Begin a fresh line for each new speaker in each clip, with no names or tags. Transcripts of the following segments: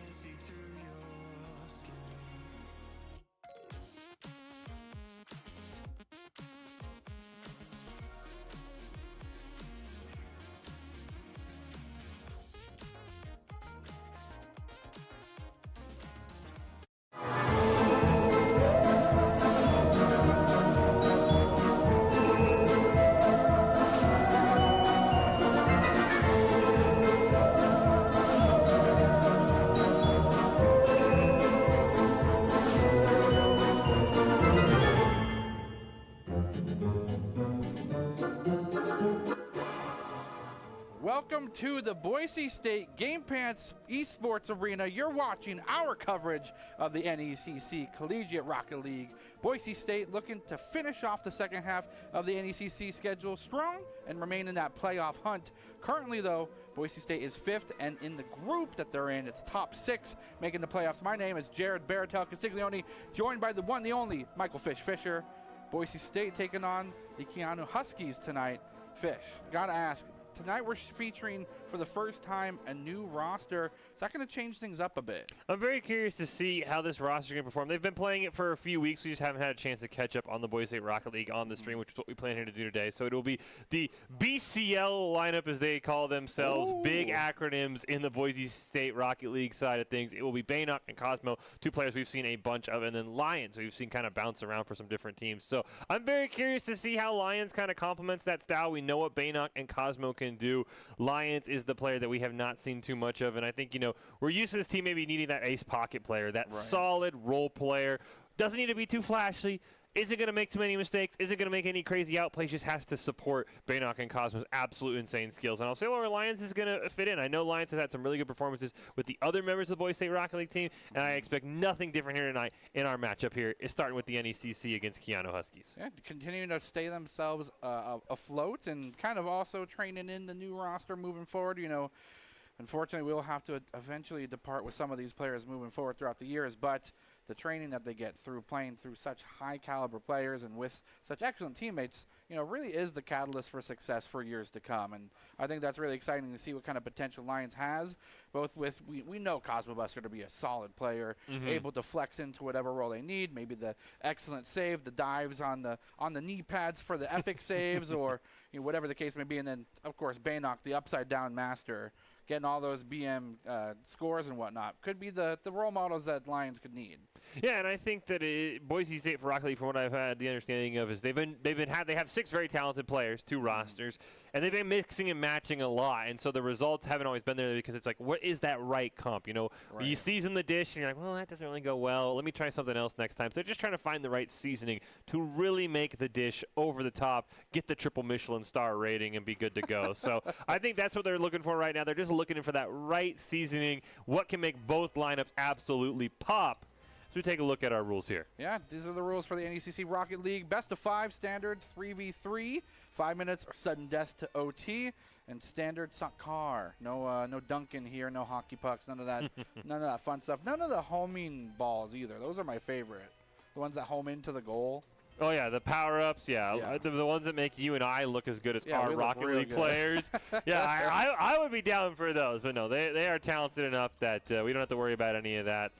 can see through your skin.
Welcome to the Boise State Game Pants Esports Arena. You're watching our coverage of the NECC Collegiate Rocket League. Boise State looking to finish off the second half of the NECC schedule strong and remain in that playoff hunt. Currently, though, Boise State is fifth, and in the group that they're in, it's top six making the playoffs. My name is Jared Baratel Castiglione, joined by the one, the only Michael Fisher. Boise State taking on the Keyano Huskies tonight. Fish, gotta ask, tonight we're featuring for the first time a new roster. Is that going to change things up a bit?
I'm very curious to see how this roster can perform. They've been playing it for a few weeks. We just haven't had a chance to catch up on the Boise State Rocket League on the stream, which is what we plan here to do today. So it will be the BCL lineup, as they call themselves. Ooh. Big acronyms in the Boise State Rocket League side of things. It will be Baynock and Cosmo, two players we've seen a bunch of, and then Lions, who we've seen kind of bounce around for some different teams. So I'm very curious to see how Lions kind of complements that style. We know what Baynock and Cosmo can do. Lions is the player that we have not seen too much of, and I think, we're used to this team maybe needing that ace pocket player, that solid role player. Doesn't need to be too flashy, isn't going to make too many mistakes, isn't going to make any crazy outplays, just has to support Baynock and Cosmo's absolute insane skills. And I'll say where Lions is going to fit in. I know Lions has had some really good performances with the other members of the Boise State Rocket League team, and I expect nothing different here tonight in our matchup here, starting with the NECC against Keyano Huskies.
Yeah, continuing to stay themselves afloat and kind of also training in the new roster moving forward. Unfortunately, we'll have to eventually depart with some of these players moving forward throughout the years, but the training that they get through playing through such high caliber players and with such excellent teammates, really is the catalyst for success for years to come. And I think that's really exciting to see what kind of potential Lions has, both with, we know Cosmo Buster to be a solid player, able to flex into whatever role they need, maybe the excellent save, the dives on the knee pads for the epic saves, or whatever the case may be. And then, of course, Baynock, the upside down master, getting all those BM scores and whatnot, could be the role models that Lions could need.
Yeah, and I think that Boise State for Rocket League, from what I've had the understanding of, is they have six very talented players, two rosters, and they've been mixing and matching a lot, and so the results haven't always been there because it's like, what is that right comp? You season the dish and you're like, well, that doesn't really go well. Let me try something else next time. So they're just trying to find the right seasoning to really make the dish over the top, get the triple Michelin star rating, and be good to go. So I think that's what they're looking for right now. They're just looking for that right seasoning, what can make both lineups absolutely pop. So we take a look at our rules here.
Yeah, these are the rules for the NECC Rocket League. Best of 5 standard, 3v3, 5 minutes or sudden death to OT, and standard car. No dunking here, no hockey pucks, none of that, none of that fun stuff. None of the homing balls either. Those are my favorite. The ones that home into the goal.
Oh, yeah, the power-ups, yeah. The ones that make you and I look as good as our Rocket League players. Yeah, I would be down for those. But, no, they are talented enough that we don't have to worry about any of that.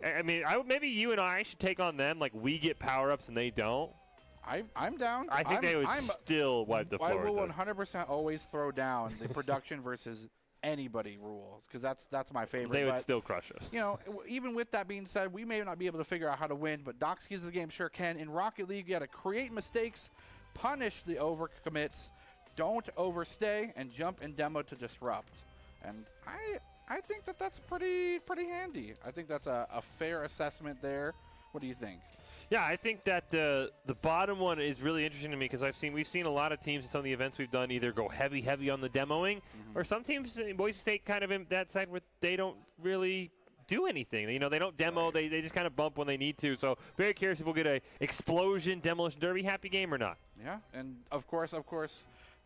Yeah. I mean, maybe you and I should take on them. Like, we get power-ups and they don't.
I'm down.
I think they would still wipe the floor.
I will 100% always throw down the production versus anybody rules, because that's my favorite.
They would still crush us.
Even with that being said, we may not be able to figure out how to win, but Doc's Keys of the game sure can. In Rocket League, you got to create mistakes, punish the overcommits, don't overstay, and jump and demo to disrupt. And I think that's pretty handy. I think that's a fair assessment there. What do you think?
Yeah, I think that the bottom one is really interesting to me because we've seen a lot of teams in some of the events we've done either go heavy on the demoing, or some teams in Boise State kind of in that side where they don't really do anything. They don't demo. They just kind of bump when they need to. So very curious if we'll get a explosion demolition derby happy game or not.
Yeah, and of course,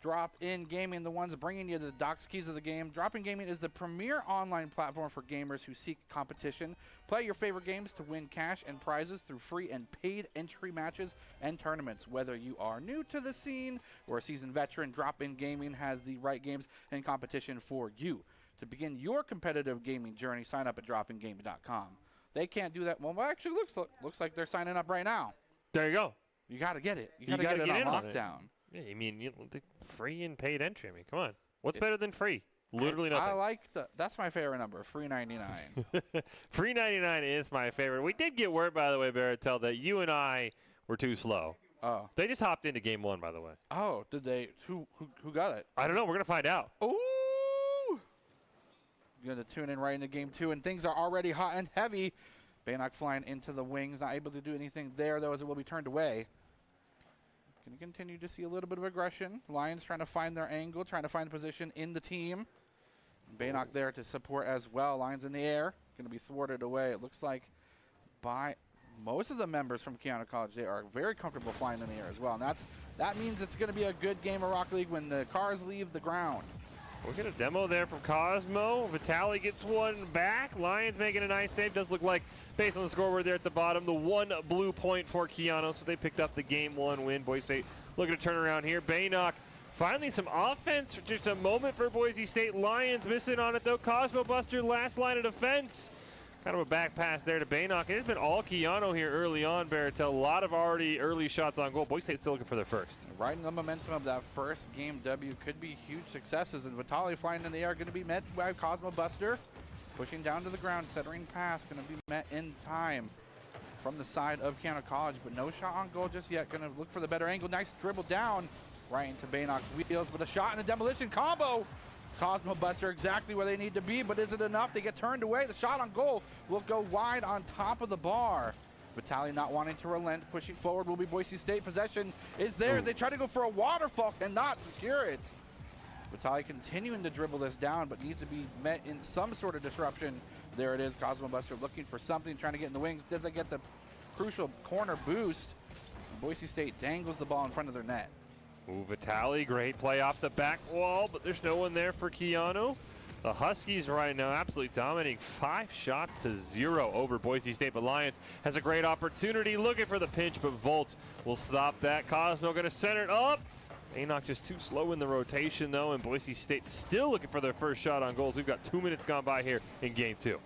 Drop In Gaming, the ones bringing you the Doc's Keys of the game. Drop In Gaming is the premier online platform for gamers who seek competition. Play your favorite games to win cash and prizes through free and paid entry matches and tournaments. Whether you are new to the scene or a seasoned veteran, Drop In Gaming has the right games and competition for you. To begin your competitive gaming journey, sign up at dropingaming.com. They can't do that. Well, it actually looks like they're signing up right now.
There you go.
You got to get it. You
You
got to
gotta
get
get
it
in
on
on it.
lockdown.
Yeah, I mean, free and paid entry. I mean, come on. What's better than free? Literally nothing.
I like that's my favorite number, free 99.
Free 99 is my favorite. We did get word, by the way, Baratel, that you and I were too slow.
Oh.
They just hopped into game 1, by the way.
Oh, did they? Who got it?
I don't know. We're going to find out.
Ooh! Going to tune in right into game 2, and things are already hot and heavy. Baynock flying into the wings, not able to do anything there, though, as it will be turned away. Going to continue to see a little bit of aggression. Lions trying to find their angle, trying to find position in the team. Baynock there to support as well. Lions in the air, going to be thwarted away. It looks like by most of the members from Keyano College, they are very comfortable flying in the air as well. And that means it's going to be a good game of Rocket League when the cars leave the ground.
We'll get a demo there from Cosmo. Vitali gets one back. Lions making a nice save. Does look like, based on the scoreboard there at the bottom, the one blue point for Keyano. So they picked up the game 1 win. Boise State looking to turn around here. Baynock finally some offense for just a moment for Boise State. Lions missing on it though. Cosmo Buster last line of defense. Kind of a back pass there to Baynock. It has been all Keyano here early on, Baratel. A lot of already early shots on goal. Boise State still looking for their first.
Riding the momentum of that first game W could be huge successes. And Vitali flying in the air, going to be met by Cosmo Buster. Pushing down to the ground, centering pass, going to be met in time from the side of Keyano College. But no shot on goal just yet. Going to look for the better angle. Nice dribble down right into Baynock's wheels. But a shot and a demolition combo. Cosmo Buster exactly where they need to be, but is it enough? They get turned away. The shot on goal will go wide on top of the bar. Vitali not wanting to relent, pushing forward will be Boise State. Possession is theirs. They try to go for a waterfall, cannot secure it. Vitali continuing to dribble this down, but needs to be met in some sort of disruption. There it is, Cosmo Buster looking for something, trying to get in the wings. Doesn't get the crucial corner boost. Boise State dangles the ball in front of their net.
Ooh, Vitali, great play off the back wall, but there's no one there for Keyano. The Huskies right now absolutely dominating 5 shots to 0 over Boise State, but Lions has a great opportunity looking for the pinch, but Volt will stop that. Cosmo going to center it up. Baynock just too slow in the rotation though, and Boise State still looking for their first shot on goals. We've got 2 minutes gone by here in game 2.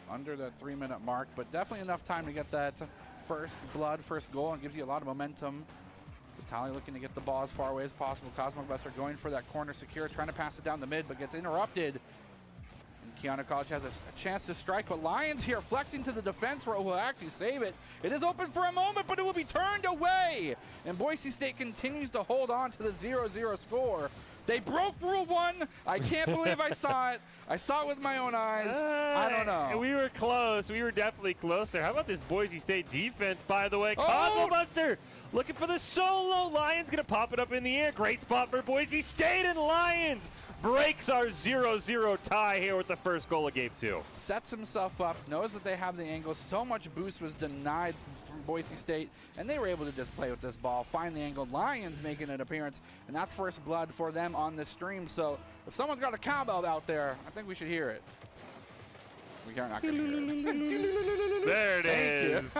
Under that 3-minute mark, but definitely enough time to get that first blood, first goal, and gives you a lot of momentum. Vitali looking to get the ball as far away as possible. Cosmo Buster going for that corner secure, trying to pass it down the mid, but gets interrupted. And Keyano College has a chance to strike, but Lions here flexing to the defense where it will actually save it. It is open for a moment, but it will be turned away. And Boise State continues to hold on to the 0-0 score. They broke Rule 1. I can't believe I saw it. I saw it with my own eyes. I don't know.
We were close. We were definitely close there. How about this Boise State defense, by the way? Cosmo Buster looking for the solo. Lions going to pop it up in the air. Great spot for Boise State, and Lions breaks our 0-0 tie here with the first goal of game 2.
Sets himself up, knows that they have the angle. So much boost was denied from Boise State, and they were able to just play with this ball, find the angle. Lions making an appearance, and that's first blood for them on this stream. So if someone's got a cowbell out there, I think we should hear it. We are not going to hear it.
There it is.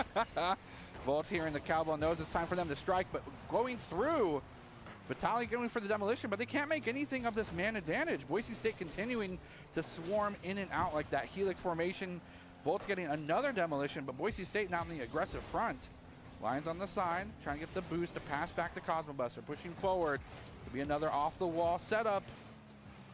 Volt here in the cowbell knows it's time for them to strike, but going through. Vitali going for the demolition, but they can't make anything of this man advantage. Boise State continuing to swarm in and out like that helix formation. Volt's getting another demolition, but Boise State now in the aggressive front. Lions on the side, trying to get the boost to pass back to Cosmo Buster, pushing forward. Could be another off-the-wall setup.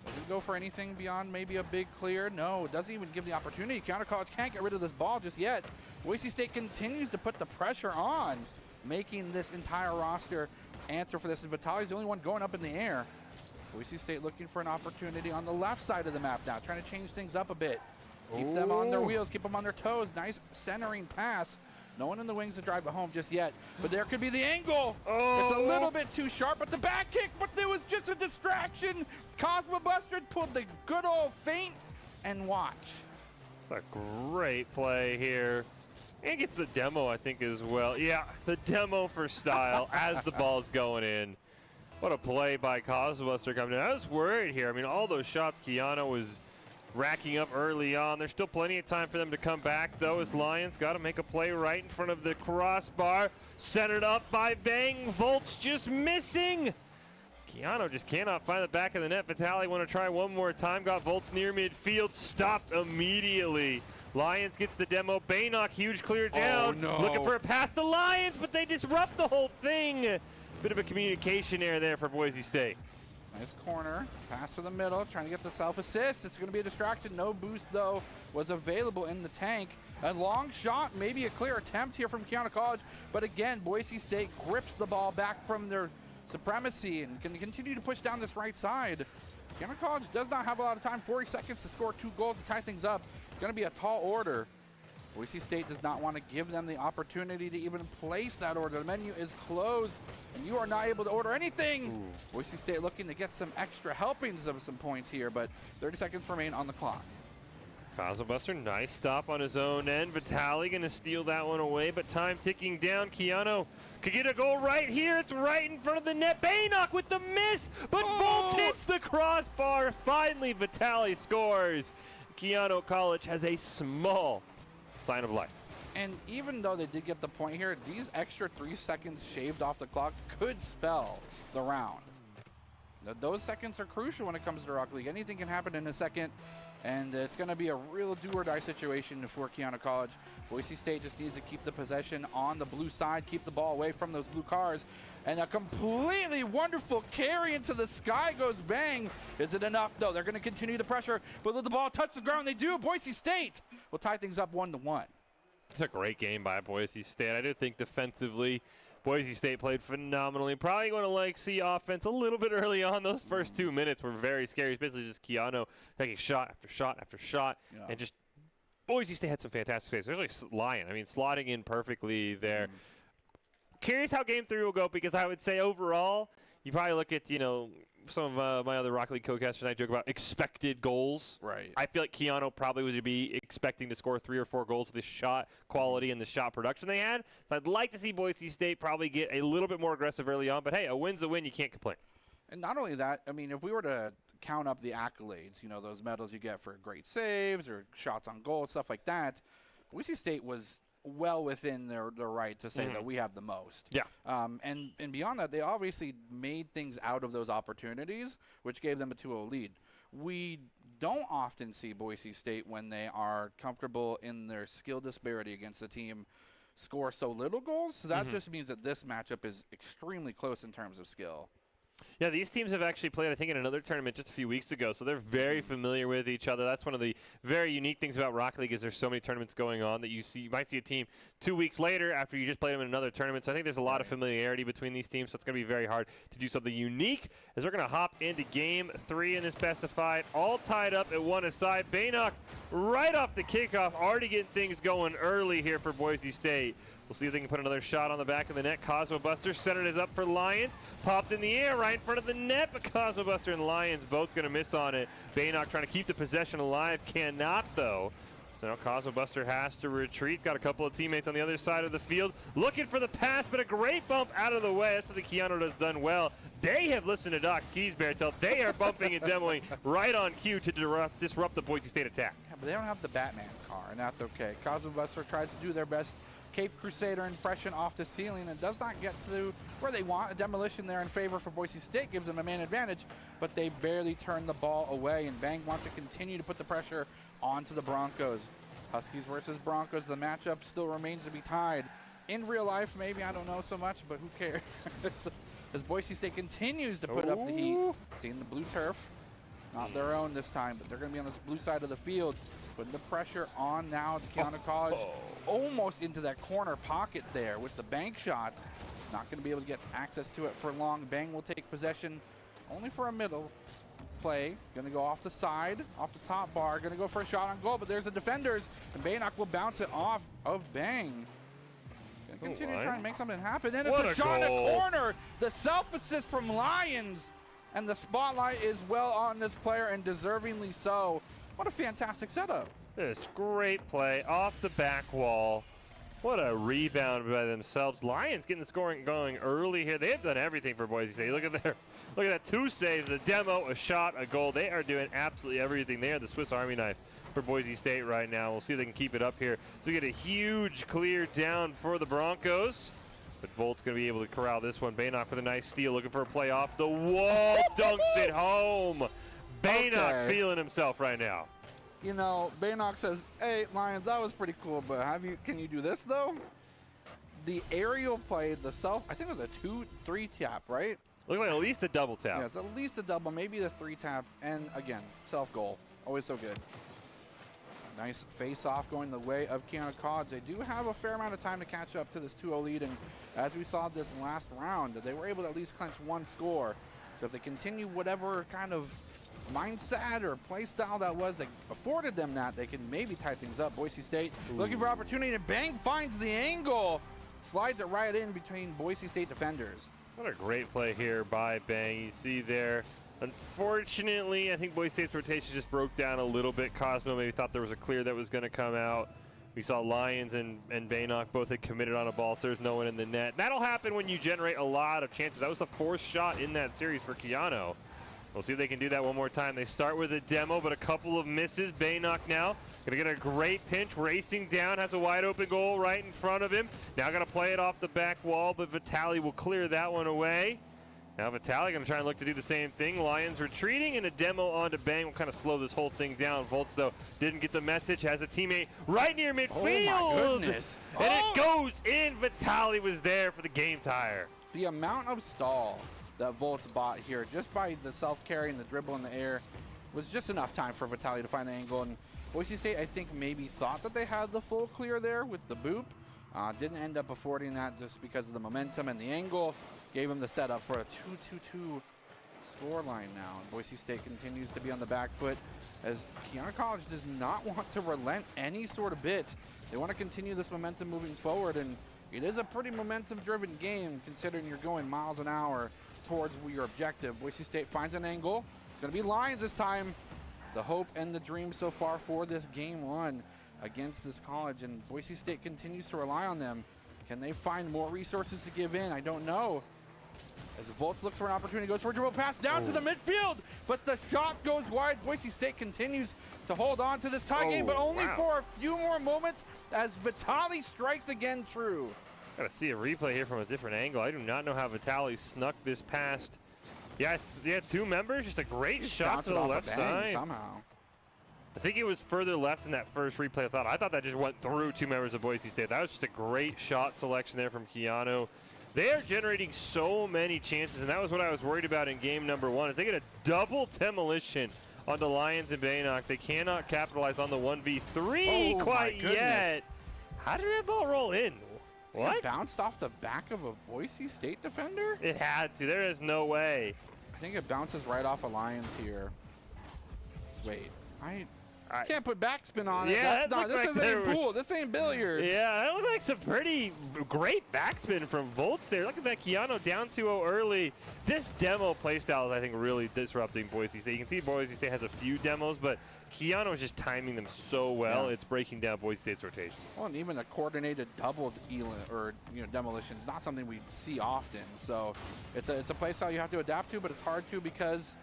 Doesn't go for anything beyond maybe a big clear. No, it doesn't even give the opportunity. Keyano College can't get rid of this ball just yet. Boise State continues to put the pressure on, making this entire roster answer for this. And Vitali's the only one going up in the air. Boise State looking for an opportunity on the left side of the map now, trying to change things up a bit. Keep them on their wheels, keep them on their toes. Nice centering pass. No one in the wings to drive it home just yet, but there could be the angle. It's a little bit too sharp, but the back kick, but there was just a distraction. Cosmo Buster pulled the good old feint and watch.
It's a great play here. And gets the demo, I think, as well. Yeah, the demo for style as the ball's going in. What a play by Cosmo Buster coming in. I was worried here. I mean, all those shots Keyano was racking up early on. There's still plenty of time for them to come back, though, as Lions got to make a play right in front of the crossbar. Centered up by Bang. Volt's just missing. Keyano just cannot find the back of the net. Vitali want to try one more time. Got Volts near midfield. Stopped immediately. Lions gets the demo. Baynock, huge clear down.
Oh, no.
Looking for a pass to Lions, but they disrupt the whole thing. Bit of a communication error there for Boise State.
Nice corner, pass to the middle, trying to get the self-assist. It's going to be a distraction. No boost, though, was available in the tank. A long shot, maybe a clear attempt here from Keyano College. But again, Boise State grips the ball back from their supremacy and can continue to push down this right side. Keyano College does not have a lot of time. 40 seconds to score 2 goals to tie things up. It's going to be a tall order. Boise State does not want to give them the opportunity to even place that order. The menu is closed, and you are not able to order anything. Ooh. Boise State looking to get some extra helpings of some points here, but 30 seconds remain on the clock.
Buster, nice stop on his own end. Vitali going to steal that one away, but time ticking down. Keyano could get a goal right here. It's right in front of the net. Baynock with the miss, but Volt hits the crossbar. Finally, Vitali scores. Keyano College has a small sign of life.
And even though they did get the point here, these extra 3 seconds shaved off the clock could spell the round. Those seconds are crucial when it comes to Rocket League. Anything can happen in a second, and it's going to be a real do-or-die situation for Keyano College. Boise State just needs to keep the possession on the blue side, keep the ball away from those blue cars, and a completely wonderful carry into the sky goes bang. Is it enough, though? They're going to continue the pressure, but let the ball touch the ground. They do. Boise State will tie things up 1-1.
It's a great game by Boise State. I do think defensively, Boise State played phenomenally. Probably going to see offense a little bit early on. Those first 2 minutes were very scary. It's basically just Keyano taking shot after shot after shot, and just Boise State had some fantastic space, especially Lion. I mean, slotting in perfectly there. Curious how Game 3 will go, because I would say overall, you probably look at, some of my other Rocket League co-casters and I joke about expected goals.
Right.
I feel like Keyano probably would be expecting to score 3 or 4 goals with the shot quality and the shot production they had. So I'd like to see Boise State probably get a little bit more aggressive early on. But, hey, a win's a win. You can't complain.
And not only that, I mean, if we were to count up the accolades, those medals you get for great saves or shots on goal, stuff like that, Boise State was well within their right to say that we have the most.
Yeah.
And beyond that, they obviously made things out of those opportunities, which gave them a 2-0 lead. We don't often see Boise State, when they are comfortable in their skill disparity against the team, score so little goals. So that just means that this matchup is extremely close in terms of skill.
Yeah, these teams have actually played, I think, in another tournament just a few weeks ago, so they're very familiar with each other. That's one of the very unique things about Rocket League, is there's so many tournaments going on that you might see a team 2 weeks later after you just played them in another tournament. So I think there's a lot of familiarity between these teams, so it's going to be very hard to do something unique, as we're going to hop into Game 3 in this best of 5, all tied up at 1 aside. Baynock right off the kickoff, already getting things going early here for Boise State. We'll see if they can put another shot on the back of the net. Cosmo Buster centered it up for Lions. Popped in the air right in front of the net, but Cosmo Buster and Lions both going to miss on it. Baynock trying to keep the possession alive. Cannot, though. So now Cosmo Buster has to retreat. Got a couple of teammates on the other side of the field. Looking for the pass, but a great bump out of the way. That's what the Keyano has done well. They have listened to Doc's Keys Beartail. They are bumping and demoing right on cue to disrupt the Boise State attack.
Yeah, but they don't have the Batman car, and that's okay. Cosmo Buster tries to do their best Cape Crusader impression off the ceiling and does not get to where they want. A demolition there in favor for Boise State gives them a man advantage, but they barely turn the ball away, and Bang wants to continue to put the pressure onto the Broncos. Huskies versus Broncos, the matchup still remains to be tied. In real life, maybe, I don't know so much, but who cares? As Boise State continues to put up the heat. Seeing the blue turf, not their own this time, but they're going to be on this blue side of the field, putting the pressure on now to Keyano College. Almost into that corner pocket there with the bank shot. Not going to be able to get access to it for long. Bang will take possession only for a middle play. Going to go off the side, off the top bar. Going to go for a shot on goal, but there's the defenders, and Baynock will bounce it off of Bang. Going to continue to try and make something happen. And it's a shot in the corner. The self-assist from Lions, and the spotlight is well on this player, and deservingly so. What a fantastic setup.
This great play off the back wall. What a rebound by themselves. Lions getting the scoring going early here. They have done everything for Boise State. Look at that 2 saves, the demo, a shot, a goal. They are doing absolutely everything. They are the Swiss Army knife for Boise State right now. We'll see if they can keep it up here. So we get a huge clear down for the Broncos. But Volt's going to be able to corral this one. Baynock with a nice steal, looking for a play off the wall. Dunks it home. Baynock feeling himself right now.
You know, Baynock says, hey, Lions, that was pretty cool, but can you do this, though? The aerial play, the I think it was a 2-3 tap, right?
Looked like at least a double tap.
Yeah, it's at least a double, maybe the 3 tap, and again, self-goal. Always so good. Nice face-off going the way of Keyano College. They do have a fair amount of time to catch up to this 2-0 lead, and as we saw this last round, they were able to at least clinch one score. So if they continue whatever kind of mindset or play style that was that afforded them that, they can maybe tie things up. Boise State looking for opportunity, and Bang finds the angle. Slides it right in between Boise State defenders.
What a great play here by Bang. You see there, unfortunately, I think Boise State's rotation just broke down a little bit. Cosmo maybe thought there was a clear that was going to come out. We saw Lions and Baynock both had committed on a ball, so there's no one in the net. That'll happen when you generate a lot of chances. That was the 4th shot in that series for Keyano. We'll see if they can do that one more time. They start with a demo, but a couple of misses. Baynock now gonna get a great pinch, racing down, has a wide open goal right in front of him. Now gonna play it off the back wall, but Vitali will clear that one away. Now Vitali gonna try and look to do the same thing. Lions retreating, and a demo onto Bang will kind of slow this whole thing down. Volts, though, didn't get the message, has a teammate right near midfield.
Oh my goodness.
And it goes in. Vitali was there for the game tire.
The amount of stall that Volts bought here, just by the self-carry and the dribble in the air, was just enough time for Vitali to find the angle. And Boise State, I think, maybe thought that they had the full clear there with the boop. Didn't end up affording that just because of the momentum and the angle. Gave him the setup for a 2-2-2 scoreline now. And Boise State continues to be on the back foot as Keyano College does not want to relent any sort of bit. They want to continue this momentum moving forward, and it is a pretty momentum-driven game considering you're going miles an hour towards your objective. Boise State finds an angle. It's going to be Lions this time. The hope and the dream so far for this game 1 against this college, and Boise State continues to rely on them. Can they find more resources to give in? I don't know. As Volts looks for an opportunity, goes for a dribble pass down to the midfield, but the shot goes wide. Boise State continues to hold on to this tie game, but only for a few more moments as Vitali strikes again true.
Gotta see a replay here from a different angle. I do not know how Vitali snuck this past. Yeah, 2 members, just a great shot to the left side.
Somehow.
I think it was further left in that first replay. I thought that just went through 2 members of Boise State. That was just a great shot selection there from Keyano. They are generating so many chances, and that was what I was worried about in game number 1. If they get a double demolition on the Lions and Baynock, they cannot capitalize on the 1v3 quite yet. How did that ball roll in? What?
It bounced off the back of a Boise State defender?
It had to. There is no way.
I think it bounces right off a Lions here. Wait, I can't put backspin on it.
Yeah,
This ain't pool. This ain't billiards.
Yeah, that looked like some pretty great backspin from Volts there. Look at that, Keyano down 2-0 early. This demo playstyle is, I think, really disrupting Boise State. You can see Boise State has a few demos, but Keyano is just timing them so well. It's breaking down Boise State's rotation.
Well, and even a coordinated double demolition is not something we see often. So it's a playstyle you have to adapt to, but it's hard to because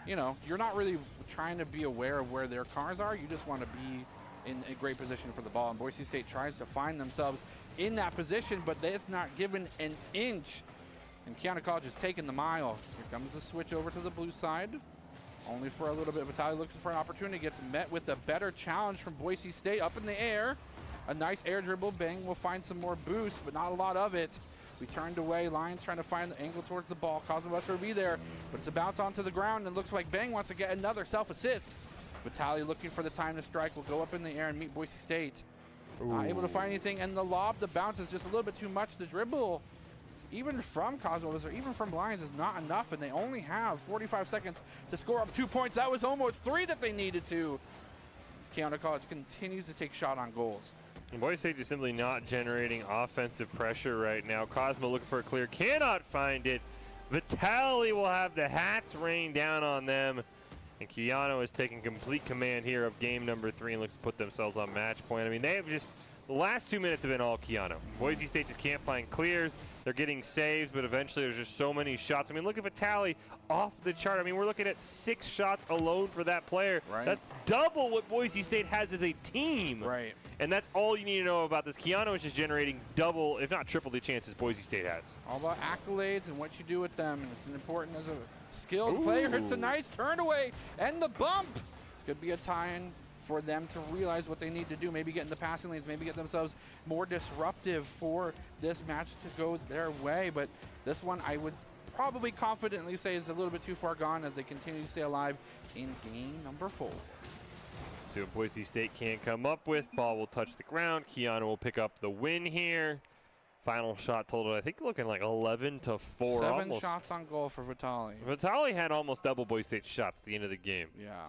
you're not really trying to be aware of where their cars are. You just want to be in a great position for the ball. And Boise State tries to find themselves in that position, but they're not given an inch. And Keyano College is taking the mile. Here comes the switch over to the blue side. Only for a little bit. Vitali looks for an opportunity, gets met with a better challenge from Boise State up in the air. A nice air dribble. Bang will find some more boost, but not a lot of it. We turned away. Lions trying to find the angle towards the ball. Cosmo will be there, but it's a bounce onto the ground, and looks like Bang wants to get another self-assist. Vitali looking for the time to strike. Will go up in the air and meet Boise State. Not able to find anything, and the lob, the bounce is just a little bit too much. The dribble, even from Cosmos or even from Lions, is not enough, and they only have 45 seconds to score up 2 points. That was almost 3 that they needed to. Keyano College continues to take shot on goals.
And Boise State is simply not generating offensive pressure right now. Cosmo looking for a clear, cannot find it. Vitali will have the hats rain down on them. And Keyano is taking complete command here of game number 3 and looks to put themselves on match point. I mean, they have just, the last 2 minutes have been all Keyano. Boise State just can't find clears. They're getting saves, but eventually there's just so many shots. I mean, look at Vitali off the chart. I mean, we're looking at 6 shots alone for that player.
Right.
That's double what Boise State has as a team.
Right.
And that's all you need to know about this. Keyano is just generating double, if not triple, the chances Boise State has.
All about accolades and what you do with them. And it's important as a skilled player. It's a nice turn away and the bump. It's going to be a tie-in for them to realize what they need to do. Maybe get in the passing lanes, maybe get themselves more disruptive for this match to go their way. But this one I would probably confidently say is a little bit too far gone as they continue to stay alive in game number 4.
See what Boise State can come up with. Ball will touch the ground. Keyano will pick up the win here. Final shot total, I think, looking like 11-4.
7 shots on goal for Vitali.
Vitali had almost double Boise State shots at the end of the game.
Yeah.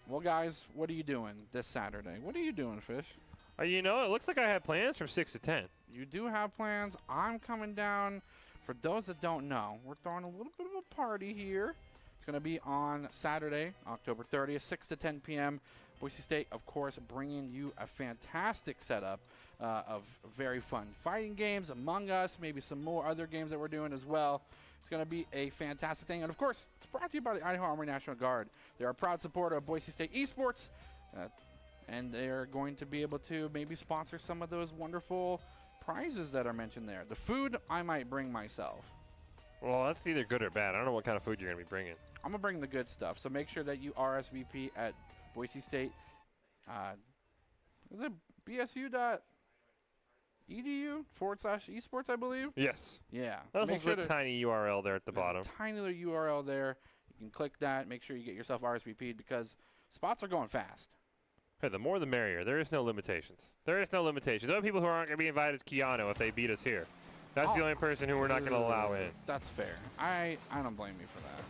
Well, guys, what are you doing this Saturday? What are you doing, Fish?
You know, it looks like I have plans from 6 to 10.
You do have plans. I'm coming down. For those that don't know, we're throwing a little bit of a party here. It's going to be on Saturday, October 30th, 6 to 10 p.m. Boise State, of course, bringing you a fantastic setup of very fun fighting games, Among Us, maybe some more other games that we're doing as well. It's going to be a fantastic thing. And, of course, it's brought to you by the Idaho Army National Guard. They're a proud supporter of Boise State Esports, and they're going to be able to maybe sponsor some of those wonderful prizes that are mentioned there. The food, I might bring myself.
Well, that's either good or bad. I don't know what kind of food you're going to be bringing.
I'm going to bring the good stuff, so make sure that you RSVP at Boise State. Is it bsu.edu/esports, I believe?
Yes.
Yeah.
That's also a tiny URL there at the bottom.
Tiny little URL there. You can click that. Make sure you get yourself RSVP'd because spots are going fast.
Hey, the more the merrier. There is no limitations. There is no limitations. There are people who aren't going to be invited as Keyano if they beat us here. That's the only person who we're not going to allow in.
That's fair. I don't blame you for that.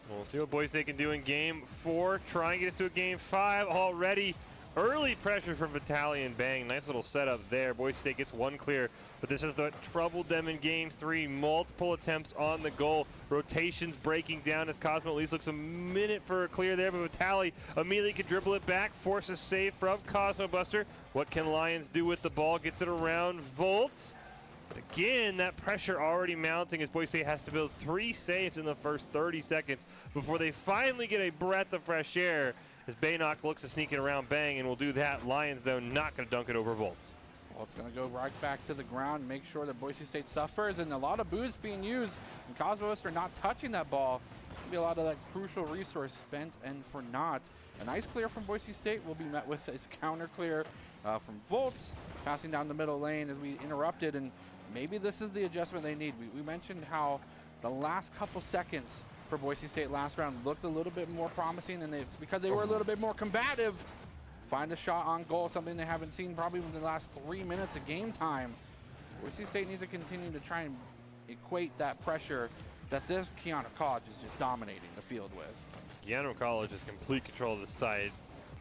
We'll see what Boise State can do in game 4. Try and get us to a game 5 already. Early pressure from Vitali and Bang. Nice little setup there. Boise State gets one clear, but this has troubled them in game 3. Multiple attempts on the goal. Rotations breaking down as Cosmo at least looks a minute for a clear there, but Vitali immediately can dribble it back, force a save from Cosmo Buster. What can Lions do with the ball? Gets it around Volts. Again, that pressure already mounting as Boise State has to build 3 saves in the first 30 seconds before they finally get a breath of fresh air as Baynock looks to sneak it around Bang and will do that. Lions, though, not going to dunk it over Volts.
Well, it's going to go right back to the ground, make sure that Boise State suffers, and a lot of boosts being used. And Cosmos are not touching that ball. There'll be a lot of that crucial resource spent and for naught. A nice clear from Boise State will be met with its counter clear from Volts, passing down the middle lane as we interrupted, and maybe this is the adjustment they need. We mentioned how the last couple seconds for Boise State last round looked a little bit more promising, and it's because they were a little bit more combative. Find a shot on goal, something they haven't seen probably in the last 3 minutes of game time. Boise State needs to continue to try and equate that pressure that this Keyano College is just dominating the field with.
Keyano College has complete control of the side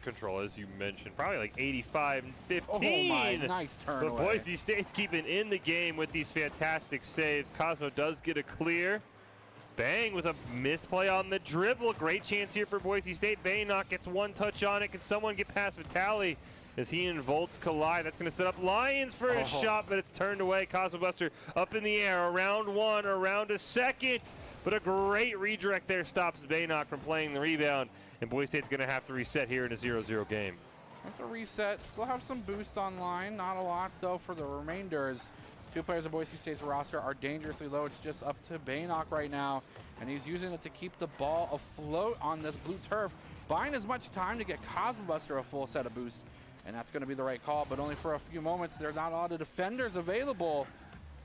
control, as you mentioned, probably like 85-15.
Oh my, nice turn
But
away.
Boise State's keeping in the game with these fantastic saves. Cosmo does get a clear. Bang with a misplay on the dribble. Great chance here for Boise State. Baynock gets one touch on it. Can someone get past Vitali as he and Volts collide? That's going to set up Lions for a shot, but it's turned away. Cosmo Buster up in the air. Around one, around a second. But a great redirect there stops Baynock from playing the rebound. And Boise State's going to have to reset here in a 0-0 game.
Have to reset. Still have some boost online. Not a lot, though, for the remainders. 2 players of Boise State's roster are dangerously low. It's just up to Baynock right now, and he's using it to keep the ball afloat on this blue turf, buying as much time to get Cosmo Buster a full set of boosts, and that's going to be the right call, but only for a few moments. There's not a lot of defenders available.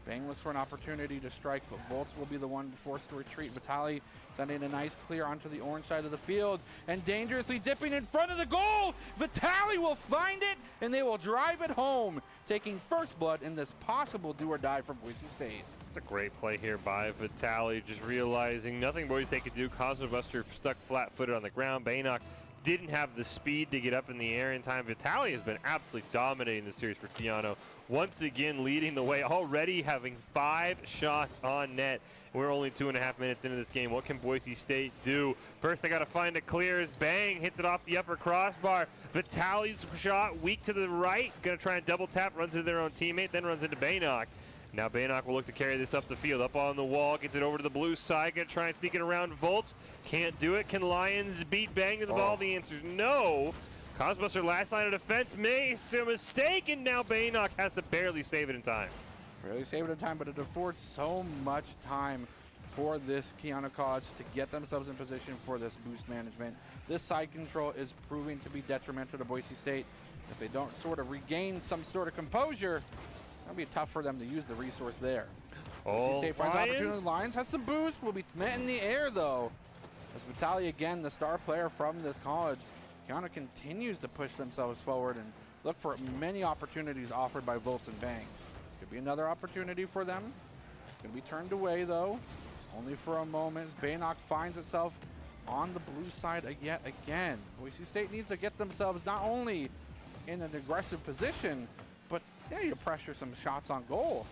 Bang looks for an opportunity to strike, but Volts will be the one forced to retreat. Vitali sending a nice clear onto the orange side of the field and dangerously dipping in front of the goal. Vitali will find it, and they will drive it home, taking first blood in this possible do or die for Boise State.
It's a great play here by Vitali, just realizing nothing Boise State could do. Cosmo Buster stuck flat-footed on the ground. Baynock didn't have the speed to get up in the air in time. Vitali has been absolutely dominating the series for Keyano. Once again leading the way, already having 5 shots on net. We're only 2.5 minutes into this game. What can Boise State do? First, they got to find a clear as Bang hits it off the upper crossbar. Vitali's shot weak to the right. Going to try and double tap, runs into their own teammate, then runs into Baynock. Now Baynock will look to carry this up the field, up on the wall, gets it over to the blue side, going to try and sneak it around Volts. Can't do it. Can Lions beat Bang to the ball? The answer is no. Cosbuster last line of defense makes a mistake, and now Baynock has to barely save it in time.
Barely save it in time, but it affords so much time for this Keyano College to get themselves in position for this boost management. This side control is proving to be detrimental to Boise State. If they don't sort of regain some sort of composure, it'll be tough for them to use the resource there. Boise State finds opportunity. Lions has some boost. Will be met in the air, though. As Vitali, again, the star player from this college, Keyano continues to push themselves forward and look for many opportunities offered by Volts and Bang. This could be another opportunity for them. It's going to be turned away, though, only for a moment. As Baynock finds itself on the blue side yet again. Boise State needs to get themselves not only in an aggressive position, but they need to pressure some shots on goal.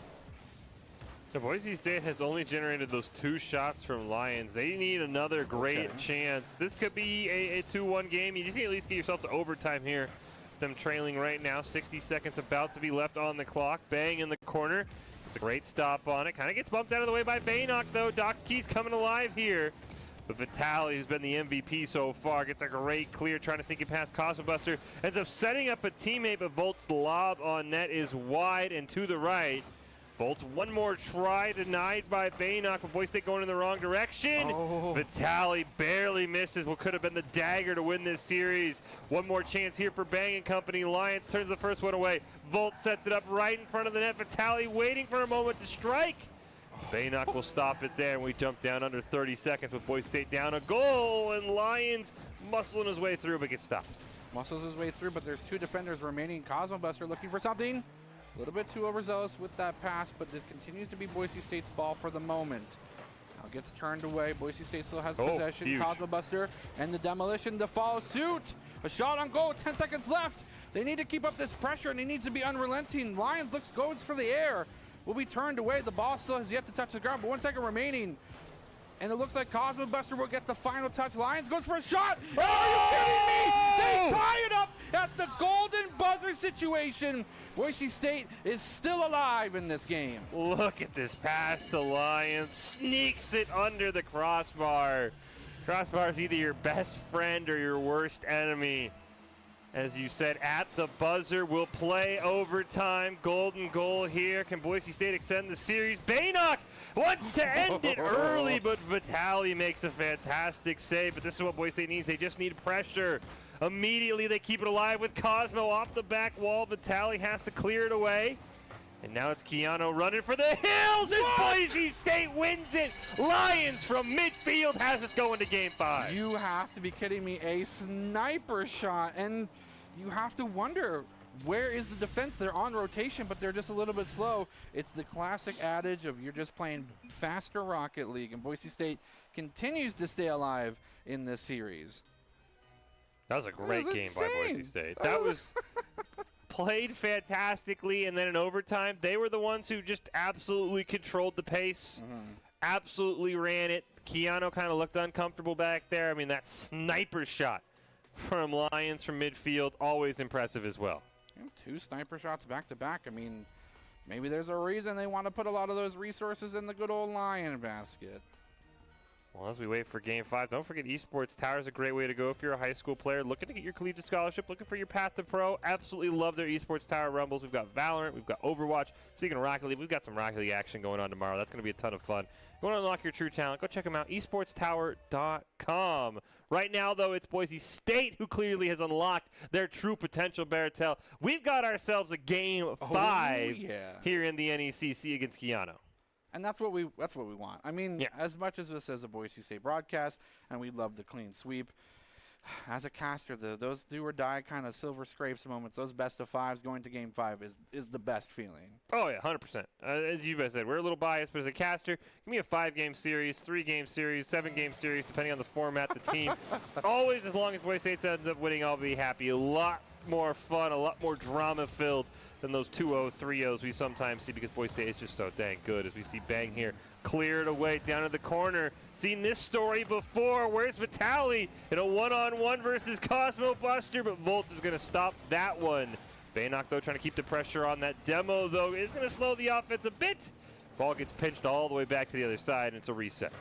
The Boise State has only generated those 2 shots from Lions. They need another great chance. This could be a 2-1 game. You just need to at least get yourself to overtime here. Them trailing right now, 60 seconds about to be left on the clock. Bang in the corner. It's a great stop on it. Kind of gets bumped out of the way by Baynock, though. Doc's Keys coming alive here. But Vitali, who's been the MVP so far, gets a great clear, trying to sneak it past Cosmobuster. Ends up setting up a teammate, but Volt's lob on net is wide and to the right. Volts, one more try denied by Baynock, but Boise State going in the wrong direction. Vitali barely misses what could have been the dagger to win this series. One more chance here for Bang and company. Lions turns the first one away. Volt sets it up right in front of the net. Vitali waiting for a moment to strike. Baynock will stop it there, and we jump down under 30 seconds with Boise State down a goal, and Lions muscling his way through, but gets stopped.
Muscles his way through, but there's 2 defenders remaining. Cosmobuster looking for something. A little bit too overzealous with that pass, but this continues to be Boise State's ball for the moment. Now gets turned away. Boise State still has possession.
Huge.
Cosmobuster and the demolition to follow suit. A shot on goal, 10 seconds left. They need to keep up this pressure, and he needs to be unrelenting. Lions goes for the air. Will be turned away. The ball still has yet to touch the ground, but 1 second remaining. And it looks like Cosmobuster will get the final touch. Lions goes for a shot. Oh, are you kidding me? They tie it up at the golden buzzer situation. Boise State is still alive in this game.
Look at this pass to Lions. Sneaks it under the crossbar. Crossbar is either your best friend or your worst enemy. As you said, at the buzzer, we'll play overtime. Golden goal here. Can Boise State extend the series? Baynock wants to end it early, but Vitali makes a fantastic save. But this is what Boise State needs. They just need pressure. Immediately, they keep it alive with Cosmo off the back wall. Vitali has to clear it away. And now it's Keyano running for the hills as Boise State wins it. Lions from midfield has us going to game 5.
You have to be kidding me. A sniper shot, and you have to wonder, where is the defense? They're on rotation, but they're just a little bit slow. It's the classic adage of you're just playing faster Rocket League, and Boise State continues to stay alive in this series.
That was a great game by Boise State. That was played fantastically, and then in overtime, they were the ones who just absolutely controlled the pace, absolutely ran it. Keyano kind of looked uncomfortable back there. I mean, that sniper shot from Lions from midfield, always impressive as well.
2 sniper shots back-to-back. I mean, maybe there's a reason they want to put a lot of those resources in the good old Lion basket.
Well, as we wait for Game 5, don't forget Esports Tower is a great way to go if you're a high school player looking to get your collegiate scholarship, looking for your path to pro. Absolutely love their Esports Tower Rumbles. We've got Valorant, we've got Overwatch. Speaking of Rocket League, we've got some Rocket League action going on tomorrow. That's going to be a ton of fun. If you want to unlock your true talent, go check them out, esportstower.com. Right now, though, it's Boise State who clearly has unlocked their true potential, Baratel. We've got ourselves a Game 5 here in the NECC against Keyano.
And that's what we want. I mean, as much as this is a Boise State broadcast, and we love the clean sweep, as a caster, those do or die kind of silver scrapes moments, those best of 5s going to Game 5 is the best feeling.
Oh, yeah, 100%. As you guys said, we're a little biased, but as a caster, give me a 5-game series, 3-game series, 7-game series, depending on the format, the team. Always, as long as Boise State ends up winning, I'll be happy. A lot more fun, a lot more drama-filled than those 2-0, 3-0s we sometimes see because Boise State is just so dang good. As we see Bang here, clear it away down in the corner. Seen this story before. Where's Vitali in a one-on-one versus Cosmo Buster, but Volt is going to stop that one. Baynock, though, trying to keep the pressure on that demo, though, is going to slow the offense a bit. Ball gets pinched all the way back to the other side, and it's a reset.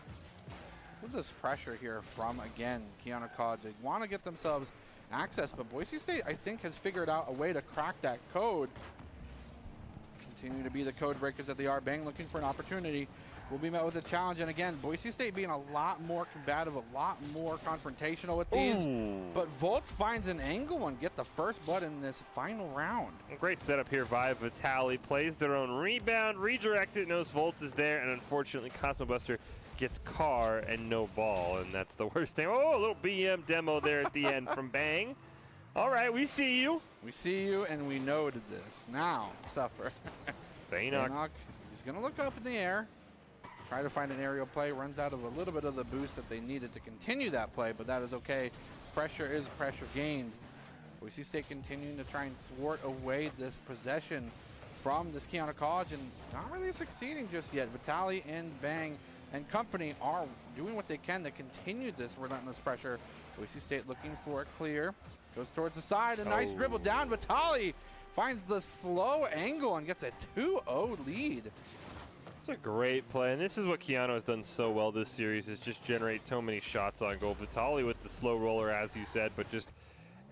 What's this pressure here from, again, Keyano College? They want to get themselves access. But Boise State, I think, has figured out a way to crack that code. Continue to be the code breakers that they are. Bang looking for an opportunity. Will be met with a challenge. And again, Boise State being a lot more combative, a lot more confrontational with these.
Ooh.
But Volts finds an angle and get the first blood in this final round.
Great setup here by Vitali. Plays their own rebound, redirected, knows Volts is there, and unfortunately Cosmo Buster gets car and no ball, and that's the worst thing. Oh, a little BM demo there at the end from Bang. All right, we see you.
We see you, and we noted this. Now, Suffer.
Baynock.
He's going to look up in the air. Try to find an aerial play, runs out of a little bit of the boost that they needed to continue that play, but that is okay. Pressure is pressure gained. Boise State continuing to try and thwart away this possession from this Keyano College, and not really succeeding just yet. Vitali and Bang and company are doing what they can to continue this relentless pressure. Boise State looking for a clear. Goes towards the side, a nice dribble down. Vitali finds the slow angle and gets a 2-0 lead.
It's a great play, and this is what Keyano has done so well this series, is just generate so many shots on goal. Vitali with the slow roller, as you said, but just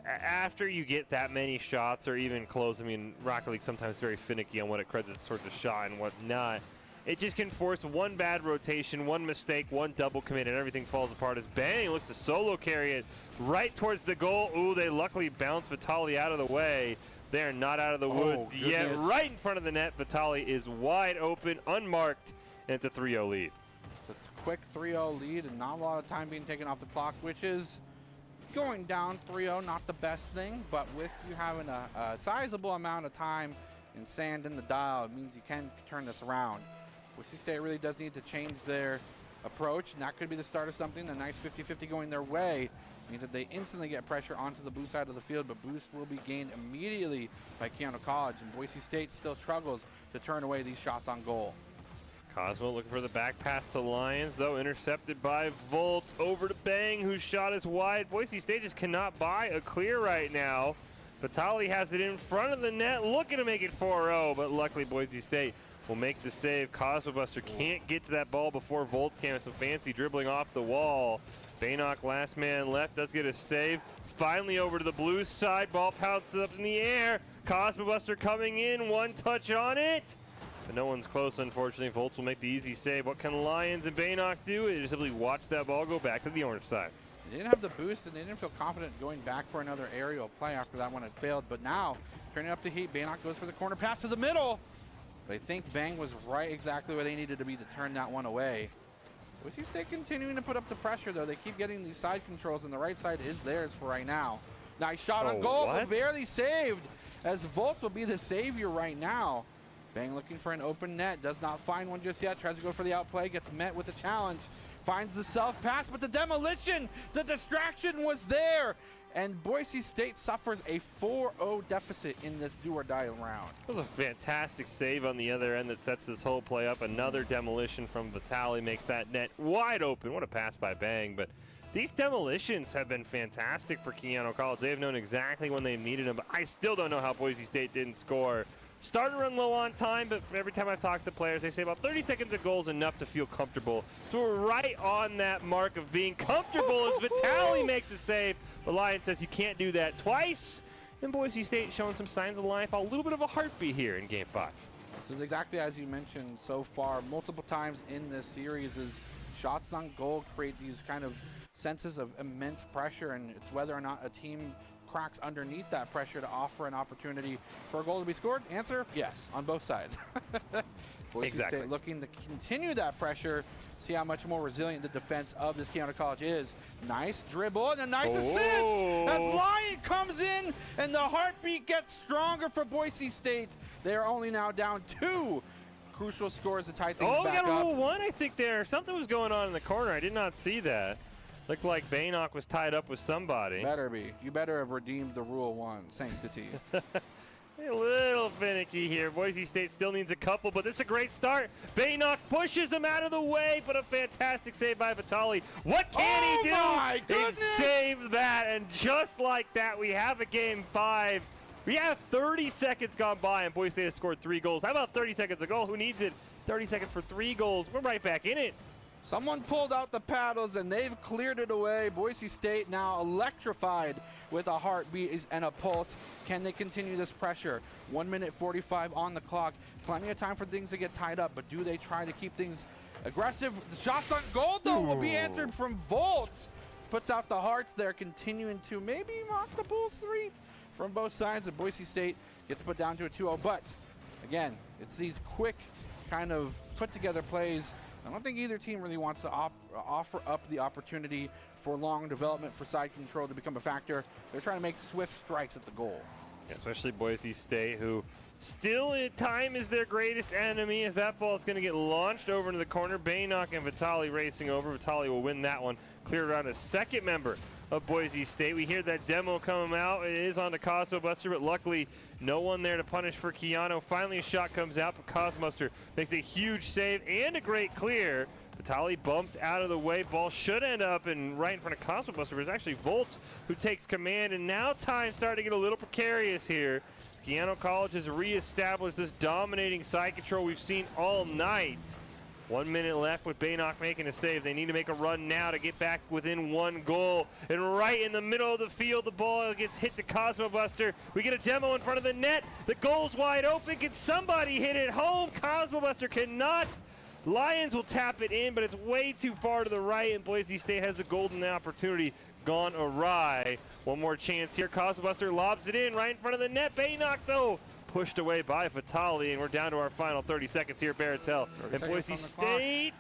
after you get that many shots or even close, I mean, Rocket League sometimes very finicky on what it credits towards the shot and whatnot. It just can force one bad rotation, one mistake, one double commit, and everything falls apart as Bang looks to solo carry it right towards the goal. Ooh, they luckily bounce Vitali out of the way. They are not out of the woods yet. Right in front of the net, Vitali is wide open, unmarked, and it's a 3-0 lead.
It's a quick 3-0 lead and not a lot of time being taken off the clock, which is going down 3-0, not the best thing, but with you having a sizable amount of time and sand in the dial, it means you can turn this around. Boise State really does need to change their approach, and that could be the start of something. A nice 50-50 going their way means that they instantly get pressure onto the blue side of the field, but boost will be gained immediately by Keyano College, and Boise State still struggles to turn away these shots on goal.
Cosmo looking for the back pass to Lions, though intercepted by Volts. Over to Bang, whose shot is wide. Boise State just cannot buy a clear right now. Vitali has it in front of the net, looking to make it 4-0, but luckily Boise State will make the save. Cosmo Buster can't get to that ball before Volts can with some fancy dribbling off the wall. Baynock, last man left, does get a save. Finally over to the blue side, ball pounces up in the air. Cosmo Buster coming in, one touch on it. But no one's close, unfortunately. Volts will make the easy save. What can Lions and Baynock do? They just simply watch that ball go back to the orange side.
They didn't have the boost, and they didn't feel confident going back for another aerial play after that one had failed. But now, turning up the heat, Baynock goes for the corner pass to the middle. But I think Bang was right exactly where they needed to be to turn that one away. Boise State continuing to put up the pressure, though. They keep getting these side controls, and the right side is theirs for right now. Nice shot on goal, but barely saved, as Volts will be the savior right now. Bang looking for an open net, does not find one just yet, tries to go for the outplay, gets met with a challenge, finds the self-pass, but the demolition, the distraction was there, and Boise State suffers a 4-0 deficit in this do-or-die round.
That was a fantastic save on the other end that sets this whole play up. Another demolition from Vitali makes that net wide open. What a pass by Bang, but these demolitions have been fantastic for Keyano College. They have known exactly when they needed them, but I still don't know how Boise State didn't score. Starting to run low on time, but every time I've talked to players, they say about 30 seconds of goal is enough to feel comfortable. So we're right on that mark of being comfortable as Vitali makes a save. The Lion says you can't do that twice. And Boise State showing some signs of life, a little bit of a heartbeat here in Game 5.
This is exactly as you mentioned so far, multiple times in this series, is shots on goal create these kind of senses of immense pressure, and it's whether or not a team cracks underneath that pressure to offer an opportunity for a goal to be scored. Answer, yes, on both sides. Boise State looking to continue that pressure, see how much more resilient the defense of this Keyano College is. Nice dribble and a nice assist as Lion comes in, and the heartbeat gets stronger for Boise State. They are only now down 2 crucial scores to tie things back up.
We got a rule 1, I think there. Something was going on in the corner. I did not see that. Looked like Baynock was tied up with somebody.
Better be. You better have redeemed the Rule 1 sanctity.
A little finicky here. Boise State still needs a couple, but this is a great start. Baynock pushes him out of the way, but a fantastic save by Vitali. What can he do?
My goodness!
He saved that, and just like that, we have a Game 5. We have 30 seconds gone by, and Boise State has scored 3 goals. How about 30 seconds a goal? Who needs it? 30 seconds for 3 goals. We're right back in it.
Someone pulled out the paddles, and they've cleared it away. Boise State now electrified with a heartbeat and a pulse. Can they continue this pressure? 1 minute 45 on the clock. Plenty of time for things to get tied up, but do they try to keep things aggressive? The shots on goal, though, will be answered from Volt. Puts out the hearts there, continuing to maybe mock the Bulls 3 from both sides. And Boise State gets put down to a 2-0. But, again, it's these quick kind of put-together plays. I don't think either team really wants to offer up the opportunity for long development, for side control to become a factor. They're trying to make swift strikes at the goal.
Yeah, especially Boise State, who still at time is their greatest enemy, as that ball is going to get launched over into the corner. Baynock and Vitali racing over. Vitali will win that one. Cleared around a second member of Boise State. We hear that demo coming out. It is on the Cosmobuster, but luckily no one there to punish for Keyano. Finally a shot comes out, but Cosmobuster makes a huge save and a great clear. Vitali bumped out of the way. Ball should end up right in front of Cosmobuster, but it's actually Volt who takes command, and now time's starting to get a little precarious here. Keyano College has reestablished this dominating side control we've seen all night. 1 minute left with Baynock making a save. They need to make a run now to get back within one goal. And right in the middle of the field, the ball gets hit to Cosmobuster. We get a demo in front of the net. The goal's wide open. Can somebody hit it home? Cosmobuster cannot. Lions will tap it in, but it's way too far to the right, and Boise State has a golden opportunity gone awry. One more chance here. Cosmobuster lobs it in right in front of the net. Baynock, though, pushed away by Vitali, and we're down to our final 30 seconds here. Baratel and Boise State.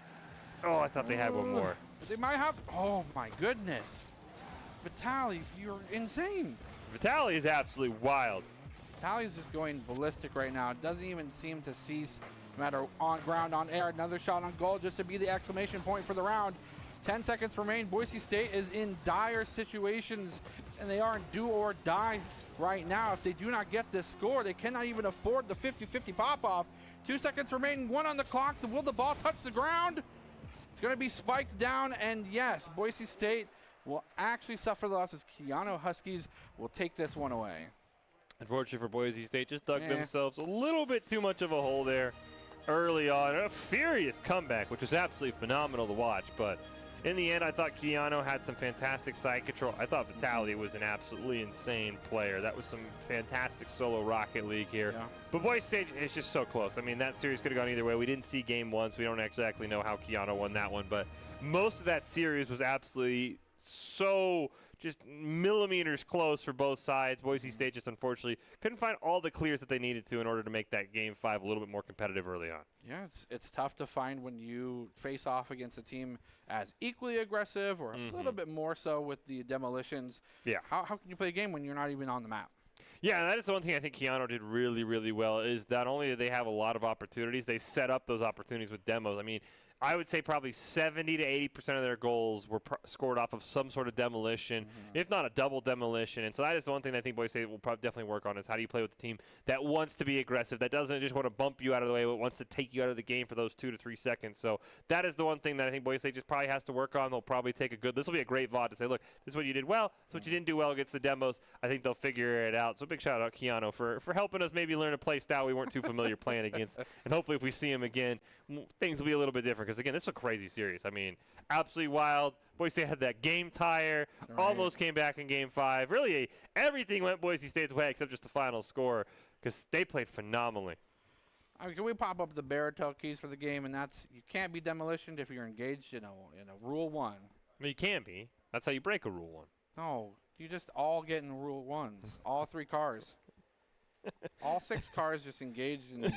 Oh, I thought they had one more.
They might have. Oh, my goodness. Vitali, you're insane.
Vitali is absolutely wild.
Vitali's just going ballistic right now. It doesn't even seem to cease, no matter on ground, on air. Another shot on goal just to be the exclamation point for the round. 10 seconds remain. Boise State is in dire situations, and they are in do or die right now. If they do not get this score, they cannot even afford the 50-50 pop-off. 2 seconds remain, 1 on the clock. Will the ball touch the ground? It's going to be spiked down, and yes, Boise State will actually suffer the losses. Keyano Huskies will take this one away.
Unfortunately for Boise State, just dug themselves a little bit too much of a hole there early on. A furious comeback, which was absolutely phenomenal to watch, but in the end, I thought Keyano had some fantastic side control. I thought Vitali was an absolutely insane player. That was some fantastic solo Rocket League here. Yeah. But Boise State is just so close. I mean, that series could have gone either way. We didn't see game one, so we don't exactly know how Keyano won that one. But most of that series was absolutely so just millimeters close for both sides. Boise State just unfortunately couldn't find all the clears that they needed to in order to make that game 5 a little bit more competitive early on.
Yeah, it's tough to find when you face off against a team as equally aggressive or a little bit more so with the demolitions.
Yeah.
How can you play a game when you're not even on the map?
Yeah, and that is the one thing I think Keyano did really, really well, is not only did they have a lot of opportunities, they set up those opportunities with demos. I mean, I would say probably 70 to 80% of their goals were scored off of some sort of demolition, if not a double demolition. And so that is the one thing that I think Boise State will probably definitely work on, is how do you play with a team that wants to be aggressive, that doesn't just want to bump you out of the way, but wants to take you out of the game for those 2 to 3 seconds. So that is the one thing that I think Boise State just probably has to work on. They'll probably take a good – this will be a great VOD to say, look, this is what you did well, this is what you didn't do well against the demos. I think they'll figure it out. So big shout-out Keyano for helping us maybe learn a play style we weren't too familiar playing against. And hopefully if we see him again, things will be a little bit different, because, again, this is a crazy series. I mean, absolutely wild. Boise State had that game tire, almost came back in game 5. Really, everything went Boise State's way except just the final score, because they played phenomenally.
I mean, can we pop up the Baratel keys for the game? And that's, you can't be demolitioned if you're engaged in a Rule 1.
I mean, you can be. That's how you break a Rule 1.
No, you just all get in Rule 1s. All 3 cars. All 6 cars just engaged in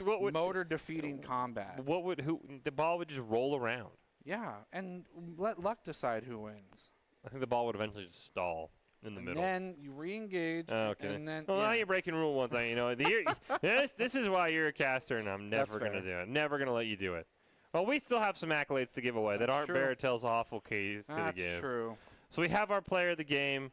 motor-defeating combat.
The ball would just roll around.
Yeah, and let luck decide who wins.
I think the ball would eventually just stall in the middle.
And then you re-engage.
Okay.
And then,
now you're breaking Rule 1s. This is why you're a caster, and I'm never going to do it. Never going to let you do it. Well, we still have some accolades to give away that aren't Baratel's awful keys to the game.
That's true.
So we have our player of the game.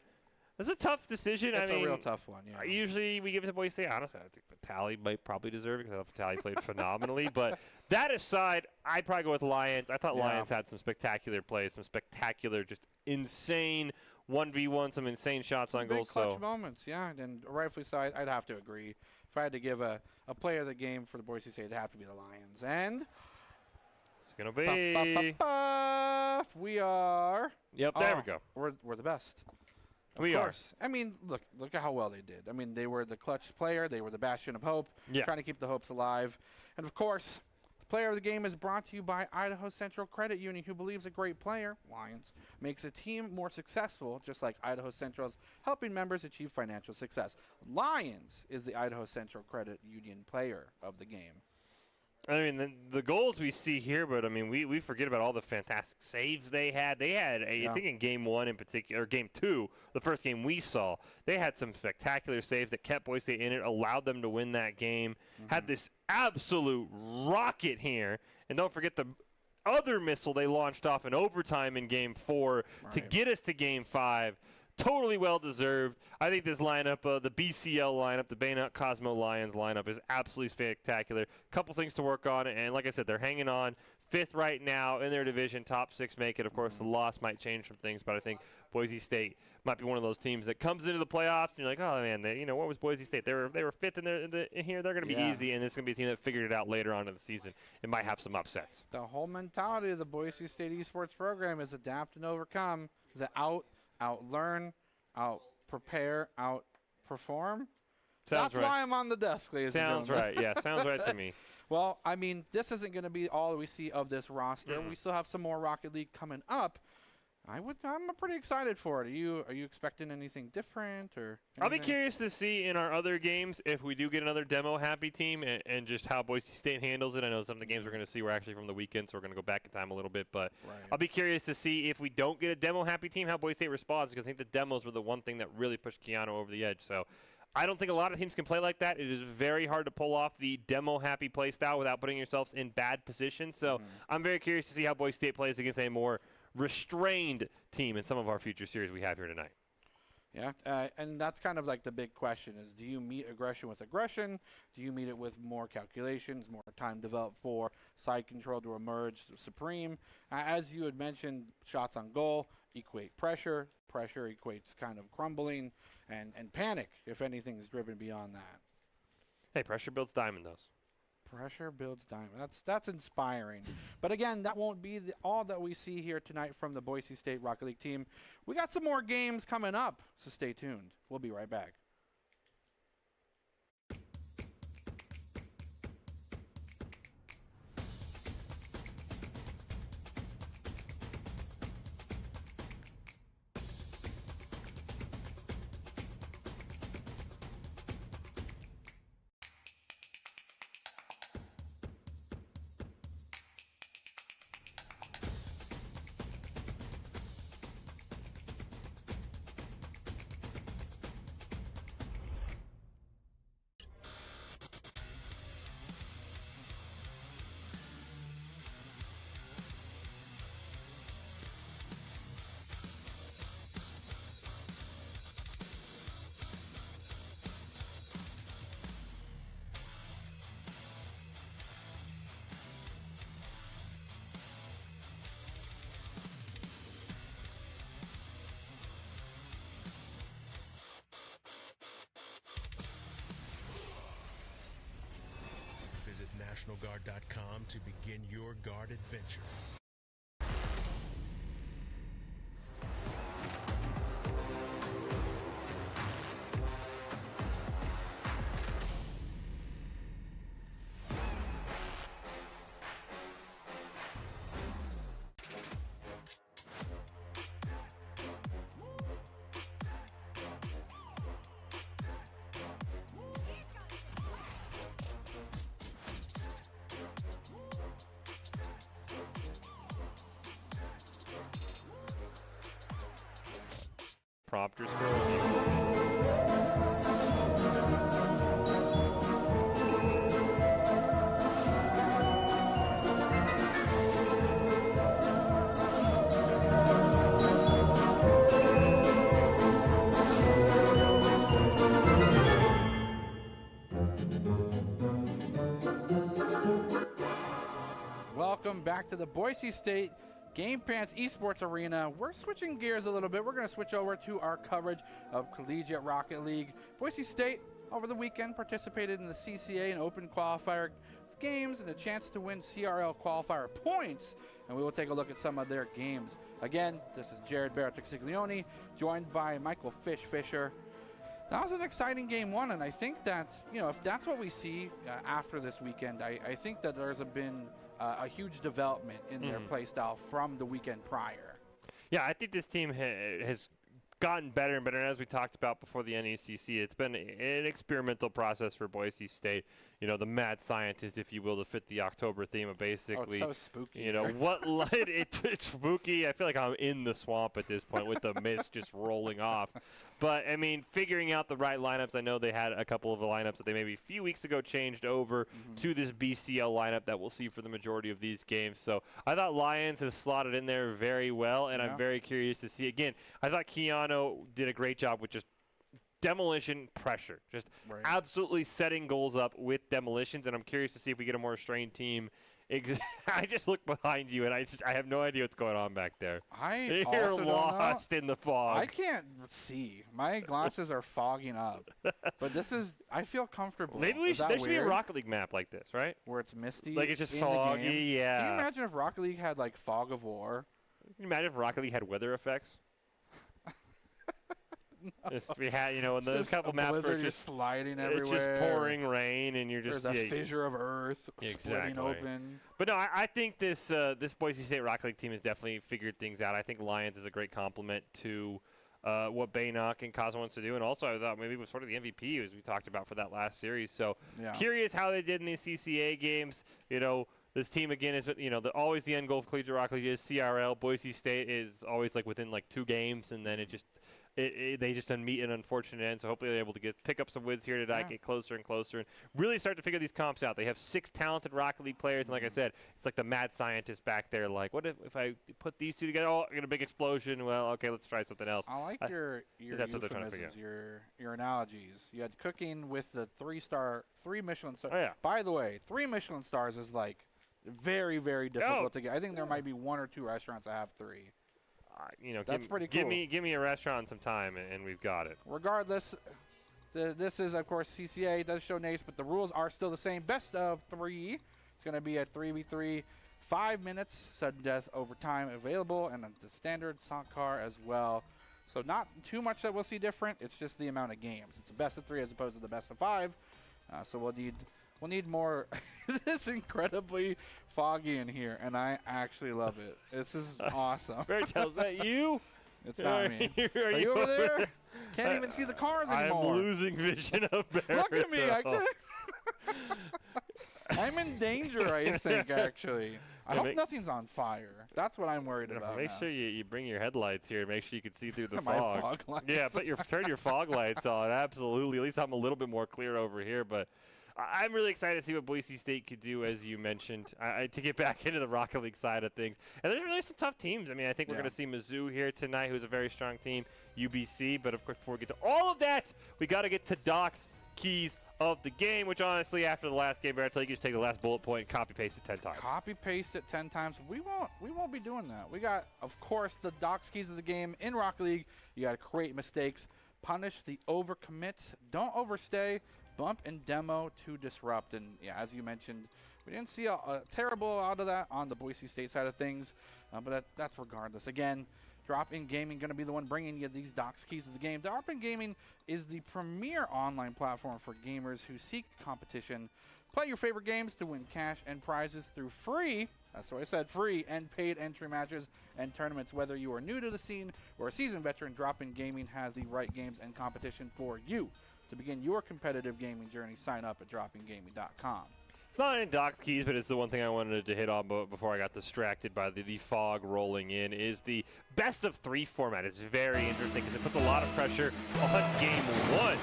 It's a tough decision.
It's a real tough one, yeah.
Usually we give it to Boise State. Honestly, I think Vitali might probably deserve it, because I thought Vitali played phenomenally. But that aside, I'd probably go with Lions. I thought Lions had some spectacular plays, some spectacular, just insane 1v1, some insane shots on goal.
Big clutch moments, yeah. And rightfully so, I'd have to agree. If I had to give a player of the game for the Boise State, it'd have to be the Lions. And
it's going to be...
We are...
Yep, there we go.
We're the best.
We
Of
are.
course. I mean, look at how well they did. I mean, they were the clutch player. They were the bastion of hope,
Yeah.
trying to keep the hopes alive. And, of course, the player of the game is brought to you by Idaho Central Credit Union, who believes a great player, Lions, makes a team more successful, just like Idaho Central's helping members achieve financial success. Lions is the Idaho Central Credit Union player of the game.
I mean, the goals we see here, but I mean, we forget about all the fantastic saves they had. They had, I think in game 1 in particular, or game 2, the first game we saw, they had some spectacular saves that kept Boise State in it, allowed them to win that game, had this absolute rocket here. And don't forget the other missile they launched off in overtime in game 4 to get us to game 5. Totally well-deserved. I think this lineup, the BCL lineup, the Bayonet Cosmo Lions lineup, is absolutely spectacular. Couple things to work on, and like I said, they're hanging on. 5th right now in their division. Top 6 make it. Of course, the loss might change some things, but I think Boise State might be one of those teams that comes into the playoffs, and you're like, oh, man, what was Boise State? They were 5th in here. They're going to be easy, and it's going to be a team that figured it out later on in the season. It might have some upsets.
The whole mentality of the Boise State Esports program is adapt and overcome. Is it out-learn, out-prepare, out-perform? That's
right.
why I'm on the desk, ladies and
Sounds
gentlemen.
right. Yeah, sounds right to me.
Well, I mean, this isn't going to be all we see of this roster. We still have some more Rocket League coming up. I'm pretty excited for it. Are you expecting anything different or?
I'll be curious to see in our other games if we do get another demo happy team and just how Boise State handles it. I know some of the games we're going to see were actually from the weekend, so we're going to go back in time a little bit. But I'll be curious to see if we don't get a demo happy team, how Boise State responds, because I think the demos were the one thing that really pushed Keyano over the edge. So I don't think a lot of teams can play like that. It is very hard to pull off the demo happy play style without putting yourselves in bad positions. So I'm very curious to see how Boise State plays against a more restrained team in some of our future series we have here tonight.
Yeah, and that's kind of like the big question is, do you meet aggression with aggression? Do you meet it with more calculations, more time developed for side control to emerge supreme? As you had mentioned, shots on goal equate pressure. Pressure equates kind of crumbling and panic if anything is driven beyond that.
Hey, pressure builds diamond, those.
Pressure builds diamond. That's inspiring. But again, that won't be all that we see here tonight from the Boise State Rocket League team. We got some more games coming up, so stay tuned. We'll be right back.
Visit NationalGuard.com to begin your guard adventure.
Prompters for
Welcome back to the Boise State Game Pants Esports Arena. We're switching gears a little bit. We're going to switch over to our coverage of Collegiate Rocket League. Boise State, over the weekend, participated in the CCA and Open Qualifier games and a chance to win CRL qualifier points, and we will take a look at some of their games. Again, this is Jared Barrett-Tixiglione, joined by Michael Fisher. That was an exciting game one, and I think that's, if that's what we see after this weekend, I think that there's been a huge development in their play style from the weekend prior. Yeah,
I think this team has gotten better and better, and as we talked about before the NECC, it's been an experimental process for Boise State. The mad scientist, if you will, to fit the October theme of basically.
Oh, it's so spooky.
What light? It's spooky. I feel like I'm in the swamp at this point with the mist just rolling off. But, figuring out the right lineups. I know they had a couple of the lineups that they maybe a few weeks ago changed over to this BCL lineup that we'll see for the majority of these games. So I thought Lions has slotted in there very well, and I'm very curious to see. Again, I thought Keyano did a great job with just demolition pressure, just absolutely setting goals up with demolitions, and I'm curious to see if we get a more strained team. I just look behind you, and I have no idea what's going on back there. You're lost in the fog.
I can't see. My glasses are fogging up. But I feel comfortable.
Maybe there should be a Rocket League map like this, right?
Where it's misty.
Like it's just foggy, yeah.
Can you imagine if Rocket League had like fog of war?
Can you imagine if Rocket League had weather effects? We had, in those couple maps where it's just
sliding everywhere.
It's just pouring rain, and you're just
there's a fissure of earth splitting open.
But no, I think this Boise State Rocket League team has definitely figured things out. I think Lions is a great complement to what Baynock and Kaza wants to do, and also I thought maybe it was sort of the MVP as we talked about for that last series. So curious how they did in these CCA games. This team, again, is always the end goal of Collegiate Rocket League is CRL. Boise State is always within 2 games, and then they just meet an unfortunate end. So hopefully they're able to pick up some wins here tonight, get closer and closer, and really start to figure these comps out. They have 6 talented Rocket League players, and like I said, it's like the mad scientist back there. Like, what if I put these two together? Oh, I get a big explosion. Well, okay, let's try something else.
I like your euphemisms, your analogies. You had cooking with the 3 Michelin stars.
Oh, yeah.
By the way, 3 Michelin stars is very, very difficult to get. I think there might be 1 or 2 restaurants that have 3.
That's
pretty cool.
Give me a restaurant and some time, and we've got it.
Regardless, this is, of course, CCA. It does show NACE, but the rules are still the same. Best of 3. It's going to be a 3v3, 5 minutes, sudden death overtime available, and the standard sock car as well. So not too much that we'll see different. It's just the amount of games. It's a best of 3 as opposed to the best of 5. So we'll need more. It's incredibly foggy in here, and I actually love it. This is awesome.
Is that you?
It's not me. Are you over there? Can't even see the cars anymore.
I'm losing vision of Barrett.
Look at me. I'm in danger, I think, actually. I hope nothing's on fire. That's what I'm worried about.
Make sure you bring your headlights here. Make sure you can see through the
My
fog.
fog lights.
Yeah, turn your fog lights on. Absolutely. At least I'm a little bit more clear over here, but I'm really excited to see what Boise State could do, as you mentioned, to get back into the Rocket League side of things. And there's really some tough teams. I think we're going to see Mizzou here tonight, who's a very strong team, UBC. But, of course, before we get to all of that, we got to get to Doc's keys of the game, which, honestly, after the last game, Barrett, you just take the last bullet point and copy-paste it 10 times.
Copy-paste it 10 times. We won't be doing that. We got, of course, the Doc's keys of the game in Rocket League. You got to create mistakes, punish the overcommits, don't overstay, bump and demo to disrupt. And as you mentioned, we didn't see a terrible out of that on the Boise State side of things, but that's regardless. Again, Drop-In Gaming going to be the one bringing you these Doc's keys of the game. Drop-In Gaming is the premier online platform for gamers who seek competition. Play your favorite games to win cash and prizes through free, that's what I said, free and paid entry matches and tournaments. Whether you are new to the scene or a seasoned veteran, Drop-In Gaming has the right games and competition for you. To begin your competitive gaming journey, sign up at dropingaming.com.
It's not in Doc's keys, but it's the one thing I wanted to hit on before I got distracted by the fog rolling in, is the best of 3 format. It's very interesting because it puts a lot of pressure on game 1.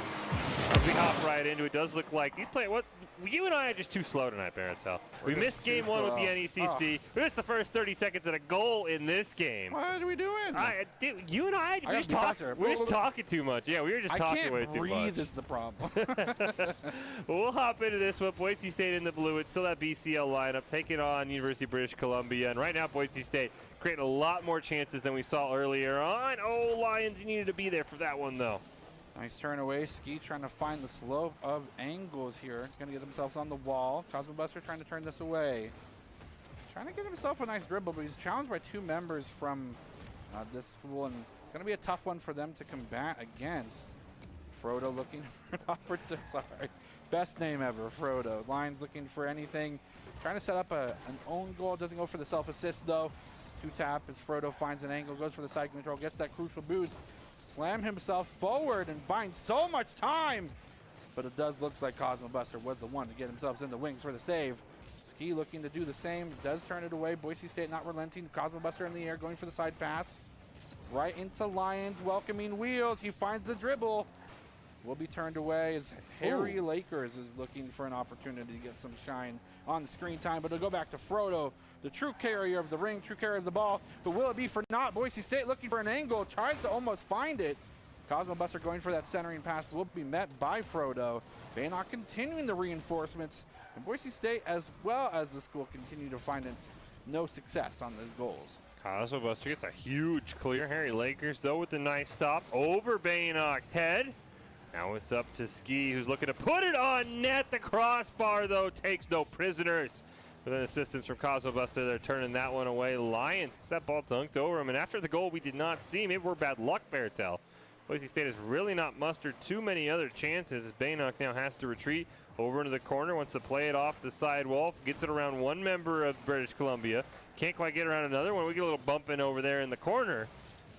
As we hop right into it, it does look like these players, you and I are just too slow tonight, Barrettel. We missed game 1 with the NECC. We missed the first 30 seconds and a goal in this game.
What are we doing?
You and I we're just talking too much. Yeah, we were just talking way too much.
I can't breathe is the problem.
Well, we'll hop into this one. Boise State in the blue. It's still that BCL lineup, taking on University of British Columbia. And right now, Boise State creating a lot more chances than we saw earlier on. Oh, Lions, you needed to be there for that one, though.
Nice turn away. Ski trying to find the slope of angles here. Going to get themselves on the wall. Cosmo Buster trying to turn this away. Trying to get himself a nice dribble, but he's challenged by 2 members from this school, and it's going to be a tough one for them to combat against. Frodo looking for an opportunity. Sorry. Best name ever, Frodo. Lions looking for anything. Trying to set up an own goal. Doesn't go for the self-assist, though. 2-tap as Frodo finds an angle, goes for the side control, gets that crucial boost. Slam himself forward and buying so much time. But it does look like Cosmo Buster was the one to get himself in the wings for the save. Ski looking to do the same, does turn it away. Boise State not relenting. Cosmo Buster in the air, going for the side pass. Right into Lions, welcoming wheels. He finds the dribble. Will be turned away as Harry Lakers is looking for an opportunity to get some shine on the screen time. But it'll go back to Frodo, the true carrier of the ring, true carrier of the ball. But will it be for naught? Boise State looking for an angle, tries to almost find it. Cosmo Buster going for that centering pass will be met by Frodo. Baynock continuing the reinforcements. And Boise State, as well as the school, continue to find no success on these goals.
Cosmo Buster gets a huge clear. Harry Lakers, though, with a nice stop over Baynock's head. Now it's up to Ski, who's looking to put it on net. The crossbar, though, takes no prisoners. With an assistance from Cosmo Buster, they're turning that one away. Lions gets that ball dunked over him. And after the goal, we did not see. Maybe we're bad luck, Beartel. Boise State has really not mustered too many other chances as Baynock now has to retreat over into the corner, wants to play it off the sidewall, gets it around one member of British Columbia. Can't quite get around another one. We get a little bump in over there in the corner.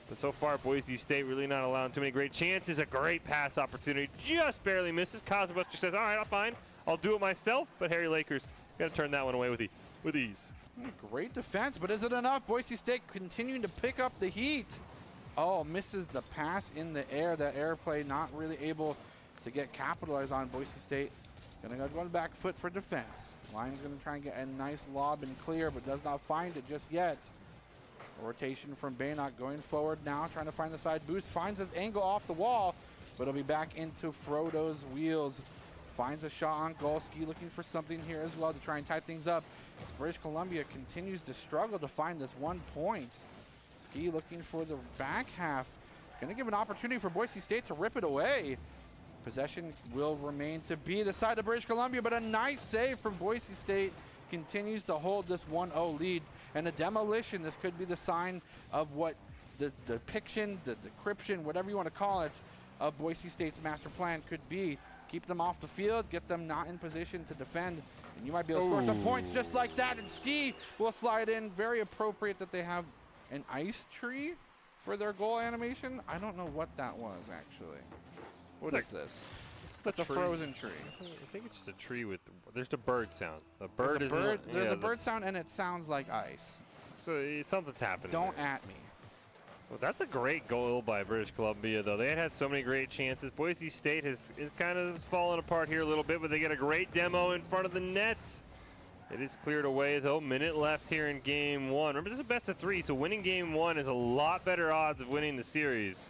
But so far, Boise State really not allowing too many great chances. A great pass opportunity, just barely misses. Cosmo Buster says, all right, I'm fine. I'll do it myself. But Harry Lakers got to turn that one away with ease.
Great defense, but is it enough? Boise State continuing to pick up the heat. Oh, misses the pass in the air. That airplay not really able to get capitalized on. Boise State gonna go one back foot for defense. Lions gonna try and get a nice lob and clear, but does not find it just yet. Rotation from Baynock going forward now, trying to find the side boost. Finds his angle off the wall, but it'll be back into Frodo's wheels. Finds a shot on goal. Ski looking for something here as well to try and tie things up. As British Columbia continues to struggle to find this 1 point. Ski looking for the back half. Gonna give an opportunity for Boise State to rip it away. Possession will remain to be the side of British Columbia, but a nice save from Boise State continues to hold this 1-0 lead. And a demolition, this could be the sign of what the depiction, the decryption, whatever you want to call it, of Boise State's master plan could be. Keep them off the field, get them not in position to defend, and you might be able to score some points just like that. And Ski will slide in. Very appropriate that they have an ice tree for their goal animation. I don't know what that was, actually. What is this? That's a frozen tree.
I think it's just a tree with, there's a bird sound. A bird is
There's a bird sound, and it sounds like ice.
So something's happening.
Don't
there.
at me.
Well, that's a great goal by British Columbia, though. They had so many great chances. Boise State is kind of falling apart here a little bit, but they get a great demo in front of the net. It is cleared away, though. Minute left here in game one. Remember, this is a best of 3, so winning game 1 is a lot better odds of winning the series.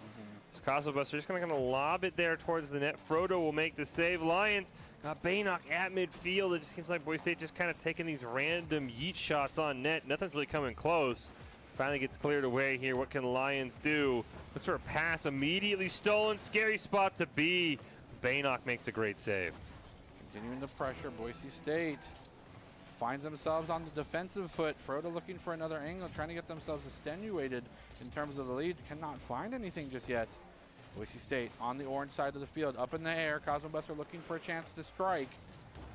Cosmo Buster just going to lob it there towards the net. Frodo will make the save. Lions got Baynock at midfield. It just seems like Boise State just kind of taking these random yeet shots on net. Nothing's really coming close. Finally gets cleared away here. What can Lions do? Looks for a pass. Immediately stolen. Scary spot to be. Baynock makes a great save.
Continuing the pressure, Boise State finds themselves on the defensive foot. Frodo looking for another angle, trying to get themselves extenuated in terms of the lead. Cannot find anything just yet. Boise State on the orange side of the field, up in the air. Cosmo Buster looking for a chance to strike.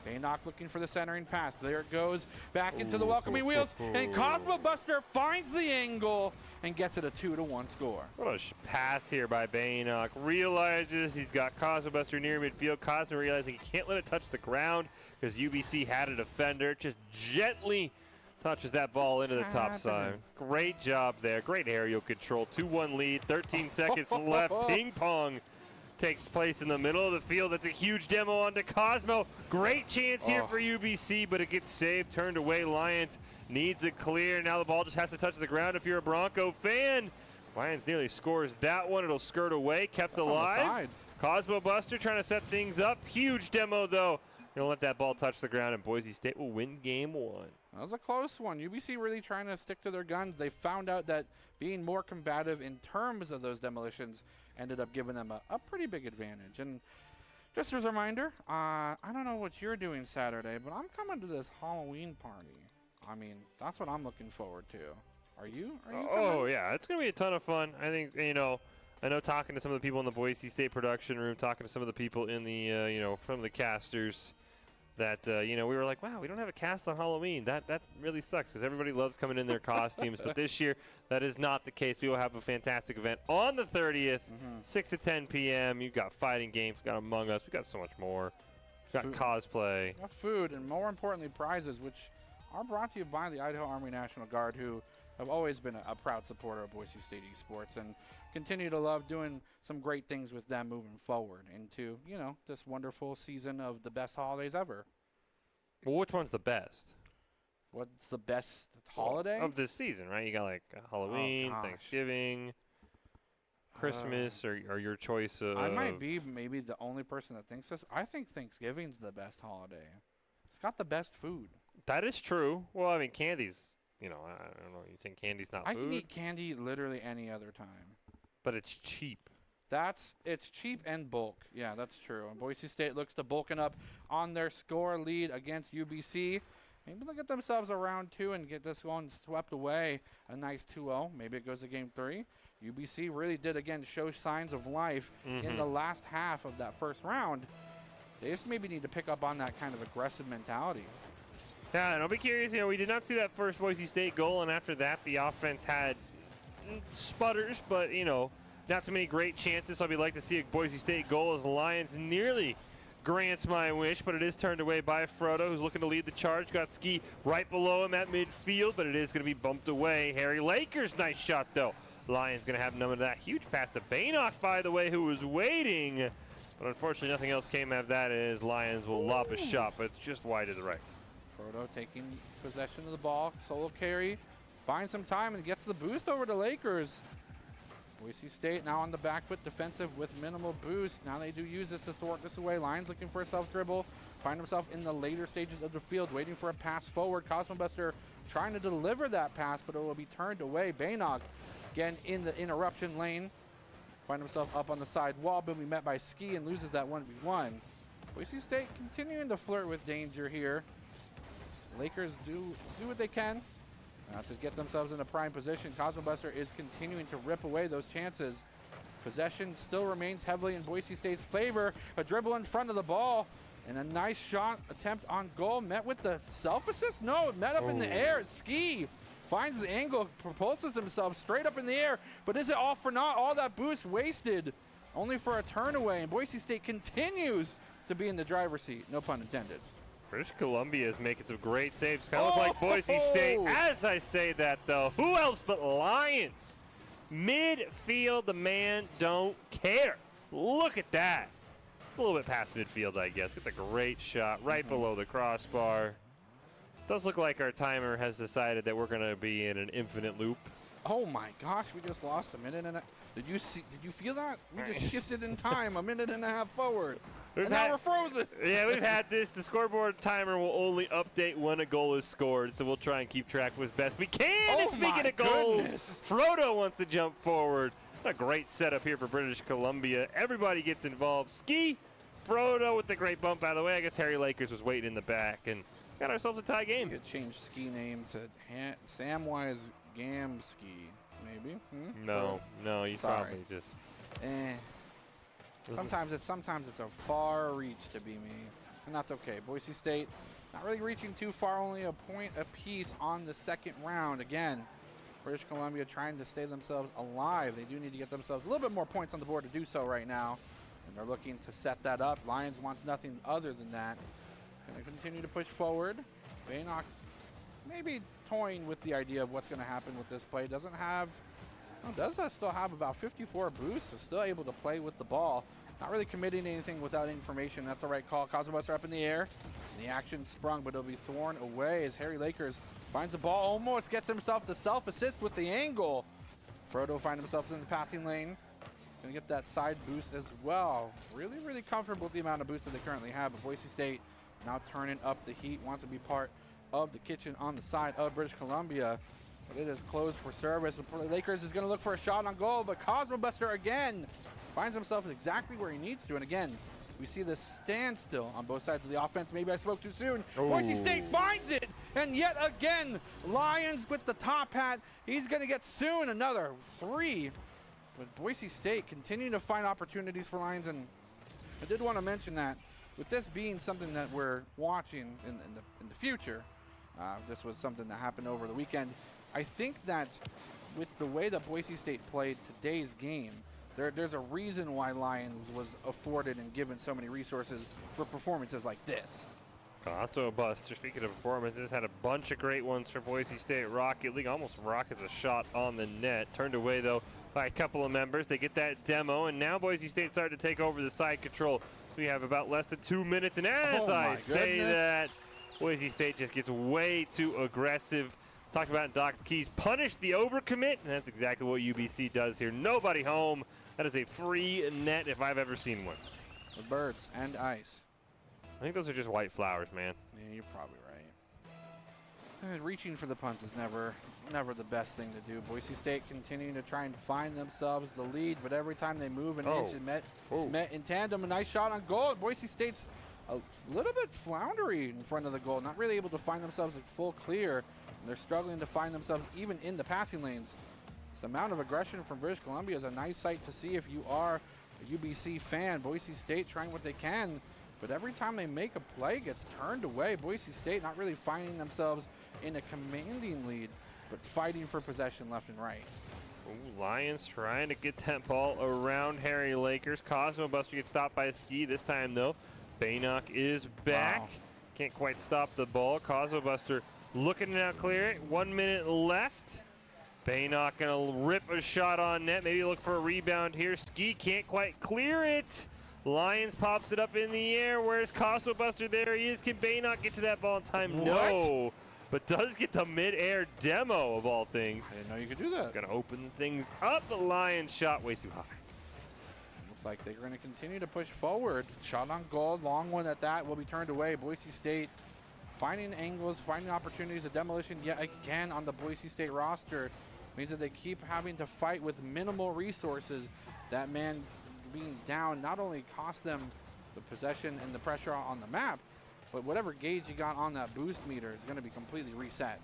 Baynock looking for the centering pass. There it goes, back into the welcoming wheels, and Cosmo Buster finds the angle and gets it a 2-1 score.
What a pass here by Baynock. Realizes he's got Cosmo Buster near midfield. Cosmo realizing he can't let it touch the ground because UBC had a defender. Just gently touches that ball into the top side. Great job there. Great aerial control. 2-1 lead. 13 seconds left. Ping pong takes place in the middle of the field. That's a huge demo onto Cosmo. Great chance here for UBC, but it gets saved, turned away. Lions needs a clear. Now the ball just has to touch the ground if you're a Bronco fan. Lions nearly scores that one. It'll skirt away, kept alive. Cosmo Buster trying to set things up. Huge demo, though. Gonna let that ball touch the ground, and Boise State will win game 1.
That was a close one. UBC really trying to stick to their guns. They found out that being more combative in terms of those demolitions ended up giving them a pretty big advantage. And just as a reminder, I don't know what you're doing Saturday, but I'm coming to this Halloween party. I mean, that's what I'm looking forward to. Are you?
Oh, yeah. It's going to be a ton of fun. I think, I know talking to some of the people in the Boise State production room, talking to some of the people in the, from the casters, that, we were like, wow, we don't have a cast on Halloween. That really sucks because everybody loves coming in their costumes. But this year, that is not the case. We will have a fantastic event on the 30th, 6 to 10 p.m. You've got fighting games. We've got Among Us. We've got so much more. We've got cosplay.
Got food, and more importantly, prizes, which are brought to you by the Idaho Army National Guard, who have always been a proud supporter of Boise State Esports and continue to love doing some great things with them moving forward into, this wonderful season of the best holidays ever.
Well, which one's the best?
What's the best holiday?
Of this season, right? You got like Halloween, Thanksgiving, Christmas, or your choice of...
I might be maybe the only person that thinks this. I think Thanksgiving's the best holiday. It's got the best food.
That is true. Well, I mean, candy's, I don't know. You think candy's not food?
I can eat candy literally any other time.
But it's cheap.
It's cheap and bulk. Yeah, that's true. And Boise State looks to bulking up on their score lead against UBC. Maybe they'll get themselves a round 2 and get this one swept away. A nice 2-0. Maybe it goes to game 3. UBC really did, again, show signs of life in the last half of that first round. They just maybe need to pick up on that kind of aggressive mentality.
Yeah, and I'll be curious. We did not see that first Boise State goal, and after that, the offense had sputters, but, not too many great chances. So I'd like to see a Boise State goal as the Lions nearly grants my wish, but it is turned away by Frodo, who's looking to lead the charge. Got Ski right below him at midfield, but it is going to be bumped away. Harry Lakers, nice shot, though. Lions going to have none of that. Huge pass to Baynock, by the way, who was waiting. But unfortunately, nothing else came out of that as Lions will lob a shot, but it's just wide to the right.
Frodo taking possession of the ball. Solo carry. Finds some time and gets the boost over to Lakers. Boise State now on the back foot defensive with minimal boost. Now they do use this to thwart this away. Lions looking for a self-dribble. Find himself in the later stages of the field, waiting for a pass forward. Cosmo Buster trying to deliver that pass, but it will be turned away. Baynock again in the interruption lane. Find himself up on the side wall, but be met by Ski and loses that 1v1. Boise State continuing to flirt with danger here. Lakers do what they can to get themselves in a prime position. Cosmo Buster is continuing to rip away those chances. Possession still remains heavily in Boise State's favor. A dribble in front of the ball and a nice shot attempt on goal. Met with the self-assist? No, met up in the air. Ski finds the angle, propulses himself straight up in the air. But is it all for naught? All that boost wasted only for a turn away. And Boise State continues to be in the driver's seat. No pun intended.
British Columbia is making some great saves. Kind of look like Boise State. As I say that, though, who else but Lions? Midfield, the man don't care. Look at that. It's a little bit past midfield, I guess. It's a great shot right below the crossbar. Does look like our timer has decided that we're going to be in an infinite loop.
Oh my gosh, we just lost a minute and a... Did you feel that? We just shifted in time a minute and a half forward. And now we're frozen.
Yeah, we've had this. The scoreboard timer will only update when a goal is scored, so we'll try and keep track as best we can. And speaking of goals, Frodo wants to jump forward. A great setup here for British Columbia. Everybody gets involved. Ski, Frodo with the great bump out of the way. I guess Harry Lakers was waiting in the back and got ourselves a tie game.
We could change Ski name to Samwise Gamski, maybe.
No, you probably just.
Sometimes it's a far reach to be me, and that's okay. Boise State not really reaching too far, only a point apiece on the second round. Again, British Columbia trying to stay themselves alive. They do need to get themselves a little bit more points on the board to do so right now, and they're looking to set that up. Lions wants nothing other than that. Going to continue to push forward. Baynock maybe toying with the idea of what's going to happen with this play. Does still have about 54 boosts, so still able to play with the ball. Not really committing anything without information. That's the right call. Cosmo Buster up in the air. And the action sprung, but it'll be thrown away as Harry Lakers finds the ball. Almost gets himself the self-assist with the angle. Frodo finds himself in the passing lane. Going to get that side boost as well. Really, really comfortable with the amount of boost that they currently have. But Boise State now turning up the heat. Wants to be part of the kitchen on the side of British Columbia. But it is closed for service. The Lakers is going to look for a shot on goal, but Cosmo Buster again finds himself exactly where he needs to. And again, we see this standstill on both sides of the offense. Maybe I spoke too soon.
Ooh.
Boise State finds it. And yet again, Lions with the top hat. He's going to get soon another 3. But Boise State continuing to find opportunities for Lions. And I did want to mention that with this being something that we're watching in the future, this was something that happened over the weekend. I think that with the way that Boise State played today's game, there's a reason why Lions was afforded and given so many resources for performances like this.
Cosmo Buster, speaking of performances, had a bunch of great ones for Boise State Rocket League. Almost rockets a shot on the net. Turned away, though, by a couple of members. They get that demo, and now Boise State started to take over the side control. We have about less than 2 minutes, and as I say that, Boise State just gets way too aggressive. Talked about Doc's keys. Punish the overcommit, and that's exactly what UBC does here. Nobody home. That is a free net if I've ever seen one.
With birds and ice.
I think those are just white flowers, man.
Yeah, you're probably right. Reaching for the punts is never the best thing to do. Boise State continuing to try and find themselves the lead, but every time they move an inch, it's met in tandem. A nice shot on goal. Boise State's a little bit floundery in front of the goal, not really able to find themselves a full clear. They're struggling to find themselves even in the passing lanes. This amount of aggression from British Columbia is a nice sight to see if you are a UBC fan. Boise State trying what they can, but every time they make a play, gets turned away. Boise State not really finding themselves in a commanding lead, but fighting for possession left and right.
Ooh, Lions trying to get that ball around Harry Lakers. Cosmo Buster gets stopped by a ski this time, though. Baynock is back.
Wow.
Can't quite stop the ball. Cosmo Buster looking to now clear it. 1 minute left. Baynock going to rip a shot on net. Maybe look for a rebound here. Ski can't quite clear it. Lions pops it up in the air. Where's Cosmo Buster? There he is. Can Baynock get to that ball in time?
What?
No. But does get the mid-air demo of all things.
I didn't know you could do that.
Going to open things up. The Lions shot way too high.
Looks like they're going to continue to push forward. Shot on goal. Long one at that will be turned away. Boise State finding angles, finding opportunities. A demolition yet again on the Boise State roster means that they keep having to fight with minimal resources. That man being down not only cost them the possession and the pressure on the map, but whatever gauge you got on that boost meter is going to be completely reset.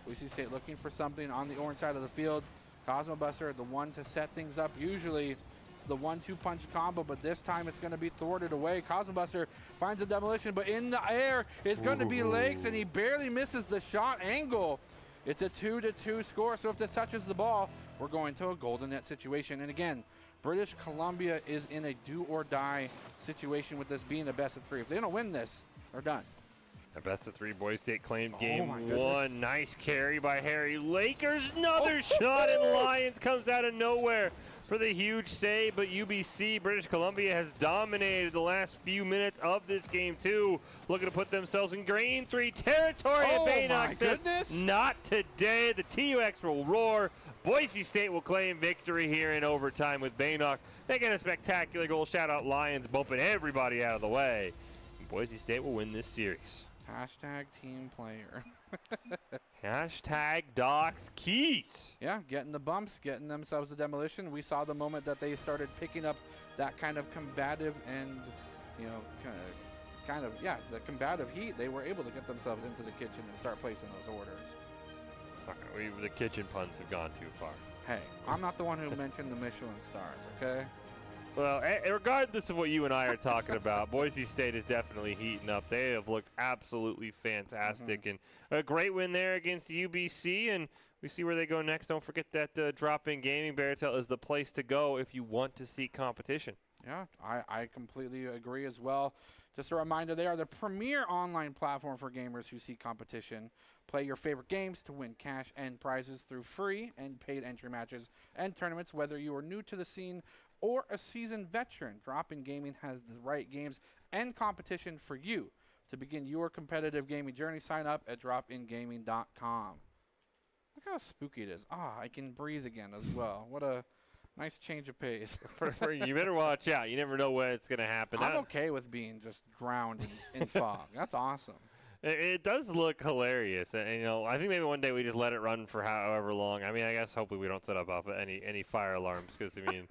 Boise State looking for something on the orange side of the field. Cosmo Buster, the one to set things up. Usually it's the 1-2 punch combo, but this time it's going to be thwarted away. Cosmo Buster finds a demolition, but in the air is going to be Lakes, and he barely misses the shot angle. It's a 2-2 score, so if this touches the ball, we're going to a golden net situation. And again, British Columbia is in a do-or-die situation with this being a best of 3. If they don't win this, they're done.
A best of 3 Boise State claimed
Oh
game
my
1.
goodness.
Nice carry by Harry Lakers. Another shot, and Lions comes out of nowhere for the huge save. But UBC, British Columbia, has dominated the last few minutes of this game, too. Looking to put themselves in green 3 territory.
Oh
and
my
Baynock says,
goodness.
not today. The TUX will roar. Boise State will claim victory here in overtime with Baynock making a spectacular goal. Shout out Lions, bumping everybody out of the way. Boise State will win this series.
Hashtag team player.
Hashtag Doc's keys.
Yeah, getting the bumps, getting themselves the demolition. We saw the moment that they started picking up that kind of combative and, you know, the combative heat. They were able to get themselves into the kitchen and start placing those orders.
Okay, the kitchen puns have gone too far.
Hey, I'm not the one who mentioned the Michelin stars, okay?
Well, regardless of what you and I are talking about, Boise State is definitely heating up. They have looked absolutely fantastic. And a great win there against UBC. And we see where they go next. Don't forget that Drop-In Gaming, Baratel, is the place to go if you want to seek competition.
Yeah, I completely agree as well. Just a reminder, they are the premier online platform for gamers who seek competition. Play your favorite games to win cash and prizes through free and paid entry matches and tournaments, whether you are new to the scene or a seasoned veteran. Drop-In Gaming has the right games and competition for you. To begin your competitive gaming journey, sign up at dropingaming.com. Look how spooky it is. I can breathe again as well. What a nice change of pace.
You better watch out. You never know when it's going to happen.
I'm okay with being just drowned in fog. That's awesome.
It does look hilarious, and you know, I think maybe one day we just let it run for however long. I mean, I guess hopefully we don't set up off any fire alarms, because I mean,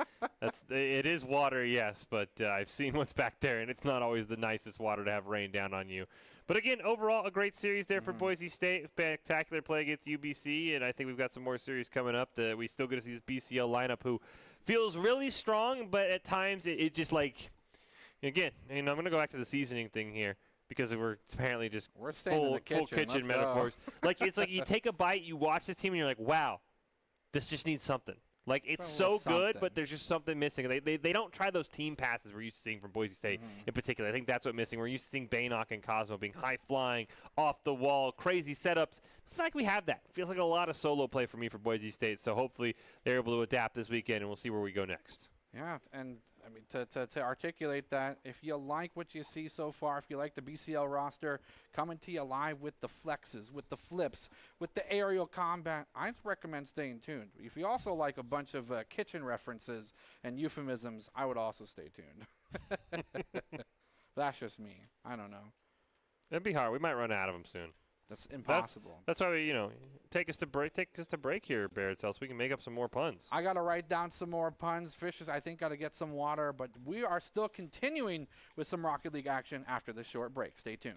it is water, yes, but I've seen what's back there, and it's not always the nicest water to have rain down on you. But again, overall, a great series there for Boise State. Spectacular play against UBC, and I think we've got some more series coming up. We still get to see this BCL lineup, who feels really strong, but at times it just like, again, you know, I'm going to go back to the seasoning thing here, because we're apparently just full kitchen metaphors. Like, it's like you take a bite, you watch this team, and you're like, wow, this just needs something. Like, it's so good, but there's just something missing. They don't try those team passes we're used to seeing from Boise State in particular. I think that's what's missing. We're used to seeing Baynock and Cosmo being high-flying, off-the-wall, crazy setups. It's not like we have that. It feels like a lot of solo play for me for Boise State, so hopefully they're able to adapt this weekend, and we'll see where we go next.
Yeah, and I mean, to articulate that, if you like what you see so far, if you like the BCL roster coming to you live with the flexes, with the flips, with the aerial combat, I'd recommend staying tuned. If you also like a bunch of kitchen references and euphemisms, I would also stay tuned. That's just me. I don't know.
It'd be hard. We might run out of them soon.
That's impossible.
That's why we, take us to break here, Barrettel, so we can make up some more puns.
I got to write down some more puns. Fishes, I think, got to get some water, but we are still continuing with some Rocket League action after this short break. Stay tuned.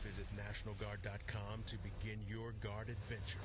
Visit NationalGuard.com to begin your guard adventure.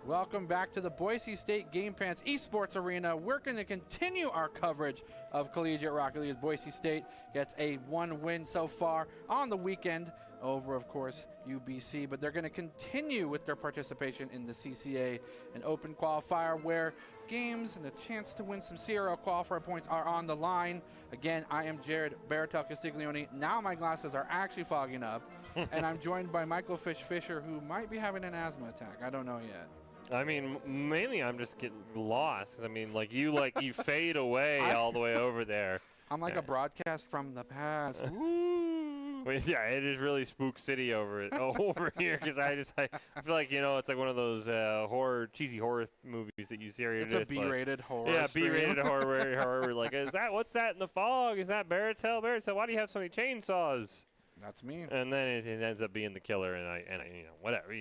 Welcome back to the Boise State Game Pants Esports Arena. We're going to continue our coverage of Collegiate Rocket League as Boise State gets a 1 win so far on the weekend over, of course, UBC. But they're going to continue with their participation in the CCA, an open qualifier where games and a chance to win some CRL qualifier points are on the line. Again, I am Jared Barrettel Castiglione. Now my glasses are actually fogging up, and I'm joined by Michael Fisher, who might be having an asthma attack. I don't know yet.
I mean, mainly I'm just getting lost. I mean, you fade away all the way over there.
I'm like a broadcast from the past.
Wait, yeah, it is really Spook City over here, because I feel like, it's like one of those cheesy horror movies that you see.
It's a B-rated horror.
Yeah, B-rated horror. Like, what's that in the fog? Is that Barrettel? Why do you have so many chainsaws?
That's me.
And then it ends up being the killer, and whatever,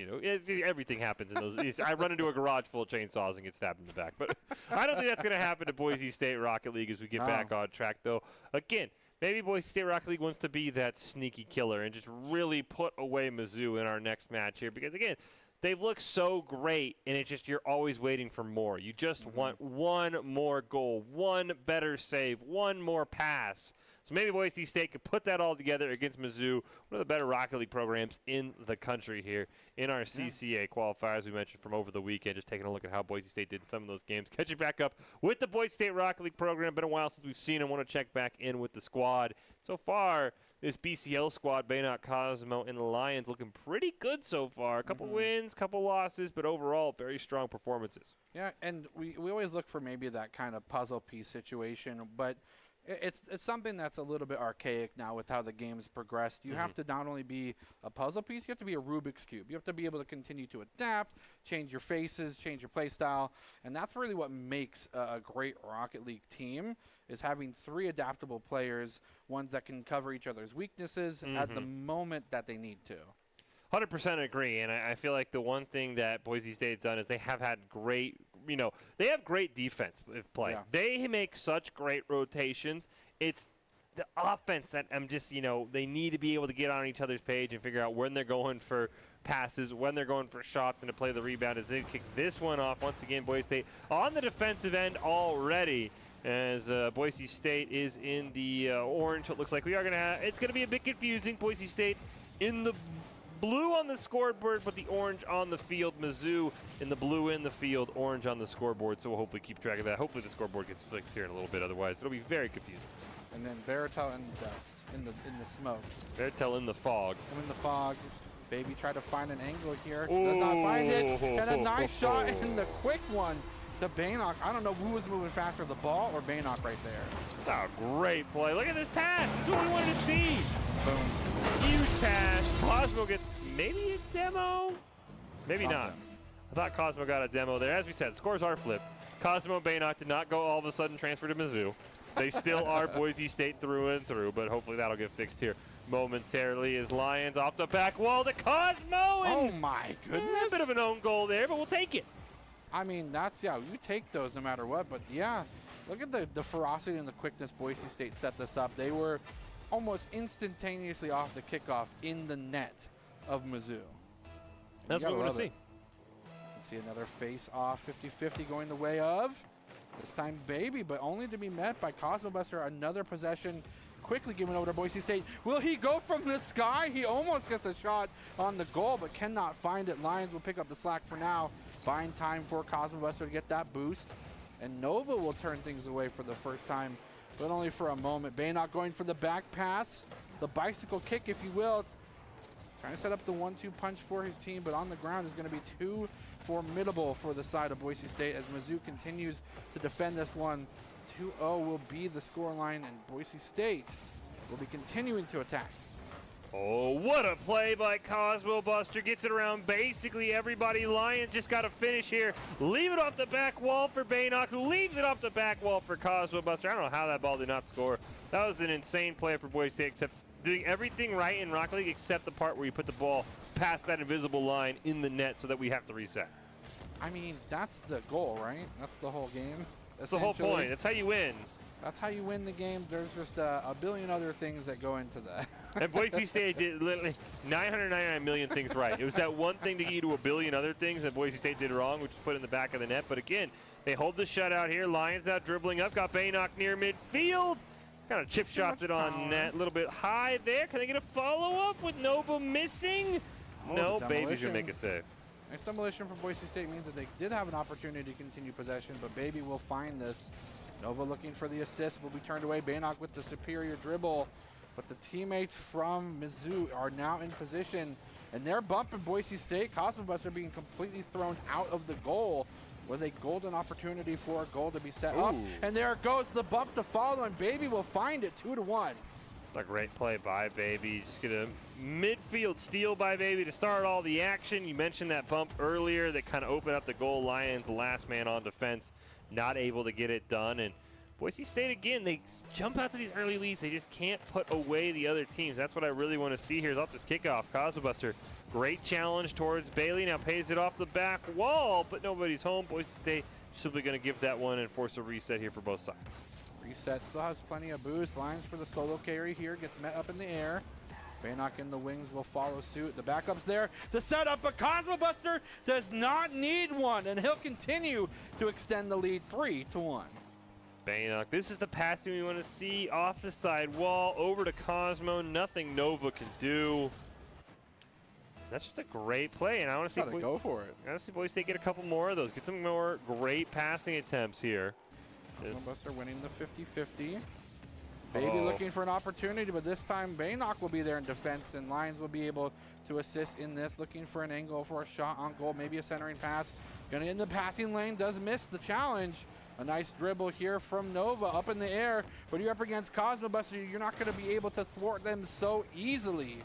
everything happens in those. I run into a garage full of chainsaws and get stabbed in the back. But I don't think that's going to happen to Boise State Rocket League as we get back on track, though. Again, maybe Boise State Rocket League wants to be that sneaky killer and just really put away Mizzou in our next match here, because, again, they've looked so great, and it's just you're always waiting for more. You just want one more goal, one better save, one more pass. So maybe Boise State could put that all together against Mizzou, one of the better Rocket League programs in the country here in our CCA qualifiers we mentioned from over the weekend. Just taking a look at how Boise State did in some of those games. Catching back up with the Boise State Rocket League program. Been a while since we've seen them. Want to check back in with the squad. So far, this BCL squad, Baynock, Cosmo, and the Lions looking pretty good so far. A couple wins, couple losses, but overall very strong performances.
Yeah, and we always look for maybe that kind of puzzle piece situation, but it's something that's a little bit archaic now with how the game's progressed. You have to not only be a puzzle piece, you have to be a Rubik's Cube. You have to be able to continue to adapt, change your faces, change your play style, and that's really what makes a great Rocket League team, is having 3 adaptable players, ones that can cover each other's weaknesses at the moment that they need to.
100% agree, and I feel like the one thing that Boise State's done is they have had great, they have great defense play.
Yeah.
They make such great rotations. It's the offense that I'm just, they need to be able to get on each other's page and figure out when they're going for passes, when they're going for shots, and to play the rebound as they kick this one off. Once again, Boise State on the defensive end already. As Boise State is in the orange, it looks like we are going to have, it's going to be a bit confusing. Boise State in the blue on the scoreboard, but the orange on the field. Mizzou in the blue in the field, orange on the scoreboard. So we'll hopefully keep track of that. Hopefully the scoreboard gets flicked here in a little bit. Otherwise, it'll be very confusing.
And then Baratel in the dust, in the smoke.
Baratel in the fog.
I'm in the fog. Baby tried to find an angle here. Does not find it. And a nice shot in the quick one to Baynock. I don't know who was moving faster, the ball or Baynock right there.
Oh, great play. Look at this pass. That's what we wanted to see.
Boom.
Huge pass. Cosmo gets maybe a demo. Maybe not. I thought Cosmo got a demo there. As we said, scores are flipped. Cosmo and Baynock did not go all of a sudden transfer to Mizzou. They still are Boise State through and through, but hopefully that'll get fixed here momentarily as Lions off the back wall to Cosmo. And
oh my goodness.
A bit of an own goal there, but we'll take it.
I mean, that's, you take those no matter what, but yeah, look at the ferocity and the quickness Boise State set this up. They were almost instantaneously off the kickoff in the net of Mizzou.
That's what we want to see.
See another face-off 50-50 going the way of, this time Baby, but only to be met by Cosmo Buster. Another possession quickly given over to Boise State. Will he go from the sky? He almost gets a shot on the goal, but cannot find it. Lions will pick up the slack for now. Buying time for Cosmo Buster to get that boost. And Nova will turn things away for the first time, but only for a moment. Baynock going for the back pass, the bicycle kick, if you will. Trying to set up the 1-2 punch for his team, but on the ground is going to be too formidable for the side of Boise State as Mizzou continues to defend this one. 2-0 will be the scoreline, and Boise State will be continuing to attack.
Oh, what a play by Cosmo Buster. Gets it around basically everybody. Lions just got to finish here. Leave it off the back wall for Baynock, who leaves it off the back wall for Cosmo Buster. I don't know how that ball did not score. That was an insane play for Boise State, except doing everything right in Rocket League except the part where you put the ball past that invisible line in the net so that we have to reset.
I mean, that's the goal, right? That's the whole game.
That's the whole point. That's how you win.
That's how you win the game. There's just a billion other things that go into that.
And Boise State did literally 999 million things right. It was that one thing to get you to a billion other things that Boise State did wrong, which was put in the back of the net. But again, they hold the shutout here. Lions now dribbling up. Got Baynock near midfield. Kind of chip shots it on net. A little bit high there. Can they get a follow-up with Nova missing?
Oh,
no, Baby's going to make it save.
Nice demolition from Boise State means that they did have an opportunity to continue possession, but Baby will find this. Nova looking for the assist, will be turned away. Baynock with the superior dribble, but the teammates from Mizzou are now in position, and they're bumping Boise State. Cosmo Buster being completely thrown out of the goal. Was a golden opportunity for a goal to be set up, and there goes the bump to follow, and Baby will find it 2-1.
A great play by Baby. Just get a midfield steal by Baby to start all the action. You mentioned that bump earlier that kind of opened up the goal. Lions last man on defense, not able to get it done. And Boise State, again, they jump out to these early leads. They just can't put away the other teams. That's what I really want to see here is off this kickoff. Cosmo Buster, great challenge towards Bailey. Now pays it off the back wall, but nobody's home. Boise State simply going to give that one and force a reset here for both sides.
Reset still has plenty of boost. Lions for the solo carry here. Gets met up in the air. Baynock in the wings will follow suit. The backup's there. The setup, but Cosmo Buster does not need one, and he'll continue to extend the lead 3-1.
Baynock, this is the passing we want to see off the side wall, over to Cosmo. Nothing Nova can do. That's just a great play, and I want to see
go for it.
I want to see Boise State get a couple more of those. Get some more great passing attempts here.
Buster winning the 50-50. Baby looking for an opportunity, but this time Baynock will be there in defense, and Lions will be able to assist in this. Looking for an angle for a shot on goal, maybe a centering pass. Gonna in the passing lane, does miss the challenge. A nice dribble here from Nova up in the air, but you're up against Cosmo Buster. You're not gonna be able to thwart them so easily.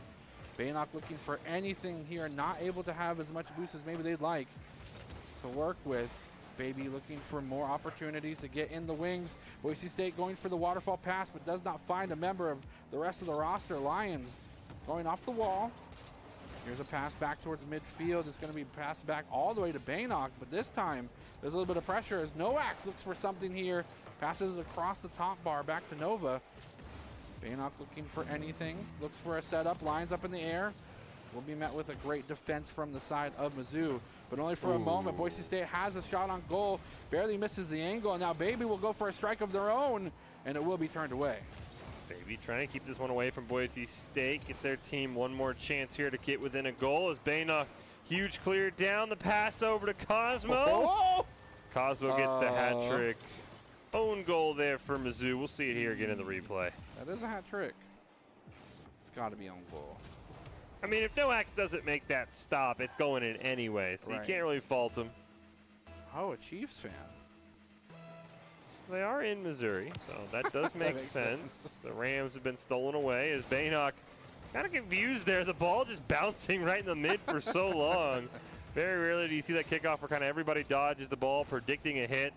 Baynock looking for anything here, not able to have as much boost as maybe they'd like to work with. Baby looking for more opportunities to get in the wings. Boise State going for the waterfall pass, but does not find a member of the rest of the roster. Lions going off the wall. Here's a pass back towards midfield. It's going to be passed back all the way to Baynock, but this time there's a little bit of pressure as Noax looks for something here. Passes across the top bar back to Nova. Baynock looking for anything. Looks for a setup. Lines up in the air. Will be met with a great defense from the side of Mizzou, but only for a moment. Boise State has a shot on goal, barely misses the angle, and now Baby will go for a strike of their own, and it will be turned away.
Baby trying to keep this one away from Boise State, get their team one more chance here to get within a goal as Baynock, huge clear down, the pass over to Cosmo. Cosmo gets the hat trick. Own goal there for Mizzou. We'll see it here again in the replay.
That is a hat trick. It's got to be on goal.
I mean, if Noax doesn't make that stop, it's going in anyway, so you can't really fault him.
Oh, a Chiefs fan.
They are in Missouri, so that does make sense. The Rams have been stolen away as Baynock kind of confused there. The ball just bouncing right in the mid for so long. Very rarely do you see that kickoff where kind of everybody dodges the ball, predicting a hit.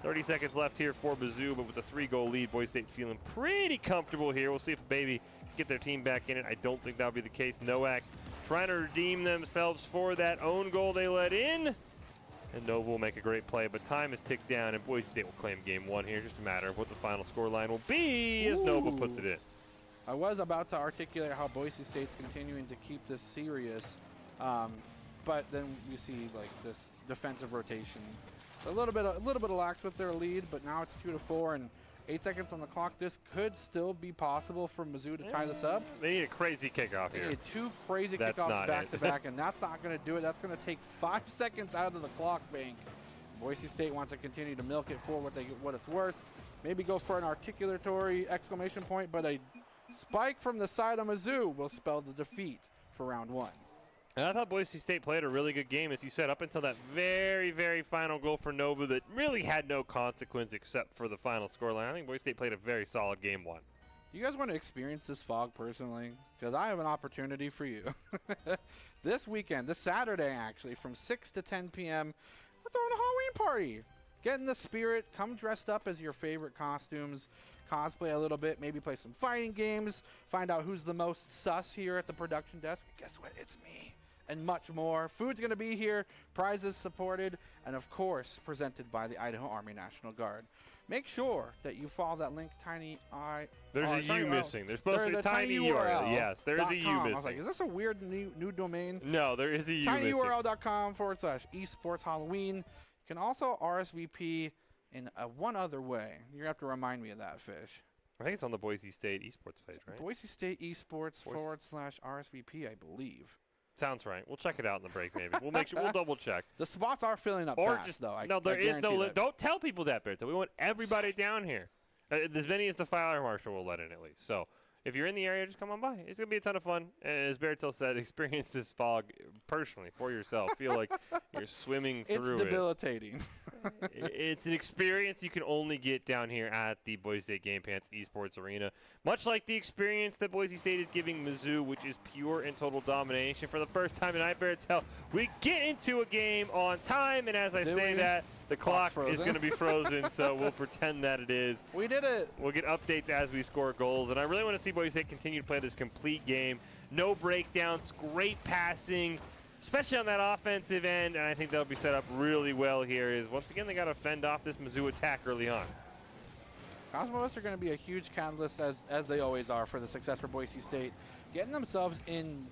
30 seconds left here for Mizzou, but with a 3-goal lead, Boise State feeling pretty comfortable here. We'll see if Baby get their team back in it. I don't think that'll be the case. Noax trying to redeem themselves for that own goal they let in. And Nova will make a great play, but time has ticked down, and Boise State will claim game one here. Just a matter of what the final score line will be as Nova puts it in.
I was about to articulate how Boise State's continuing to keep this serious, but then you see like this defensive rotation. A little bit of lax with their lead, but now it's 2-4 and 8 seconds on the clock. This could still be possible for Mizzou to tie this up.
They need a crazy kickoff here.
They need 2 crazy kickoffs back to back, and that's not going to do it. That's going to take 5 seconds out of the clock bank. Boise State wants to continue to milk it for what it's worth. Maybe go for an articulatory exclamation point, but a spike from the side of Mizzou will spell the defeat for round 1.
And I thought Boise State played a really good game, as you said, up until that very, very final goal for Nova that really had no consequence except for the final scoreline. I think Boise State played a very solid game 1.
You guys want to experience this fog personally? Because I have an opportunity for you. This weekend, this Saturday actually, from 6 to 10 p.m., we're throwing a Halloween party. Get in the spirit. Come dressed up as your favorite costumes. Cosplay a little bit. Maybe play some fighting games. Find out who's the most sus here at the production desk. Guess what? It's me. And much more. Food's going to be here, prizes supported, and of course, presented by the Idaho Army National Guard. Make sure that you follow that link, Tiny I.
There's a U missing. There's supposed to be a tiny URL. Yes, there is a U missing.
I was like, is this a weird new domain?
No, there is a U missing.
tinyurl.com/esports Halloween. You can also RSVP in one other way. You're going to have to remind me of that, Fish.
I think it's on the Boise State Esports page, right?
Boise State Esports /RSVP, I believe.
Sounds right. We'll check it out in the break, maybe. We'll make sure. We'll double check.
The spots are filling up fast, though.
There is no. Don't tell people that, Berto. We want everybody down here. As many as the fire marshal will let in, at least. So if you're in the area, just come on by. It's gonna be a ton of fun. As Bertil said, experience this fog personally for yourself. Feel like you're swimming through it.
It's debilitating.
It's an experience you can only get down here at the Boise State Game Pants Esports Arena. Much like the experience that Boise State is giving Mizzou, which is pure and total domination. For the first time tonight, Bertil, we get into a game on time, and as I say that, the clock is going to be frozen, so we'll pretend that it is.
We did it.
We'll get updates as we score goals, and I really want to see Boise State continue to play this complete game. No breakdowns, great passing, especially on that offensive end, and I think they'll be set up really well here. Is once again, they got to fend off this Mizzou attack early on.
Cosmos are going to be a huge catalyst, as they always are, for the success for Boise State. Getting themselves in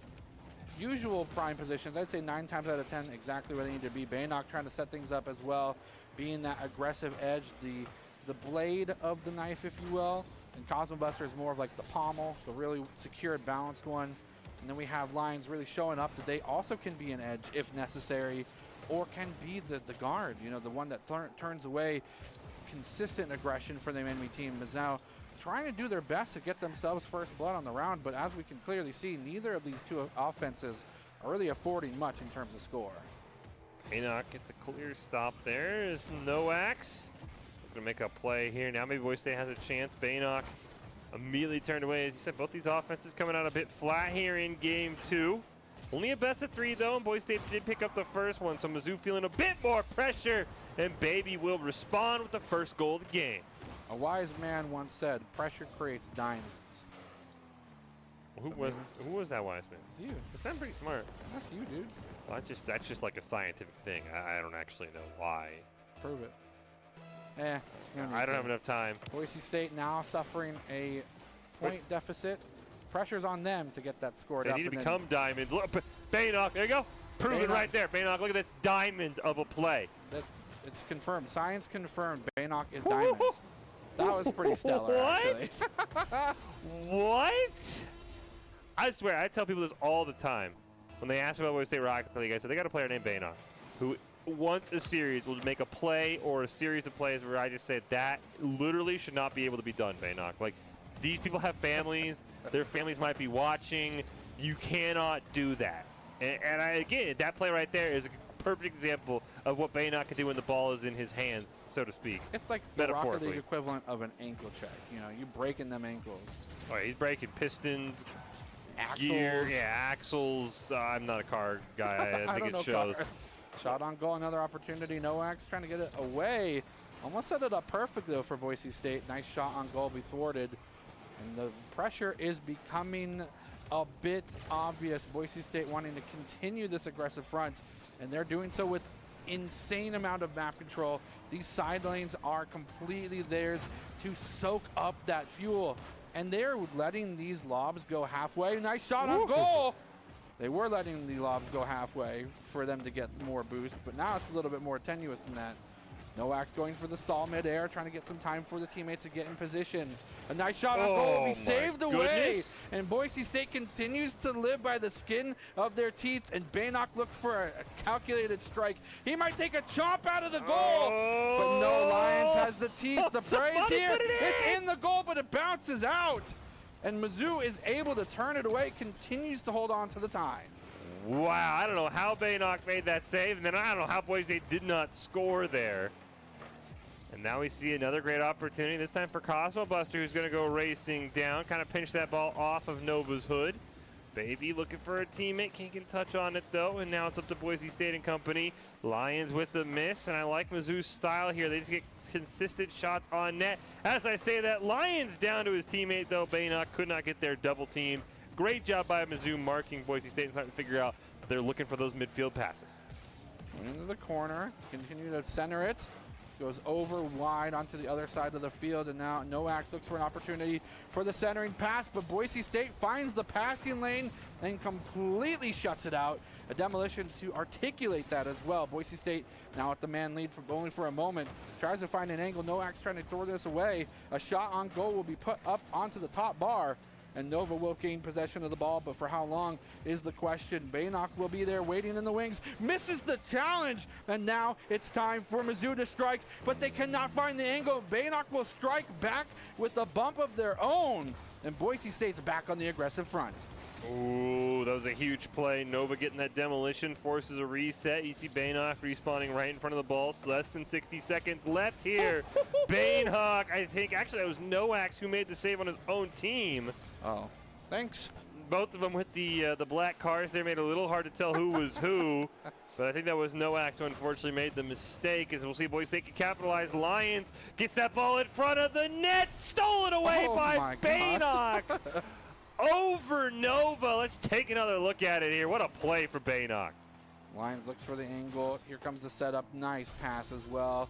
usual prime positions, I'd say 9 times out of 10, exactly where they need to be. Baynock trying to set things up as well, being that aggressive edge, the the blade of the knife, if you will. And Cosmo Buster is more of like the pommel, the really secured, balanced one. And then we have Lions really showing up that they also can be an edge if necessary, or can be the guard, you know, the one that turns away consistent aggression for the enemy team, is now trying to do their best to get themselves first blood on the round. But as we can clearly see, neither of these two offenses are really affording much in terms of score.
Enoch gets a clear stop there. There's Noax. Going to make a play here. Now maybe Boise State has a chance. Baynock immediately turned away. As you said, both these offenses coming out a bit flat here in game 2. Only a best of 3 though, and Boise State did pick up the first one. So Mizzou feeling a bit more pressure, and Baby will respond with the first goal of the game.
A wise man once said, pressure creates diamonds.
Who was that wise man?
It's you.
You sound pretty smart.
That's you, dude.
Well, that's just like a scientific thing. I don't actually know why.
Prove it.
I don't have enough time.
Boise State now suffering a point deficit. Pressure's on them to get that scored up.
They need to become diamonds. Look, Baynock, there you go. Proven right there. Baynock, look at this diamond of a play.
It's confirmed. Science confirmed. Baynock is diamonds. That was pretty stellar, actually.
What? I swear, I tell people this all the time. When they ask about Boise State Rocket League, I said they got a player named Baynock who once a series will make a play or a series of plays where I just say that literally should not be able to be done, Baynock. Like, these people have families. Their families might be watching. You cannot do that. And again, that play right there is a perfect example of what Baynock can do when the ball is in his hands, so to speak.
It's like the Rocket League equivalent of an ankle check. You know, you breaking them ankles.
Oh, he's breaking pistons,
axles.
Gear, axles. I'm not a car guy. I think it shows.
Cars. Shot on goal, another opportunity. Noax trying to get it away. Almost set it up perfect, though, for Boise State. Nice shot on goal, be thwarted. And the pressure is becoming a bit obvious. Boise State wanting to continue this aggressive front, and they're doing so with insane amount of map control. These side lanes are completely theirs to soak up that fuel, and they're letting these lobs go halfway. Nice shot on goal. They were letting the lobs go halfway for them to get more boost, but now it's a little bit more tenuous than that. Noax going for the stall mid-air, trying to get some time for the teammates to get in position. A nice shot on goal will be saved away. And Boise State continues to live by the skin of their teeth, and Baynock looks for a calculated strike. He might take a chomp out of the goal, but no, Lions has the teeth. The praise here, it's in the goal, but it bounces out. And Mizzou is able to turn it away, continues to hold on to the tie.
Wow, I don't know how Baynock made that save, and then I don't know how Boise State did not score there. And now we see another great opportunity, this time for Cosmo Buster, who's going to go racing down, kind of pinch that ball off of Nova's hood. Baby looking for a teammate, can't get a touch on it though, and now it's up to Boise State and company. Lions with the miss, and I like Mizzou's style here. They just get consistent shots on net. As I say that, Lions down to his teammate though. Baynock could not get their double team. Great job by Mizzou marking Boise State and starting to figure out that they're looking for those midfield passes.
Into the corner, continue to center it. Goes over wide onto the other side of the field, and now Noax looks for an opportunity for the centering pass, but Boise State finds the passing lane and completely shuts it out. A demolition to articulate that as well. Boise State now at the man lead for only for a moment. Tries to find an angle. Noax trying to throw this away. A shot on goal will be put up onto the top bar, and Nova will gain possession of the ball, but for how long is the question. Baynock will be there waiting in the wings, misses the challenge, and now it's time for Mizzou to strike, but they cannot find the angle. Baynock will strike back with a bump of their own, and Boise State's back on the aggressive front.
Ooh, that was a huge play. Nova getting that demolition, forces a reset. You see Baynock respawning right in front of the ball. So less than 60 seconds left here. Baynock, I think, actually that was Noax who made the save on his own team.
Oh, thanks.
Both of them with the black cars there made it a little hard to tell who was who. But I think that was Noax who unfortunately made the mistake. As we'll see Boise State can capitalize. Lions gets that ball in front of the net. Stolen away by Baynock. Over Nova. Let's take another look at it here. What a play for Baynock.
Lions looks for the angle. Here comes the setup. Nice pass as well.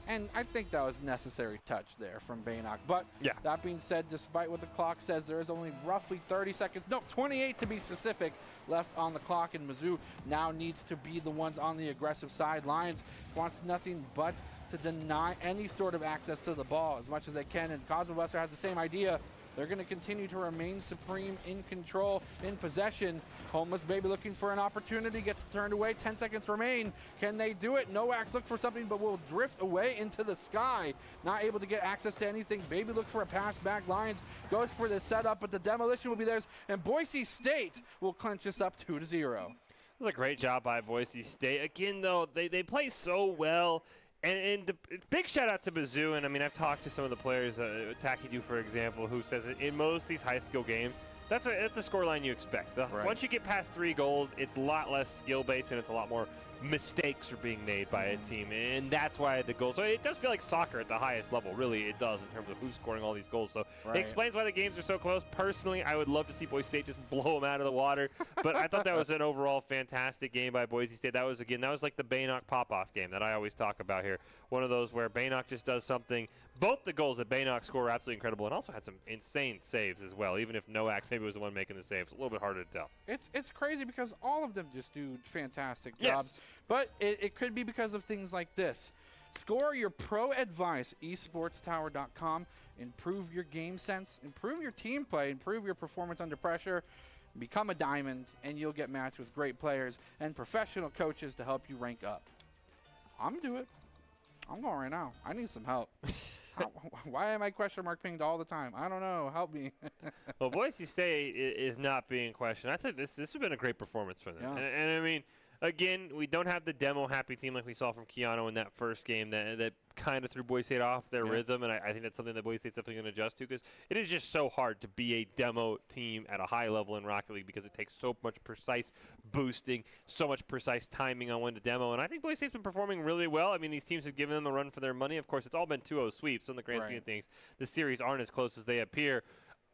And I think that was a necessary touch there from Baynock. But
Yeah.
that being said, despite what the clock says, there is only roughly 30 seconds, no, 28 to be specific, left on the clock. And Mizzou now needs to be the ones on the aggressive side. Lions wants nothing but to deny any sort of access to the ball as much as they can. And Cosmo-Wester has the same idea. They're going to continue to remain supreme in control, in possession. Homeless Baby looking for an opportunity, gets turned away. 10 seconds remain. Can they do it? Noax looks for something, but will drift away into the sky. Not able to get access to anything. Baby looks for a pass back. Lions goes for the setup, but the demolition will be theirs. And Boise State will clinch this up 2-0.
It was a great job by Boise State. Again, though, they play so well. And the big shout out to Mizzou, and I mean, I've talked to some of the players, Takidu, for example, who says that in most of these high skill games, that's a scoreline you expect.
Right.
Once you get past 3 goals, it's a lot less skill based and it's a lot more mistakes are being made by a team, and that's why the goals. So it does feel like soccer at the highest level, really. It does in terms of who's scoring all these goals. So
right.
It explains why the games are so close. Personally, I would love to see Boise State just blow them out of the water, but I thought that was an overall fantastic game by Boise State. That was like the Baynock pop-off game that I always talk about here. One of those where Baynock just does something. Both the goals that Baynock scored were absolutely incredible, and also had some insane saves as well. Even if Noax maybe was the one making the saves, a little bit harder to tell.
It's crazy because all of them just do fantastic jobs.
Yes.
But it could be because of things like this. Score your pro advice, esportstower.com. Improve your game sense, improve your team play, improve your performance under pressure. Become a diamond, and you'll get matched with great players and professional coaches to help you rank up. I'm going to do it. I'm going right now. I need some help. Why am I question mark pinged all the time? I don't know. Help me.
Well, Boise State is not being questioned. I'd say this has been a great performance for them.
Yeah.
And I mean, again, we don't have the demo happy team like we saw from Keyano in that first game that kind of threw Boise State off their rhythm, and I think that's something that Boise State's definitely going to adjust to, because it is just so hard to be a demo team at a high level in Rocket League because it takes so much precise boosting, so much precise timing on when to demo, and I think Boise State's been performing really well. I mean, these teams have given them a run for their money. Of course, it's all been 2-0 sweeps, so in the grand scheme of things, the series aren't as close as they appear.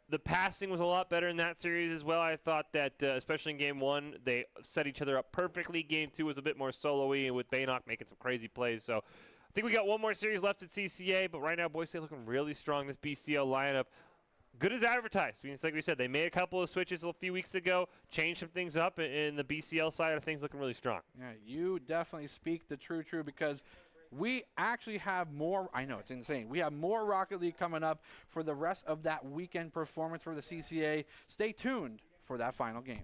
The passing was a lot better in that series as well. I thought that, especially in Game 1, they set each other up perfectly. Game 2 was a bit more solo-y with Baynock making some crazy plays. So I think we got one more series left at CCA, but right now Boise State looking really strong. This BCL lineup, good as advertised. I mean, it's like we said, they made a couple of switches a few weeks ago, changed some things up, and the BCL side of things looking really strong.
Yeah, you definitely speak the true because we actually have more. I know, it's insane. We have more Rocket League coming up for the rest of that weekend performance for the CCA. Stay tuned for that final game.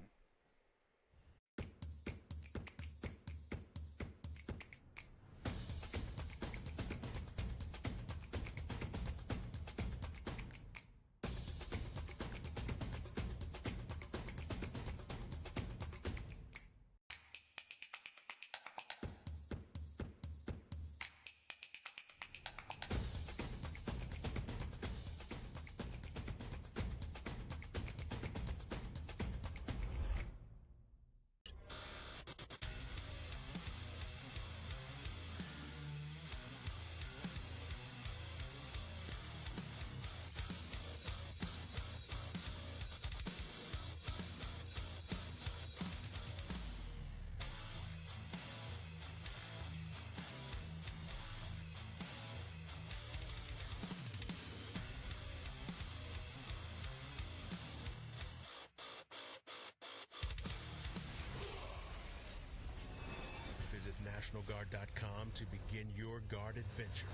NationalGuard.com to begin your guard adventure.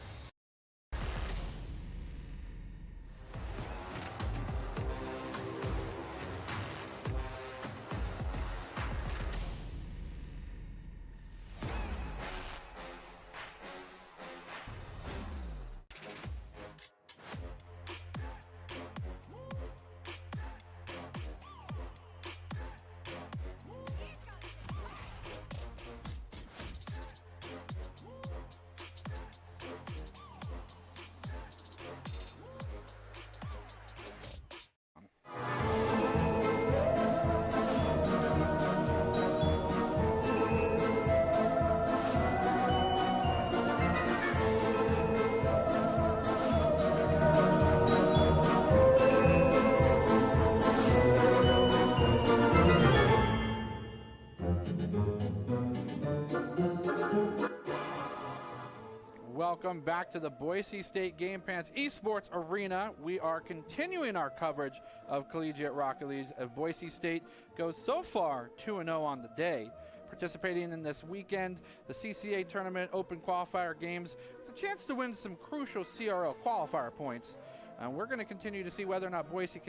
welcome back to the Boise State Game Pants Esports Arena. We are continuing our coverage of Collegiate Rocket League as Boise State goes so far 2-0 on the day. Participating in this weekend, the CCA Tournament Open Qualifier Games. It's a chance to win some crucial CRL qualifier points. And we're going to continue to see whether or not Boise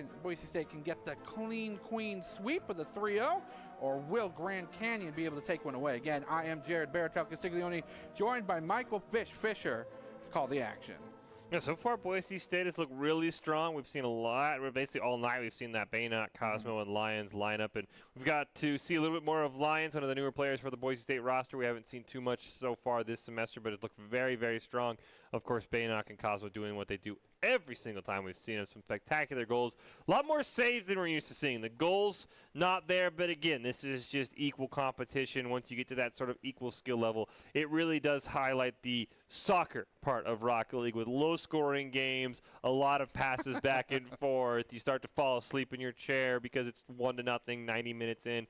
State can get the clean queen sweep of the 3-0, or will Grand Canyon be able to take one away? Again, I am Jared Baratel Castiglione, joined by Michael Fisher to call the action.
Yeah, so far Boise State has looked really strong. We've seen a lot. We're basically all night we've seen that Baynot, Cosmo, and Lions lineup, and we've got to see a little bit more of Lions, one of the newer players for the Boise State roster. We haven't seen too much so far this semester, but it looked very, very strong. Of course, Baynot and Cosmo doing what they do every single time we've seen them. Some spectacular goals. A lot more saves than we're used to seeing. The goals not there, but again, this is just equal competition. Once you get to that sort of equal skill level, it really does highlight the soccer part of Rocket League with low-scoring games, a lot of passes back and forth. You start to fall asleep in your chair because it's 1-0, 90 minutes in.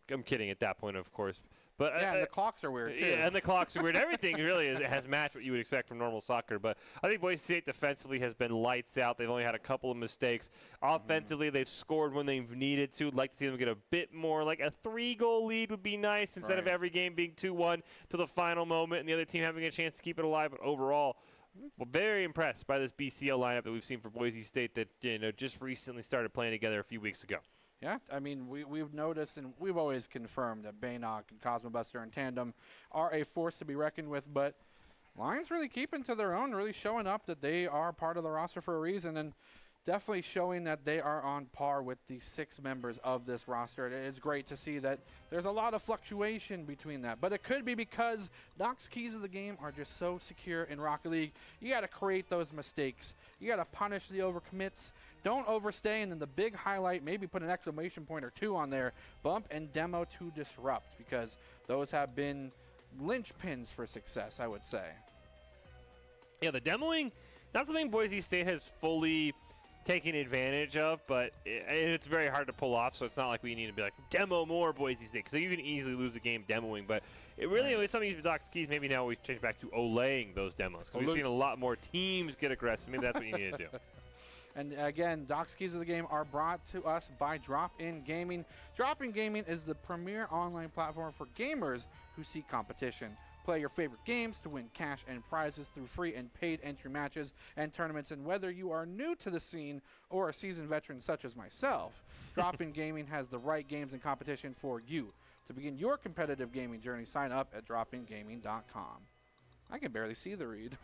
I'm kidding at that point, of course. But
yeah, and the clocks are weird, too.
Yeah, and the clocks are weird. Everything really has matched what you would expect from normal soccer. But I think Boise State defensively has been lights out. They've only had a couple of mistakes. Offensively, they've scored when they've needed to. I'd like to see them get a bit more. Like a 3-goal lead would be nice instead of every game being 2-1 to the final moment and the other team having a chance to keep it alive. But overall, we're very impressed by this BCL lineup that we've seen for Boise State that just recently started playing together a few weeks ago.
Yeah, I mean, we've noticed, and we've always confirmed that Baynok and Cosmo Buster in tandem are a force to be reckoned with, but Lions really keeping to their own, really showing up that they are part of the roster for a reason, and definitely showing that they are on par with the 6 members of this roster. It is great to see that there's a lot of fluctuation between that, but it could be because Doc's keys of the game are just so secure in Rocket League. You got to create those mistakes. You got to punish the overcommits. Don't overstay, and then the big highlight, maybe put an exclamation point or 2 on there, bump and demo to disrupt, because those have been linchpins for success, I would say.
Yeah, the demoing, not something Boise State has fully taken advantage of, but it's very hard to pull off, so it's not like we need to be like, demo more Boise State, because you can easily lose a game demoing, but it really is something with Doc's keys. Maybe now we change back to olaying those demos, because we've seen a lot more teams get aggressive. Maybe that's what you need to do.
And again, Doc's keys of the game are brought to us by Drop-In Gaming. Drop-In Gaming is the premier online platform for gamers who seek competition. Play your favorite games to win cash and prizes through free and paid entry matches and tournaments. And whether you are new to the scene or a seasoned veteran such as myself, Drop-In Gaming has the right games and competition for you. To begin your competitive gaming journey, sign up at dropingaming.com. I can barely see the read.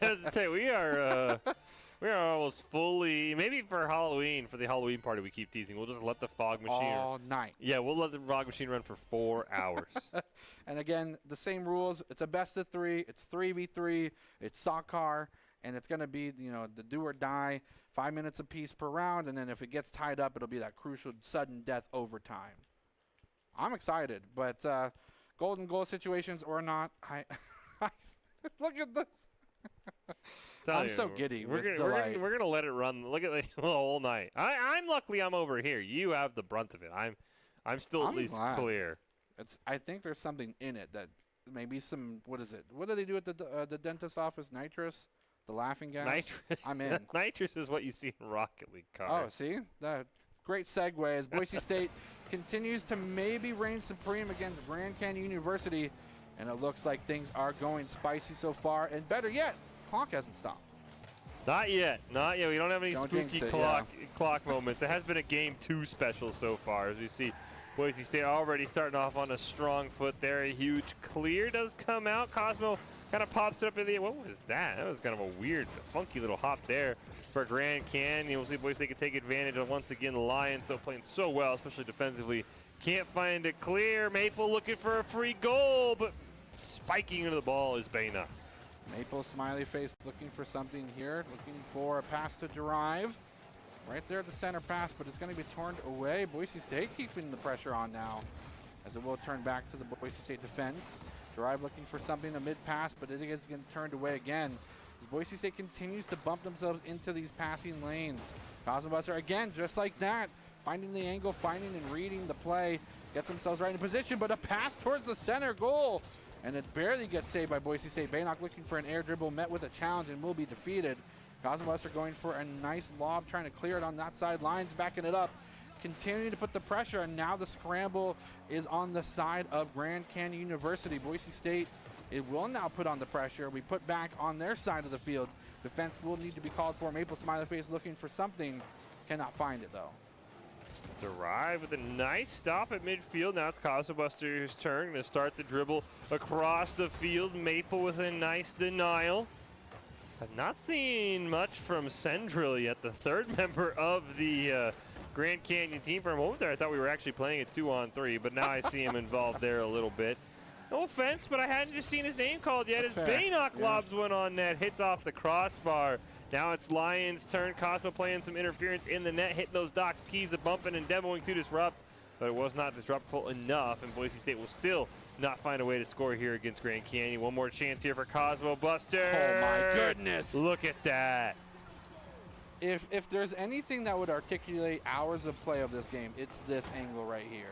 As I say, we are almost fully, maybe for Halloween, for the Halloween party we keep teasing, we'll just let the fog machine
all night.
Yeah, we'll let the fog machine run for 4 hours.
And again, the same rules. It's a best of 3. It's 3v3. It's soccer, and it's going to be, the do or die, 5 minutes apiece per round, and then if it gets tied up, it'll be that crucial sudden death overtime. I'm excited, but golden goal situations or not, look at this. I'm so giddy with delight.
We're gonna let it run. Look at the whole night. I'm luckily I'm over here. You have the brunt of it. I'm still at least clear.
I think there's something in it that maybe some. What is it? What do they do at the dentist's office? Nitrous, the laughing gas.
Nitrous.
I'm in.
Nitrous is what you see in Rocket League cars.
Oh, see, great segue as Boise State continues to maybe reign supreme against Grand Canyon University. And it looks like things are going spicy so far. And better yet, clock hasn't stopped.
Not yet. Not yet. We don't have any spooky clock moments. It has been a Game 2 special so far. As we see Boise State already starting off on a strong foot there. A huge clear does come out. Cosmo kind of pops it up in the air. What was that? That was kind of a weird, funky little hop there for Grand Canyon. We'll see if Boise State can take advantage of, once again, the Lions still playing so well, especially defensively. Can't find a clear. Maple looking for a free goal, but spiking into the ball is Baynok.
Maple smiley face looking for something here, looking for a pass to Derive. Right there at the center pass, but it's going to be turned away. Boise State keeping the pressure on now, as it will turn back to the Boise State defense. Derive looking for something, a mid-pass, but it is getting turned away again, as Boise State continues to bump themselves into these passing lanes. Cosmo Buster, again, just like that, finding the angle, finding and reading the play, gets themselves right in position, but a pass towards the center goal. and it barely gets saved by Boise State. Baynock looking for an air dribble, met with a challenge and will be defeated. Cosmobuster going for a nice lob, trying to clear it on that side. Lions backing it up, continuing to put the pressure, and now the scramble is on the side of Grand Canyon University. Boise State, it will now put on the pressure. We put back on their side of the field. Defense will need to be called for. Maple Smiley Face looking for something, cannot find it though.
Derive with a nice stop at midfield. Now it's Cosmobuster's turn to start the dribble across the field. Maple with a nice denial. I've not seen much from Sendril yet, the third member of the Grand Canyon team. For a moment there, I thought we were actually playing a 2-on-3, but now I see him involved there a little bit. No offense, but I hadn't just seen his name called yet.
That's
as
fair.
Baynock lobs one on net, hits off the crossbar. Now it's Lions' turn. Cosmo playing some interference in the net, hitting those Doc's keys, a bumping and demoing to disrupt, but it was not disruptful enough, and Boise State will still not find a way to score here against Grand Canyon. One more chance here for Cosmo Buster.
Oh my goodness.
Look at that.
If there's anything that would articulate hours of play of this game, it's this angle right here.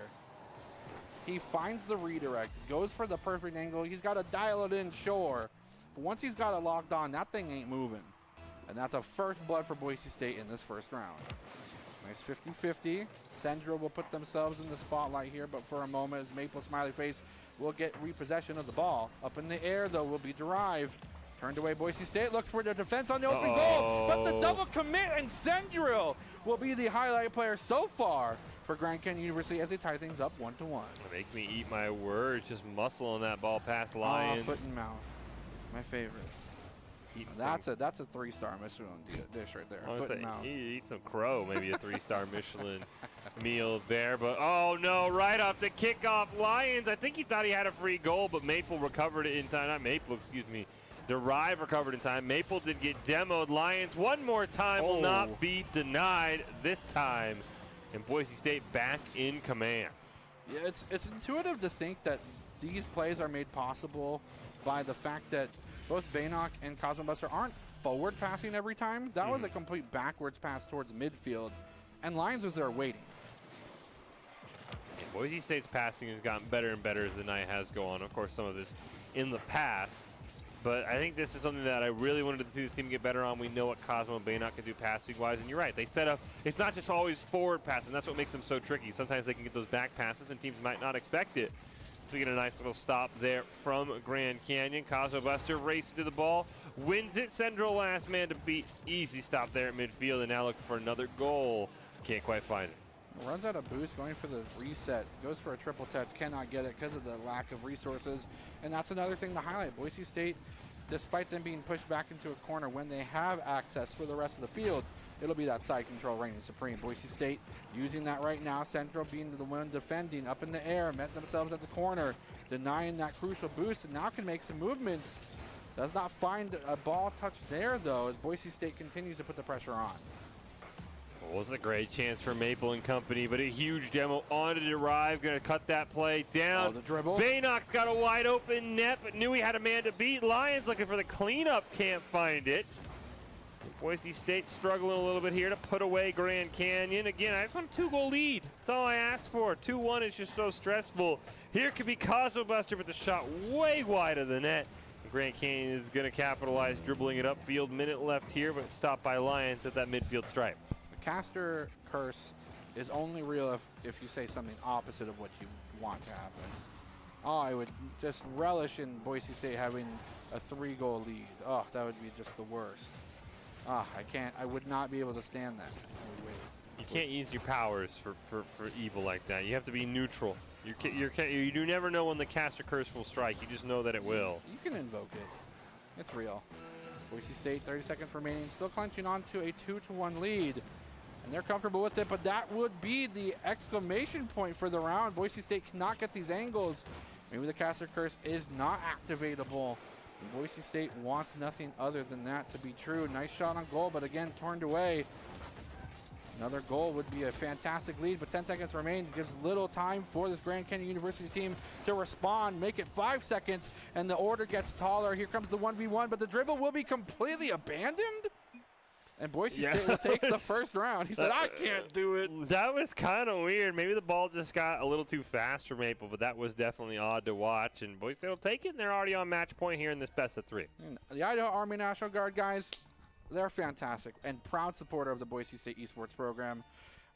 He finds the redirect, goes for the perfect angle. He's got to dial it in, sure. But once he's got it locked on, that thing ain't moving. And that's a first blood for Boise State in this first round. Nice 50-50. Sendril will put themselves in the spotlight here, but for a moment as Maple Smiley Face will get repossession of the ball. Up in the air, though, will be Derived. Turned away, Boise State looks for the defense on the open goal, but the double commit, and Sendril will be the highlight player so far for Grand Canyon University as they tie things up 1-1.
Make me eat my words, just muscling that ball past Lions.
Foot and mouth, my favorite. That's a 3-star Michelin dish right there. Foot and mouth.
Eat some crow, maybe a 3-star Michelin meal there. But oh no, right off the kickoff, Lions. I think he thought he had a free goal, but Maple recovered it in time. Not Maple, excuse me. Derive recovered in time. Maple did get demoed. Lions one more time will not be denied this time. And Boise State back in command.
Yeah, it's intuitive to think that these plays are made possible by the fact that both Baynock and Cosmobuster aren't forward passing every time. That was a complete backwards pass towards midfield, and Lions was there waiting.
And Boise State's passing has gotten better and better as the night has gone on. Of course, some of this in the past. But I think this is something that I really wanted to see this team get better on. We know what Cosmo and Baynock can do passing-wise, and you're right. They set up, it's not just always forward passing. That's what makes them so tricky. Sometimes they can get those back passes, and teams might not expect it. So we get a nice little stop there from Grand Canyon. Cosmo Buster races to the ball, wins it. Sendril last man to beat. Easy stop there at midfield, and now looking for another goal. Can't quite find it.
Runs out of boost, going for the reset. Goes for a triple touch, cannot get it because of the lack of resources. And that's another thing to highlight. Boise State, despite them being pushed back into a corner, when they have access for the rest of the field, it'll be that side control reigning supreme. Boise State using that right now. Central being the one defending up in the air, met themselves at the corner, denying that crucial boost, and now can make some movements. Does not find a ball touch there, though, as Boise State continues to put the pressure on.
Well, was a great chance for Maple and company, but a huge demo on to Derive. Going to cut that play down.
Oh, the dribble.
Baynock's got a wide open net, but knew he had a man to beat. Lions looking for the cleanup, can't find it. Boise State struggling a little bit here to put away Grand Canyon. Again, I just want a 2-goal lead. That's all I asked for. 2-1 is just so stressful. Here could be Cosmo Buster, but the shot way wide of the net. Grand Canyon is going to capitalize, dribbling it upfield. Minute left here, but stopped by Lions at that midfield stripe.
Caster curse is only real if you say something opposite of what you want to happen. Oh, I would just relish in Boise State having a 3-goal lead. Oh, that would be just the worst. Ah, I would not be able to stand that.
You can't use your powers for evil like that. You have to be neutral. You do never know when the caster curse will strike. You just know that it will.
You can invoke it. It's real. Boise State, 30 seconds remaining, still clenching on to a 2-1 lead. And they're comfortable with it, but that would be the exclamation point for the round. Boise State cannot get these angles. Maybe the caster curse is not activatable. And Boise State wants nothing other than that to be true. Nice shot on goal, but again, turned away. Another goal would be a fantastic lead, but 10 seconds remain. Gives little time for this Grand Canyon University team to respond. Make it 5 seconds, and the order gets taller. Here comes the 1v1, but the dribble will be completely abandoned. And Boise State will take the first round. He said, I can't do it.
That was kind of weird. Maybe the ball just got a little too fast for Maple, but that was definitely odd to watch. And Boise State will take it, and they're already on match point here in this best of 3.
The Idaho Army National Guard guys, they're fantastic and proud supporter of the Boise State Esports program.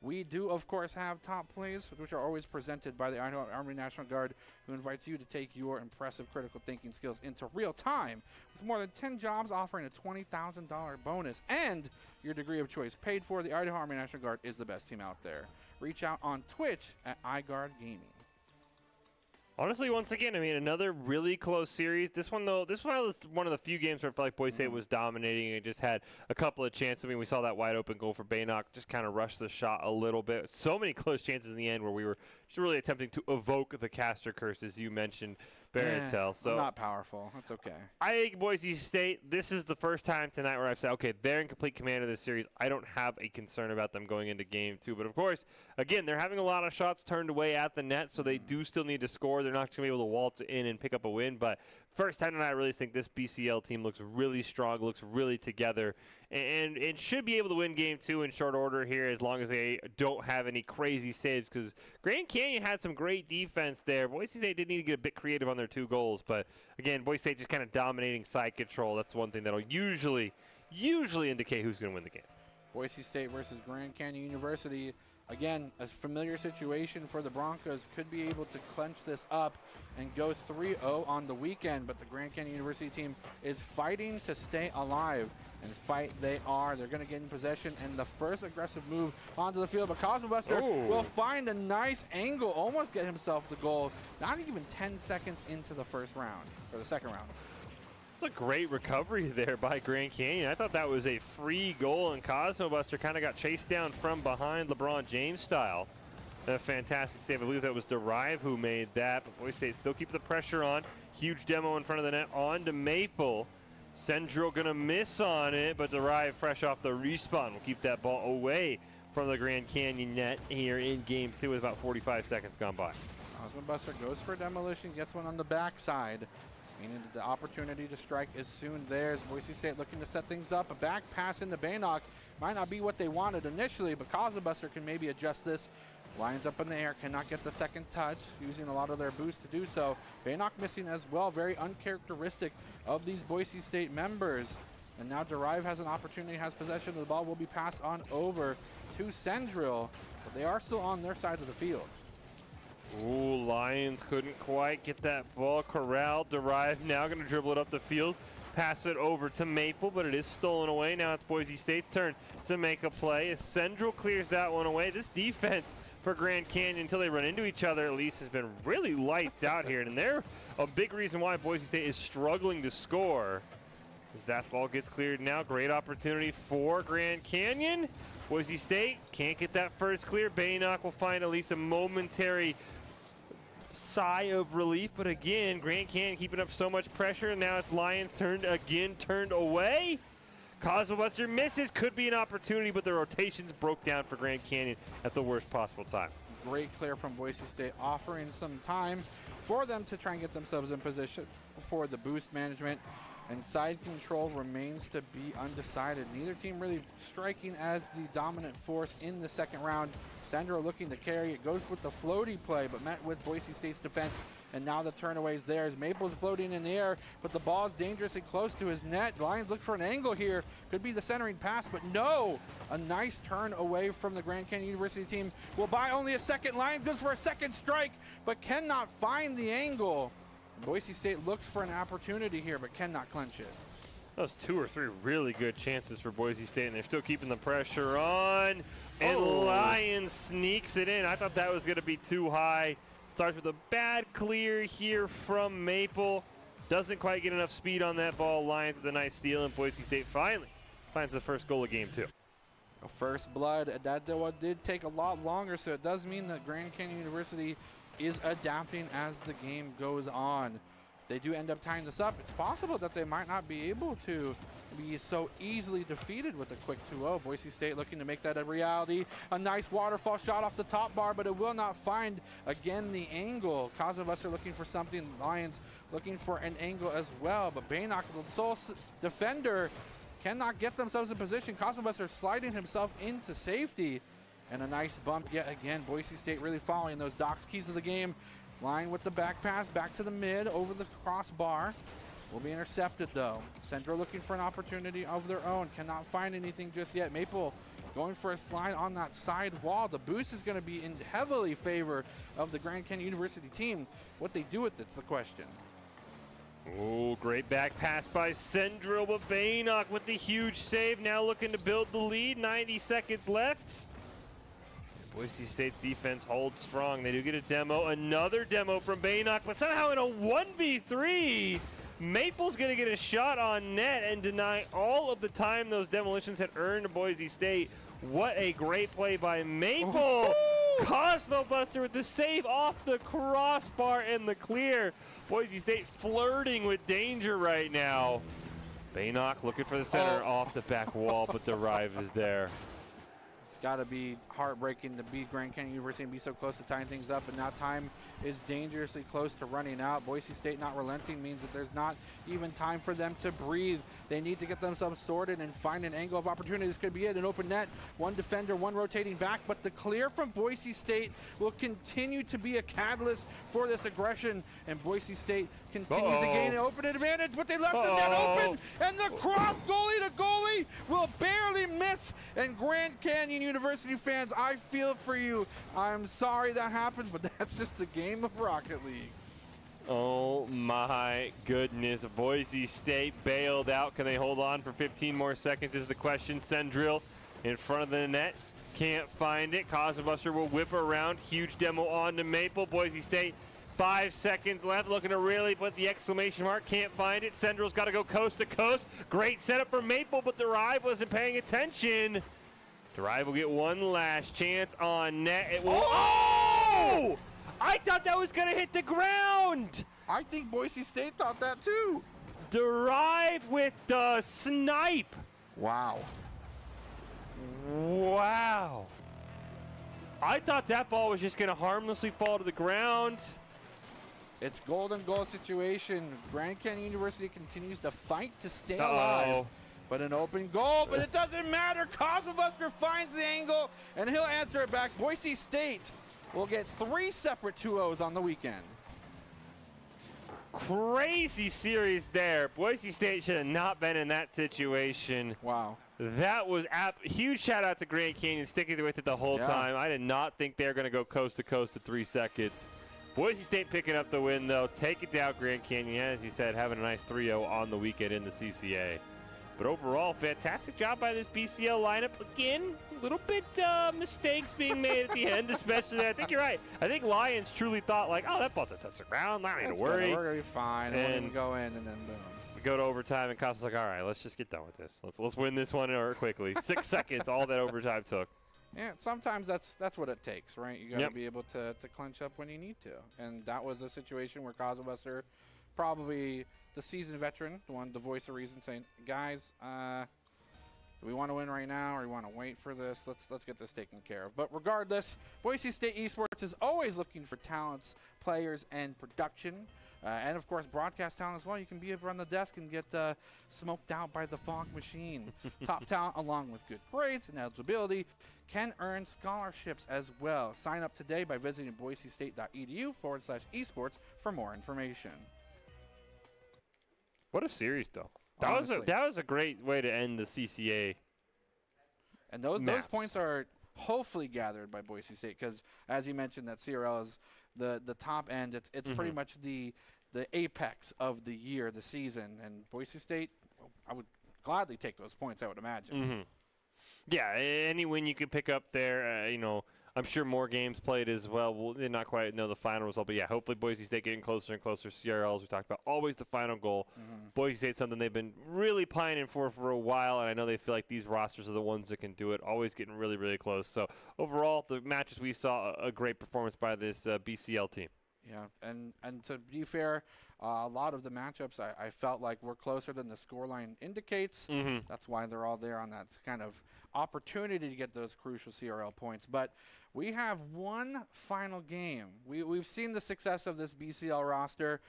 We do, of course, have top plays, which are always presented by the Idaho Army National Guard, who invites you to take your impressive critical thinking skills into real time, with more than 10 jobs offering a $20,000 bonus and your degree of choice paid for. The Idaho Army National Guard is the best team out there. Reach out on Twitch at iGuard Gaming.
Honestly, once again, I mean, another really close series. This one, though, was one of the few games where I felt like Boise State was dominating and just had a couple of chances. I mean, we saw that wide open goal for Baynock, just kind of rushed the shot a little bit. So many close chances in the end where we were just really attempting to evoke the caster curse, as you mentioned, Baratel. So
not powerful. That's okay.
I think Boise State, this is the first time tonight where I've said, okay, they're in complete command of this series. I don't have a concern about them going into game 2. But, of course, again, they're having a lot of shots turned away at the net, so they do still need to score. They're not going to be able to waltz in and pick up a win. But first time tonight, I really think this BCL team looks really strong, looks really together, and should be able to win game 2 in short order here as long as they don't have any crazy saves, because Grand Canyon had some great defense there. Boise State did need to get a bit creative on their 2 goals, but again, Boise State just kind of dominating side control. That's one thing that'll usually indicate who's going to win the game.
Boise State versus Grand Canyon University. Again, a familiar situation for the Broncos. Could be able to clench this up and go 3-0 on the weekend, but the Grand Canyon University team is fighting to stay alive, and fight they are. They're going to get in possession, and the first aggressive move onto the field, but Cosmo Buster will find a nice angle, almost get himself the goal, not even 10 seconds into the first round, or the second round.
It's a great recovery there by Grand Canyon. I thought that was a free goal, and Cosmo Buster kind of got chased down from behind LeBron James style. A fantastic save. I believe that was Derive who made that, but Boise State still keep the pressure on. Huge demo in front of the net on to Maple. Central going to miss on it, but Derive fresh off the respawn will keep that ball away from the Grand Canyon net here in game 2 with about 45 seconds gone by.
Cosmo Buster goes for demolition, gets one on the backside, meaning that the opportunity to strike is soon theirs. Boise State looking to set things up. A back pass into Baynock might not be what they wanted initially, but Cosmo Buster can maybe adjust this. Lines up in the air, cannot get the second touch, using a lot of their boost to do so. Baynock missing as well, very uncharacteristic of these Boise State members. And now Derive has an opportunity, has possession. The ball will be passed on over to Sendril, but they are still on their side of the field.
Ooh, Lions couldn't quite get that ball corralled. Derive now going to dribble it up the field, pass it over to Maple, but it is stolen away. Now it's Boise State's turn to make a play as Sendril clears that one away. This defense for Grand Canyon, until they run into each other, at least, has been really lights out here. And they're a big reason why Boise State is struggling to score. As that ball gets cleared now, great opportunity for Grand Canyon. Boise State can't get that first clear. Baynock will find at least a momentary sigh of relief, but again, Grand Canyon keeping up so much pressure. Now it's Lions turned away. Cosmo Buster misses, could be an opportunity, but the rotations broke down for Grand Canyon at the worst possible time.
Great clear from Boise State, offering some time for them to try and get themselves in position for the boost management. And side control remains to be undecided. Neither team really striking as the dominant force in the second round. Sandro looking to carry it, goes with the floaty play, but met with Boise State's defense. And now the turnaway is theirs. Maple's floating in the air, but the ball is dangerously close to his net. Lions looks for an angle here. Could be the centering pass, but no! A nice turn away from the Grand Canyon University team. Will buy only a second. Lions goes for a second strike, but cannot find the angle. Boise State looks for an opportunity here, but cannot clinch it.
Those 2 or 3 really good chances for Boise State, and they're still keeping the pressure on. And Lions sneaks it in. I thought that was going to be too high. Starts with a bad clear here from Maple. Doesn't quite get enough speed on that ball. Lions with a nice steal, and Boise State finally finds the first goal of game 2.
First blood. That did take a lot longer, so it does mean that Grand Canyon University is adapting as the game goes on. They do end up tying this up. It's possible that they might not be able to be so easily defeated with a quick 2-0. Boise State looking to make that a reality. A nice waterfall shot off the top bar, but it will not find, again, the angle. Cosmo Buster looking for something. Lions looking for an angle as well, but Baynock, the sole defender, cannot get themselves in position. Cosmobuster sliding himself into safety. And a nice bump yet again. Boise State really following those Doc's keys of the game. Line with the back pass, back to the mid, over the crossbar. Will be intercepted though. Central looking for an opportunity of their own. Cannot find anything just yet. Maple going for a slide on that side wall. The boost is going to be in heavily favor of the Grand Canyon University team. What they do with it's the question.
Oh, great back pass by Central, but Baynock with the huge save. Now looking to build the lead. 90 seconds left. Boise State's defense holds strong. They do get a demo. Another demo from Baynock, but somehow in a 1v3, Maple's going to get a shot on net and deny all of the time those demolitions had earned Boise State. What a great play by Maple. Cosmobuster with the save off the crossbar and the clear. Boise State flirting with danger right now. Baynock looking for the center off the back wall, but the Rive is there.
It's got to be heartbreaking to beat Grand Canyon University and be so close to tying things up, and now time is dangerously close to running out. Boise State not relenting means that there's not even time for them to breathe. They need to get themselves sorted and find an angle of opportunity. This could be it, an open net, one defender, one rotating back, but the clear from Boise State will continue to be a catalyst for this aggression, and Boise State continues to gain an open advantage, but they left the net open, and the cross goalie to goalie will barely miss, and Grand Canyon University fans, I feel for you. I'm sorry that happened, but that's just the game of Rocket League.
Oh my goodness, Boise State bailed out. Can they hold on for 15 more seconds is the question. Sendril in front of the net, can't find it. Cosmobuster will whip around, huge demo on to Maple. Boise State, 5 seconds left, looking to really put the exclamation mark, can't find it. Sendril's got to go coast to coast. Great setup for Maple, but the Rive wasn't paying attention. Drive will get one last chance on net. It will. Oh! I thought that was going to hit the ground.
I think Boise State thought that too.
Drive with the snipe.
Wow.
Wow. I thought that ball was just going to harmlessly fall to the ground.
It's golden goal situation. Grand Canyon University continues to fight to stay alive. But an open goal, but it doesn't matter. Cosmobuster finds the angle, and he'll answer it back. Boise State will get 3 separate 2-0s on the weekend.
Crazy series there. Boise State should have not been in that situation.
Wow.
That was huge shout out to Grand Canyon sticking with it the whole time. I did not think they were going to go coast to coast at 3 seconds. Boise State picking up the win, though. Take it down, Grand Canyon. As you said, having a nice 3-0 on the weekend in the CCA. But overall, fantastic job by this BCL lineup. Again, a little bit mistakes being made at the end, especially. I think you're right. I think Lions truly thought, like, oh, that ball's a touch the ground. Not need to worry.
We're going to be fine. And we're going to go in, and then boom.
We go to overtime, and Costa's like, all right, let's just get done with this. Let's win this one quickly. 6 seconds, all that overtime took.
Yeah, sometimes that's what it takes, right? You got to be able to clinch up when you need to. And that was a situation where Cosmobuster, probably the seasoned veteran, the voice of reason, saying, guys, do we want to win right now or we want to wait for this? Let's get this taken care of. But regardless, Boise State Esports is always looking for talents, players, and production. And, of course, broadcast talent as well. You can be over on the desk and get smoked out by the fog machine. Top talent, along with good grades and eligibility, can earn scholarships as well. Sign up today by visiting boisestate.edu/esports for more information.
What a series, though. That was a great way to end the CCA.
And those points are hopefully gathered by Boise State because, as you mentioned, that CRL is the top end. It's pretty much the apex of the year, the season. And Boise State, I would gladly take those points, I would imagine.
Yeah, any win you could pick up there, I'm sure more games played as well. We'll not quite know the final result, but yeah, hopefully Boise State getting closer and closer. CRLs we talked about, always the final goal. Boise State, something they've been really pining for a while, and I know they feel like these rosters are the ones that can do it. Always getting really, really close. So overall, the matches we saw, a great performance by this BCL team.
Yeah, and to be fair, a lot of the matchups I felt like were closer than the scoreline indicates. That's why they're all there on that kind of opportunity to get those crucial CRL points. But we have one final game. We've seen the success of this BCL roster.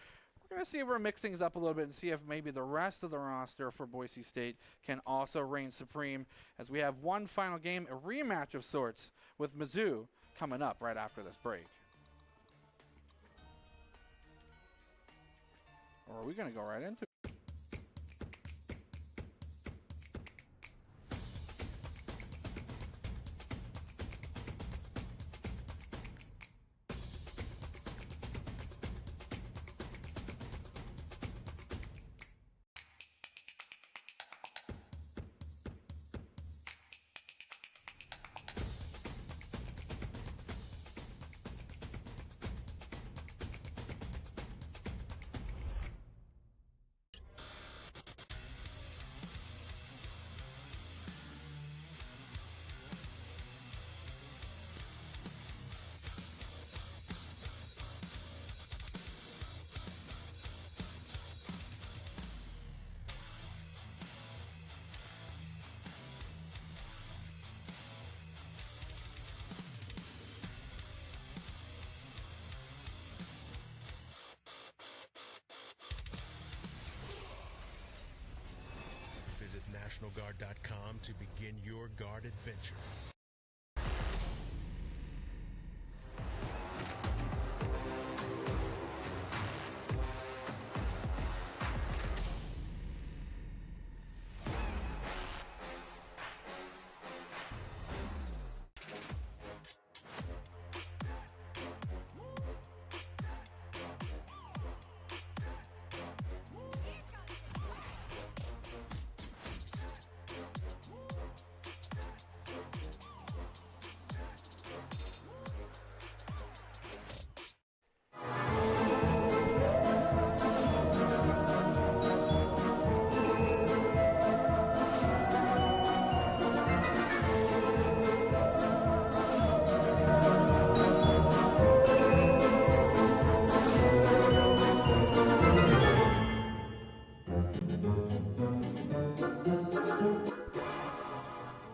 We're We're going to see if we're mix things up a little bit and see if maybe the rest of the roster for Boise State can also reign supreme, as we have one final game, a rematch of sorts with Mizzou coming up right after this break. Or are we going to go right into it?
Visit NationalGuard.com to begin your guard adventure.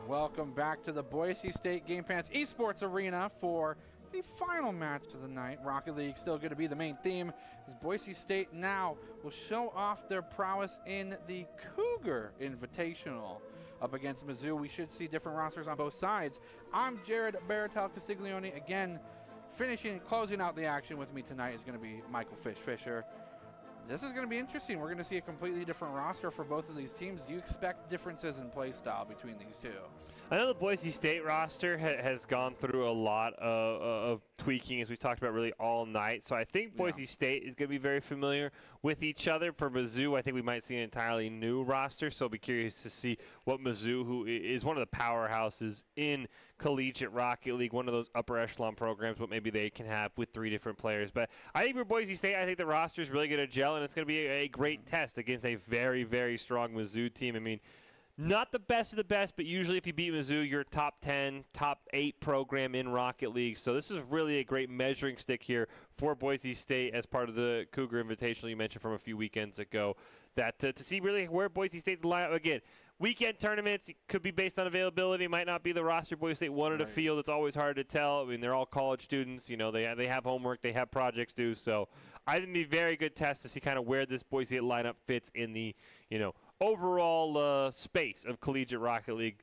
Welcome back to the Boise State Game Pants Esports Arena for the final match of the night. Rocket League still going to be the main theme, as Boise State now will show off their prowess in the Cougar Invitational. Up against Mizzou, we should see different rosters on both sides. I'm Jared Baratel Castiglione. Again, closing out the action with me tonight is going to be Michael Fisher. This is going to be interesting. We're going to see a completely different roster for both of these teams. Do you expect differences in play style between these two?
I know the Boise State roster has gone through a lot of tweaking, as we talked about really all night. So I think Boise State is going to be very familiar with each other. For Mizzou, I think we might see an entirely new roster. So I'll be curious to see what Mizzou, who is one of the powerhouses in Collegiate Rocket League, one of those upper echelon programs, what maybe they can have with 3 different players. But I think for Boise State, I think the roster is really going to gel, and it's going to be a great test against a very, very strong Mizzou team. I mean, not the best of the best, but usually if you beat Mizzou, you're a top 10, top 8 program in Rocket League. So this is really a great measuring stick here for Boise State as part of the Cougar Invitational you mentioned from a few weekends ago. That to see really where Boise State's lineup, again, weekend tournaments could be based on availability, might not be the roster Boise State wanted to field. It's always hard to tell. I mean, they're all college students. You know, they have homework, they have projects due. So I think it'd be a very good test to see kind of where this Boise State lineup fits in the, overall space of Collegiate Rocket League.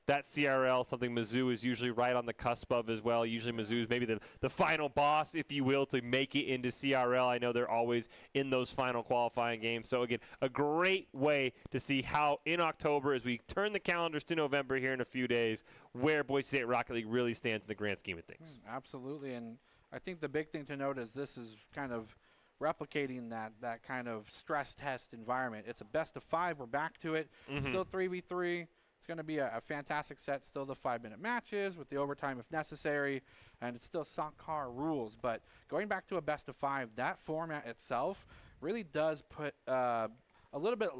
That CRL, something Mizzou is usually right on the cusp of as well. Usually Mizzou's maybe the final boss, if you will, to make it into CRL. I know they're always in those final qualifying games. So, again, a great way to see how in October, as we turn the calendars to November here in a few days, where Boise State Rocket League really stands in the grand scheme of things.
Absolutely, and I think the big thing to note is this is kind of replicating that kind of stress test environment. It's a best of 5. We're back to it. Still 3v3. It's going to be a fantastic set. Still the 5-minute matches with the overtime if necessary, and it's still soccer rules. But going back to a best of 5, that format itself really does put a little bit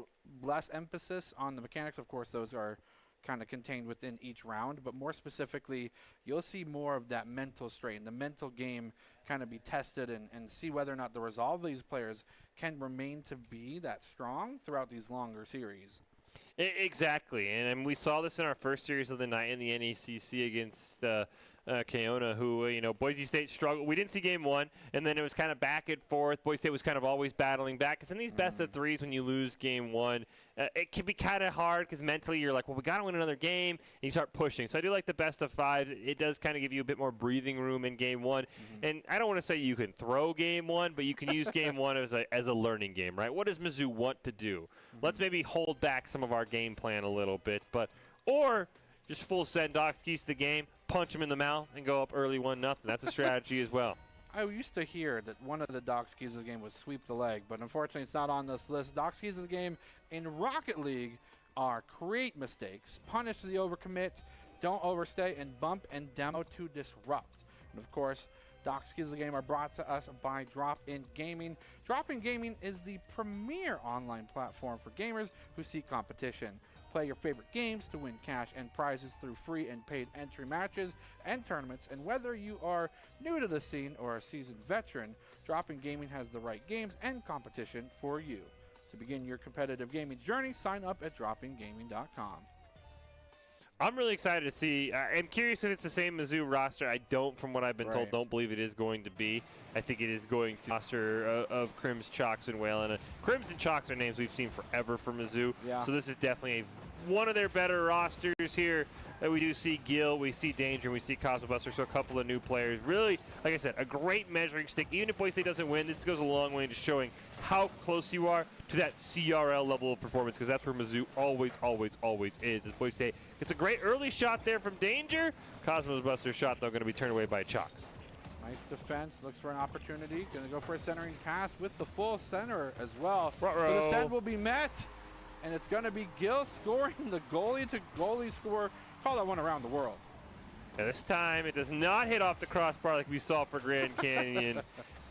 less emphasis on the mechanics. Of course, those are kind of contained within each round, but more specifically, you'll see more of that mental strain, the mental game kind of be tested and see whether or not the resolve of these players can remain to be that strong throughout these longer series.
Exactly, and we saw this in our first series of the night in the NECC against Keyano, who, Boise State struggled. We didn't see game one, and then it was kind of back and forth. Boise State was kind of always battling back. Because in these best of threes, when you lose game one, it can be kind of hard because mentally you're like, well, we got to win another game, and you start pushing. So I do like the best of five. It does kind of give you a bit more breathing room in game one. And I don't want to say you can throw game one, but you can use game one as a learning game, right? What does Mizzou want to do? Let's maybe hold back some of our game plan a little bit, or just full send Doc Skis to the game, punch him in the mouth, and go up early 1-0. That's a strategy as well.
I used to hear that one of the Doc Skis' game was sweep the leg, but unfortunately it's not on this list. Doc Skis' game in Rocket League are create mistakes, punish the overcommit, don't overstay, and bump and demo to disrupt. And of course, Doc Skis' game are brought to us by Drop In Gaming. Drop In Gaming is the premier online platform for gamers who seek competition. Play your favorite games to win cash and prizes through free and paid entry matches and tournaments. And whether you are new to the scene or a seasoned veteran, Drop In Gaming has the right games and competition for you. To begin your competitive gaming journey, sign up at dropingaming.com.
I'm really excited to see. I'm curious if it's the same Mizzou roster. I don't, from what I've been told, don't believe it is going to be. I think it is going to roster of Crims, Chalks, and Whalen. Crims and Chalks are names we've seen forever for Mizzou. Yeah. So this is definitely one of their better rosters here. We do see Gil, we see Danger, we see Cosmo Buster, so a couple of new players. Really, like I said, a great measuring stick. Even if Boise State doesn't win, this goes a long way to showing how close you are to that CRL level of performance, because that's where Mizzou always, always, always is. As Boise State, it's a great early shot there from Danger. Cosmo Buster's shot, though, going to be turned away by Chalks.
Nice defense, looks for an opportunity. Going to go for a centering pass with the full center as well. So the send will be met. And it's going to be Gil scoring the goalie-to-goalie score. Call that one around the world.
And this time, it does not hit off the crossbar like we saw for Grand Canyon.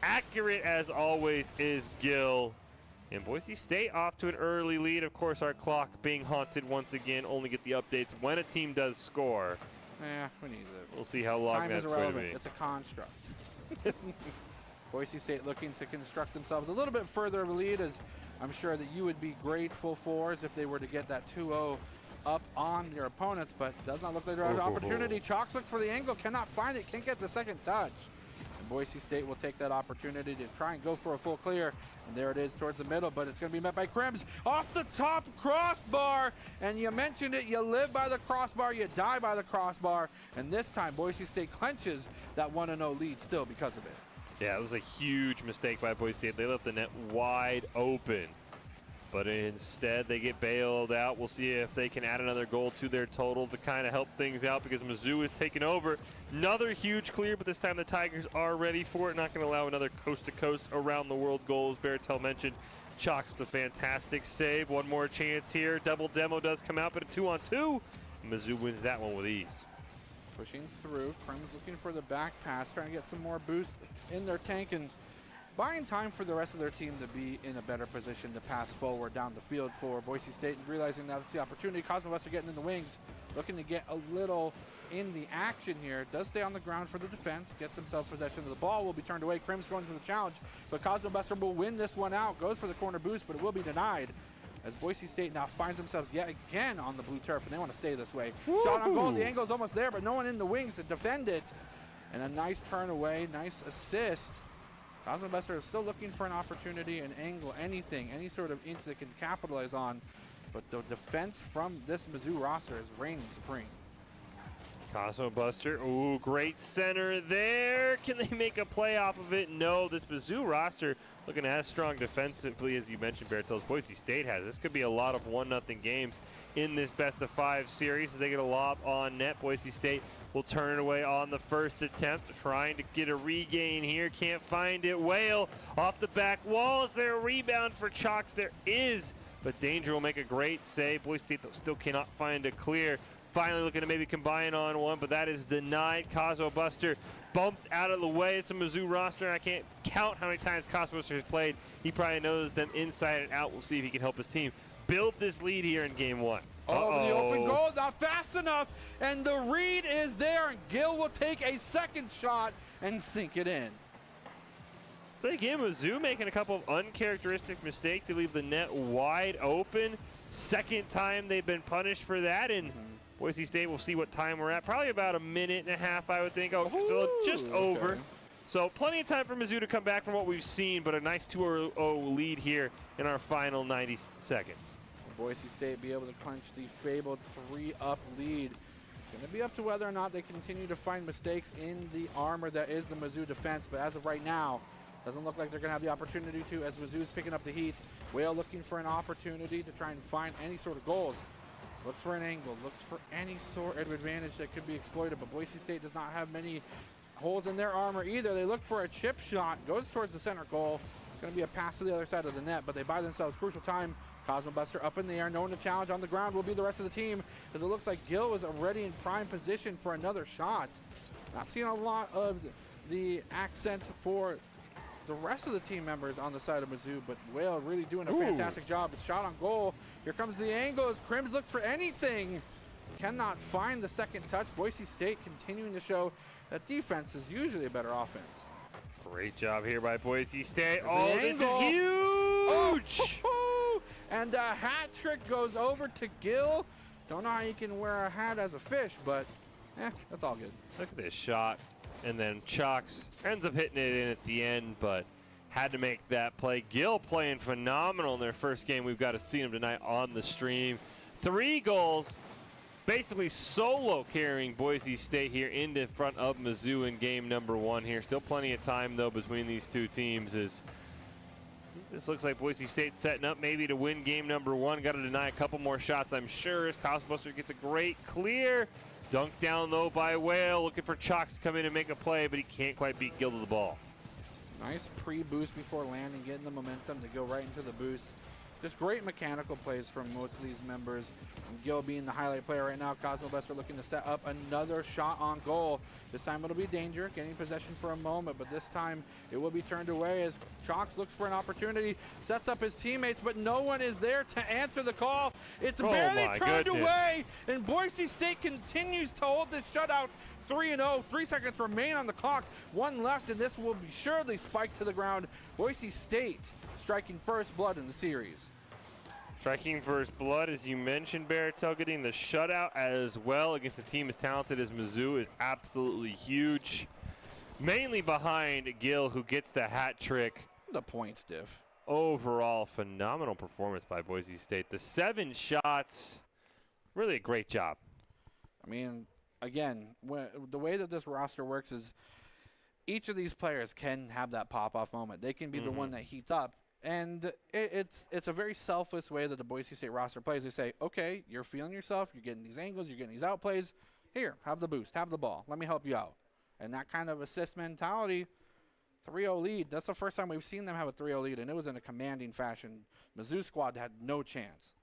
Accurate, as always, is Gil. And Boise State off to an early lead. Of course, our clock being haunted once again. Only get the updates when a team does score.
We need it.
We'll see how long that's going to be.
It's a construct. Boise State looking to construct themselves a little bit further of a lead, as I'm sure that you would be grateful for if they were to get that 2-0 up on their opponents, but does not look like they have an opportunity. Chalks looks for the angle, cannot find it, can't get the second touch. And Boise State will take that opportunity to try and go for a full clear. And there it is towards the middle, but it's going to be met by Crims off the top crossbar. And you mentioned it, you live by the crossbar, you die by the crossbar. And this time, Boise State clenches that 1-0 lead still because of it.
Yeah, it was a huge mistake by Boise State. They left the net wide open, but instead they get bailed out. We'll see if they can add another goal to their total to kind of help things out, because Mizzou is taking over. Another huge clear, but this time the Tigers are ready for it. Not going to allow another coast-to-coast around-the-world goal, as Barrettell mentioned. Chalks with a fantastic save. One more chance here. Double demo does come out, but a 2-on-2. Mizzou wins that one with ease.
Pushing through, Crims looking for the back pass, trying to get some more boost in their tank and buying time for the rest of their team to be in a better position to pass forward down the field for Boise State, and realizing that it's the opportunity. Cosmo Buster getting in the wings, looking to get a little in the action here. Does stay on the ground for the defense, gets himself possession of the ball, will be turned away. Crims going for the challenge, but Cosmo Buster will win this one out, goes for the corner boost, but it will be denied, as Boise State now finds themselves yet again on the blue turf, and they want to stay this way. Woo! Shot on goal, the angle's almost there, but no one in the wings to defend it. And a nice turn away, nice assist. Cosmo Buster is still looking for an opportunity, an angle, anything, any sort of inch they can capitalize on. But the defense from this Mizzou roster is reigning supreme.
Cosmo Buster, ooh, great center there. Can they make a play off of it? No, this Mizzou roster looking as strong defensively as you mentioned, Barrettell, Boise State has. This could be a lot of 1-0 games in this best-of-5 series as they get a lob on net. Boise State will turn it away on the first attempt, trying to get a regain here. Can't find it. Whale off the back wall. Is there a rebound for Chalks? There is, but Danger will make a great save. Boise State still cannot find a clear. Finally looking to maybe combine on one, but that is denied. Cosmo Buster bumped out of the way. It's a Mizzou roster. I can't count how many times Cosmo Buster has played. He probably knows them inside and out. We'll see if he can help his team build this lead here in game one.
Oh, the open goal, not fast enough, and the read is there, and Gil will take a second shot and sink it in.
So again, Mizzou making a couple of uncharacteristic mistakes. They leave the net wide open. Second time they've been punished for that, and Boise State, we'll see what time we're at. Probably about a minute and a half, I would think. Oh, so just over.
Okay.
So plenty of time for Mizzou to come back from what we've seen, but a nice 2-0 lead here in our final 90 seconds.
Boise State be able to clinch the fabled 3-up lead. It's going to be up to whether or not they continue to find mistakes in the armor that is the Mizzou defense, but as of right now, doesn't look like they're going to have the opportunity to, as Mizzou's picking up the heat. Whale looking for an opportunity to try and find any sort of goals. Looks for an angle, looks for any sort of advantage that could be exploited, but Boise State does not have many holes in their armor either. They look for a chip shot, goes towards the center goal. It's going to be a pass to the other side of the net, but they buy themselves crucial time. Cosmo Buster up in the air, known to challenge on the ground will be the rest of the team, as it looks like Gill is already in prime position for another shot. Not seeing a lot of the accent for the rest of the team members on the side of Mizzou, but Whale really doing a fantastic job. It's shot on goal. Here comes the angle as Crims looks for anything. Cannot find the second touch. Boise State continuing to show that defense is usually a better offense.
Great job here by Boise State.
There's
This is
angle.
huge!
And a hat trick goes over to Gill. Don't know how you can wear a hat as a fish, but that's all good.
Look at this shot. And then Chalks ends up hitting it in at the end, but had to make that play. Gill playing phenomenal in their first game. We've got to see him tonight on the stream. 3 goals, basically solo carrying Boise State here into front of Mizzou in game number 1 here. Still plenty of time, though, between these two teams. As this looks like Boise State setting up maybe to win game number 1. Got to deny a couple more shots, I'm sure, as Cosmobuster gets a great clear. Dunked down, though, by Whale. Looking for Chalks to come in and make a play, but he can't quite beat Gill to the ball.
Nice pre-boost before landing, getting the momentum to go right into the boost. Just great mechanical plays from most of these members. And Gill being the highlight player right now. Cosmo Buster looking to set up another shot on goal. This time it'll be Danger, getting possession for a moment, but this time it will be turned away as Chalks looks for an opportunity, sets up his teammates, but no one is there to answer the call. It's barely turned away, and Boise State continues to hold this shutout 3-0. 3 seconds remain on the clock. 1 left, and this will be surely spiked to the ground. Boise State striking first blood in the series.
Striking first blood, as you mentioned, Baratel, getting the shutout as well against a team as talented as Mizzou is absolutely huge. Mainly behind Gill, who gets the hat trick.
The points diff.
Overall, phenomenal performance by Boise State. The 7 shots, really a great job.
I mean, again, the way that this roster works is each of these players can have that pop-off moment. They can be the one that heats up. And it's a very selfless way that the Boise State roster plays. They say, okay, you're feeling yourself, you're getting these angles, you're getting these outplays. Here, have the boost, have the ball. Let me help you out. And that kind of assist mentality, 3-0 lead. That's the first time we've seen them have a 3-0 lead, and it was in a commanding fashion. Mizzou squad had no chance.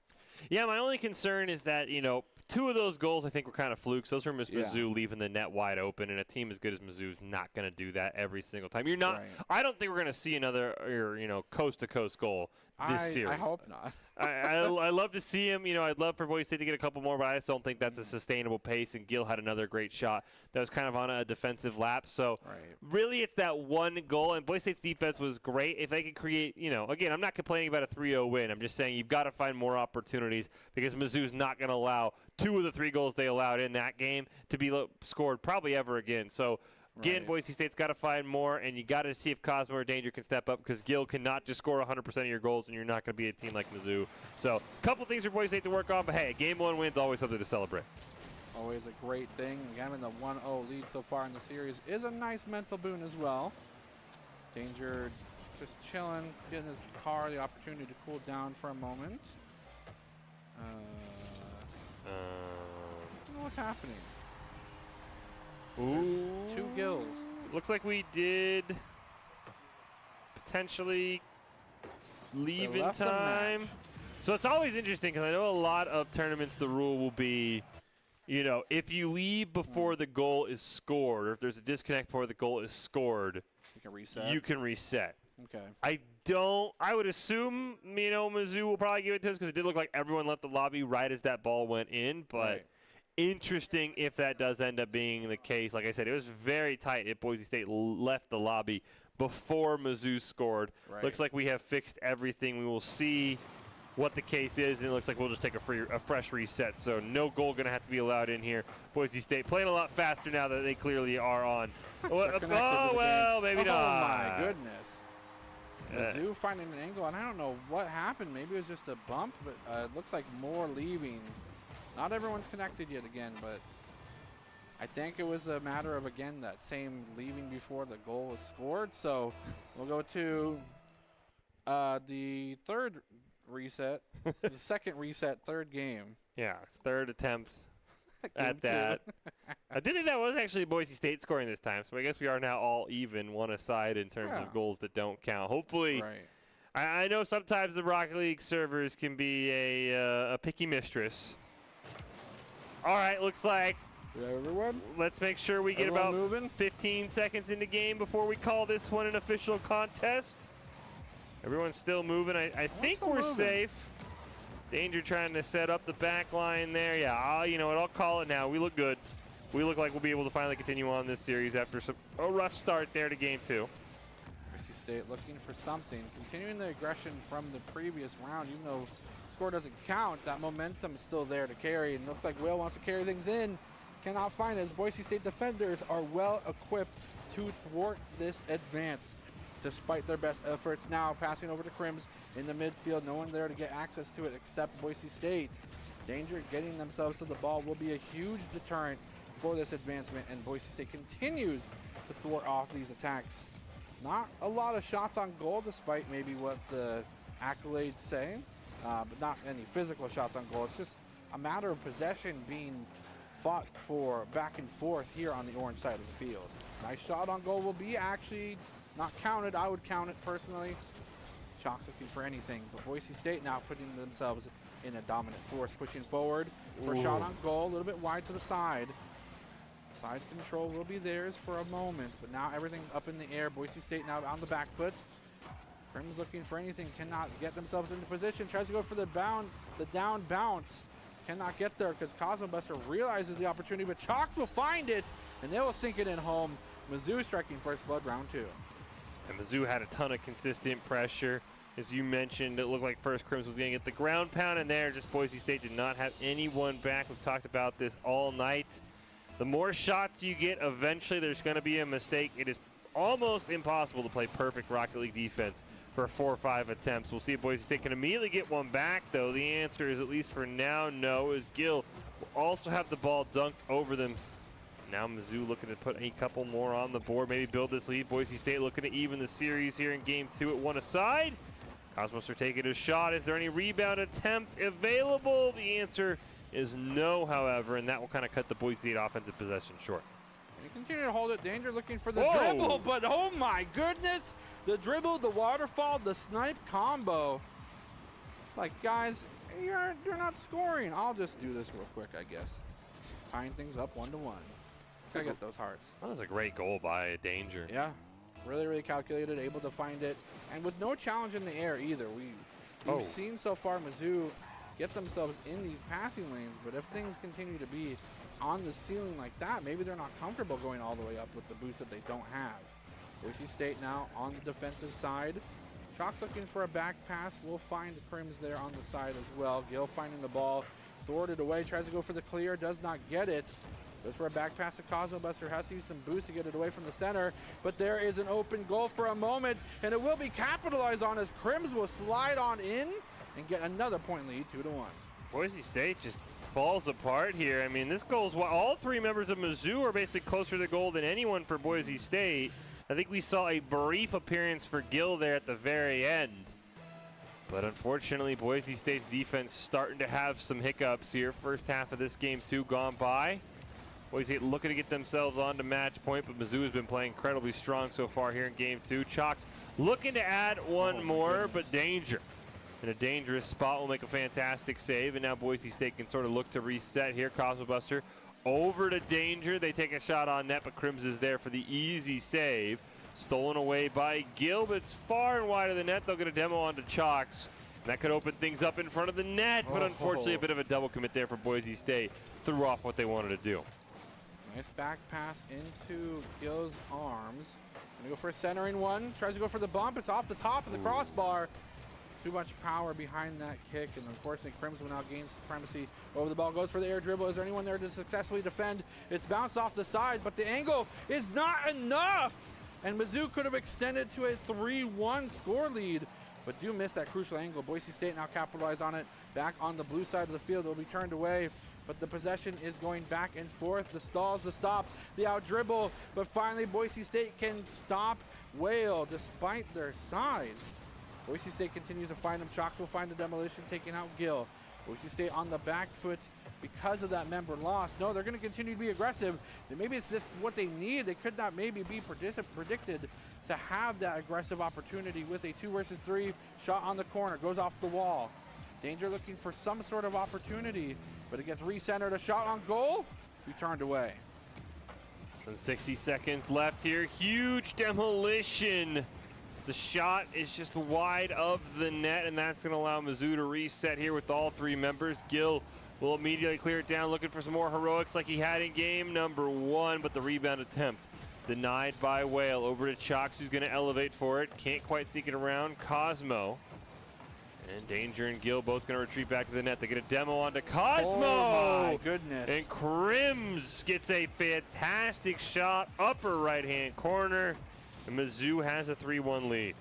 Yeah, my only concern is that, 2 of those goals I think were kind of flukes. Those were Mizzou leaving the net wide open, and a team as good as Mizzou is not going to do that every single time. You're not. Right. I don't think we're going to see another, coast-to-coast goal this series.
I hope not.
I love to see him. I'd love for Boise State to get a couple more, but I just don't think that's a sustainable pace. And Gill had another great shot that was kind of on a defensive lap. So really, it's that 1 goal. And Boise State's defense was great. If they could create, again, I'm not complaining about a 3-0 win. I'm just saying you've got to find more opportunities because Mizzou's not going to allow 2 of the 3 goals they allowed in that game to be scored probably ever again. So. Again, Boise State's got to find more, and you got to see if Cosmo or Danger can step up because Gill cannot just score 100% of your goals, and you're not going to be a team like Mizzou. So a couple things for Boise State to work on, but hey, game 1 wins always something to celebrate.
Always a great thing. Having the 1-0 lead so far in the series is a nice mental boon as well. Danger just chilling, getting his car the opportunity to cool down for a moment. I don't know what's happening.
Ooh.
There's 2 Gills.
Looks like we did potentially leave in time. So it's always interesting because I know a lot of tournaments the rule will be, if you leave before the goal is scored or if there's a disconnect before the goal is scored, you can reset.
Okay.
I would assume, Mizzou will probably give it to us because it did look like everyone left the lobby right as that ball went in, but interesting if that does end up being the case. Like I said, it was very tight if Boise State left the lobby before Mizzou scored. Looks like we have fixed everything. We will see what the case is, and it looks like we'll just take a fresh reset. So no goal going to have to be allowed in here. Boise State playing a lot faster now that they clearly are on. Oh, well, maybe not.
Oh, my goodness. Mizzou finding an angle, and I don't know what happened. Maybe it was just a bump, but it looks like more leaving. Not everyone's connected yet again, but I think it was a matter of, again, that same leaving before the goal was scored. So we'll go to the third reset, the second reset, third game.
Yeah, third attempt at that. I did think that was actually Boise State scoring this time, so I guess we are now all even, one aside in terms of goals that don't count. Hopefully, I know sometimes the Rocket League servers can be a picky mistress. All right, looks like let's make sure we get about 15 seconds into game before we call this one an official contest. Everyone's still moving. I think we're safe. Danger trying to set up the back line there. Yeah, you know what? I'll call it now. We look good. We look like we'll be able to finally continue on this series after a rough start there to game 2.
Boise State looking for something. Continuing the aggression from the previous round, even though the score doesn't count, that momentum is still there to carry. And looks like Will wants to carry things in. Cannot find it, as Boise State defenders are well equipped to thwart this advance. Despite their best efforts, now passing over to Crims in the midfield. No one there to get access to it except Boise State. Danger getting themselves to the ball will be a huge deterrent for this advancement, and Boise State continues to thwart off these attacks. Not a lot of shots on goal, despite maybe what the accolades say, but not any physical shots on goal. It's just a matter of possession being fought for back and forth here on the orange side of the field. Nice shot on goal will be actually not counted. I would count it personally. Chalk's looking for anything, but Boise State now putting themselves in a dominant force, pushing forward for a shot on goal, a little bit wide to the side. Side control will be theirs for a moment, but now everything's up in the air. Boise State now on the back foot. Prim's looking for anything, cannot get themselves into position, tries to go for the down bounce. Cannot get there because Cosmo Buster realizes the opportunity, but Chalks will find it, and they will sink it in home. Mizzou striking first blood, round 2.
And Mizzou had a ton of consistent pressure. As you mentioned, it looked like first Crims was going to get the ground pound in there. Just Boise State did not have anyone back. We've talked about this all night. The more shots you get, eventually there's going to be a mistake. It is almost impossible to play perfect Rocket League defense for 4 or 5 attempts. We'll see if Boise State can immediately get one back, though. The answer is, at least for now, no, as Gill will also have the ball dunked over them. Now Mizzou looking to put a couple more on the board, maybe build this lead. Boise State looking to even the series here in game 2 at 1 aside. Cosmos are taking a shot. Is there any rebound attempt available? The answer is no, however, and that will kind of cut the Boise State offensive possession short.
And you continue to hold it. Danger looking for the dribble, but oh my goodness. The dribble, the waterfall, the snipe combo. It's like, guys, you're not scoring. I'll just do this real quick, I guess. Tying things up 1-1. Gotta get those hearts.
That was a great goal by Danger.
Yeah, really, really calculated, able to find it. And with no challenge in the air either. We've seen so far Mizzou get themselves in these passing lanes, but if things continue to be on the ceiling like that, maybe they're not comfortable going all the way up with the boost that they don't have. Boise State now on the defensive side. Chalk's looking for a back pass. We'll find Crims there on the side as well. Gill finding the ball, thwarted away, tries to go for the clear, does not get it. Goes for a back pass to Cosmo Buster, has to use some boost to get it away from the center, but there is an open goal for a moment, and it will be capitalized on as Crims will slide on in and get another point lead, 2-1.
Boise State just falls apart here. I mean, this goal is all 3 members of Mizzou are basically closer to the goal than anyone for Boise State. I think we saw a brief appearance for Gill there at the very end. But unfortunately, Boise State's defense starting to have some hiccups here. First half of this game 2 gone by. Boise State looking to get themselves onto match point, but Mizzou has been playing incredibly strong so far here in game 2. Chalks looking to add one more, but Danger in a dangerous spot will make a fantastic save, and now Boise State can sort of look to reset here. Cosmo Buster over to Danger. They take a shot on net, but Crims is there for the easy save. Stolen away by Gill, but it's far and wide of the net. They'll get a demo onto Chalks. And that could open things up in front of the net, but unfortunately a bit of a double commit there for Boise State. Threw off what they wanted to do.
Nice back pass into Gill's arms. Gonna go for a centering one. Tries to go for the bump. It's off the top of the crossbar. too much power behind that kick, and unfortunately Crims will now gain supremacy over the ball. Goes for the air dribble. Is there anyone there to successfully defend? It's bounced off the side, but the angle is not enough, and Mizzou could have extended to a 3-1 score lead, but do miss that crucial angle. Boise State now capitalize on it. Back on the blue side of the field, it will be turned away, but the possession is going back and forth. The stalls, the stop, the out dribble, but finally Boise State can stop Whale despite their size. Boise State continues to find them. Chalks will find the demolition, taking out Gill. Boise State on the back foot because of that member loss. No, they're going to continue to be aggressive. Maybe it's just what they need. They could not maybe be predicted to have that aggressive opportunity with a 2 versus 3 shot on the corner. Goes off the wall. Danger looking for some sort of opportunity, but it gets recentered. A shot on goal, be turned away.
Less than 60 seconds left here. Huge demolition. The shot is just wide of the net, and that's going to allow Mizzou to reset here with all 3 members. Gill will immediately clear it down, looking for some more heroics like he had in game number 1, but the rebound attempt denied by Whale. Over to Chalks, who's going to elevate for it. Can't quite sneak it around. Cosmo. And Danger and Gill both going to retreat back to the net. They get a demo onto Cosmo.
Oh my goodness.
And Crims gets a fantastic shot, upper right-hand corner. And Mizzou has a 3-1 lead.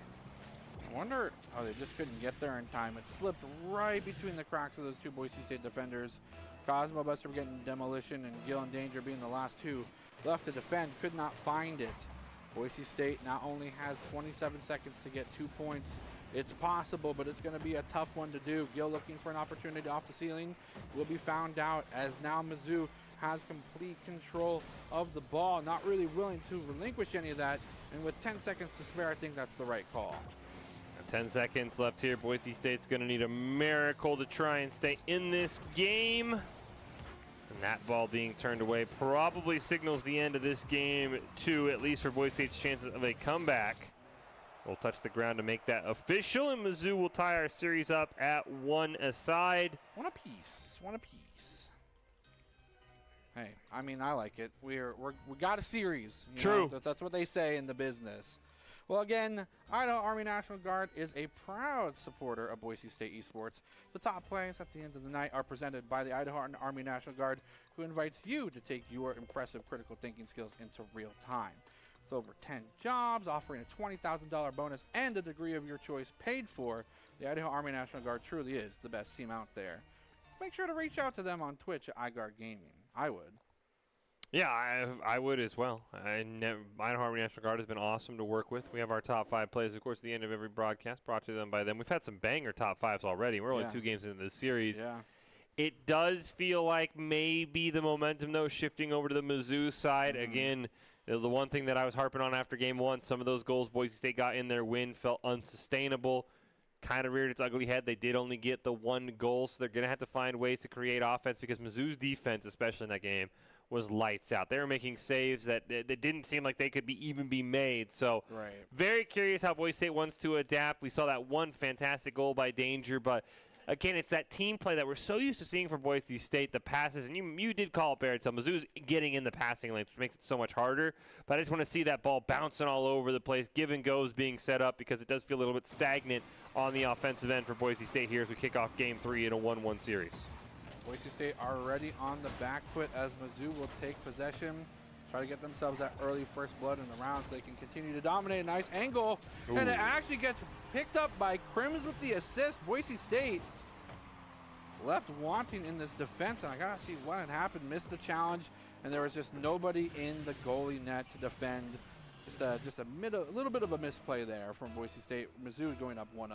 I wonder, oh, they just couldn't get there in time. It slipped right between the cracks of those 2 Boise State defenders. Cosmo, Buster getting demolition, and Gill and Danger being the last 2 left to defend. Could not find it. Boise State not only has 27 seconds to get 2 points. It's possible, but it's going to be a tough one to do. Gill looking for an opportunity off the ceiling will be found out, as now Mizzou has complete control of the ball, not really willing to relinquish any of that. And with 10 seconds to spare, I think that's the right call.
10 seconds left here. Boise State's going to need a miracle to try and stay in this game. And that ball being turned away probably signals the end of this game, too, at least for Boise State's chances of a comeback. We'll touch the ground to make that official, and Mizzou will tie our series up at 1 aside.
One apiece. One apiece. Hey, I mean, I like it. We got a series.
True.
That's what they say in the business. Well, again, Idaho Army National Guard is a proud supporter of Boise State Esports. The top plays at the end of the night are presented by the Idaho Army National Guard, who invites you to take your impressive critical thinking skills into real time. With over 10 jobs, offering a $20,000 bonus and a degree of your choice paid for, the Idaho Army National Guard truly is the best team out there. Make sure to reach out to them on Twitch at iGuard Gaming. I would.
Yeah, I would as well. Idaho Army National Guard has been awesome to work with. We have our top 5 plays, of course, at the end of every broadcast, brought to them by them. We've had some banger top 5s already. We're only 2 games into the series.
Yeah.
It does feel like maybe the momentum, though, shifting over to the Mizzou side. Again, the one thing that I was harping on after game 1, some of those goals Boise State got in their win felt unsustainable. Kind of reared its ugly head. They did only get the 1 goal, so they're going to have to find ways to create offense, because Mizzou's defense, especially in that game, was lights out. They were making saves that didn't seem like they could even be made. So very curious how Boise State wants to adapt. We saw that 1 fantastic goal by Danger, but again, it's that team play that we're so used to seeing from Boise State, the passes, and you did call it, Barrett. So Mizzou's getting in the passing lanes, which makes it so much harder. But I just want to see that ball bouncing all over the place, give and goes being set up, because it does feel a little bit stagnant on the offensive end for Boise State here as we kick off game 3 in a 1-1 series.
Boise State already on the back foot as Mizzou will take possession, try to get themselves that early first blood in the round so they can continue to dominate. A nice angle, and it actually gets picked up by Crims with the assist. Boise State left wanting in this defense, and I gotta see what had happened. Missed the challenge, and there was just nobody in the goalie net to defend. Just a little bit of a misplay there from Boise State. Mizzou going up 1-0.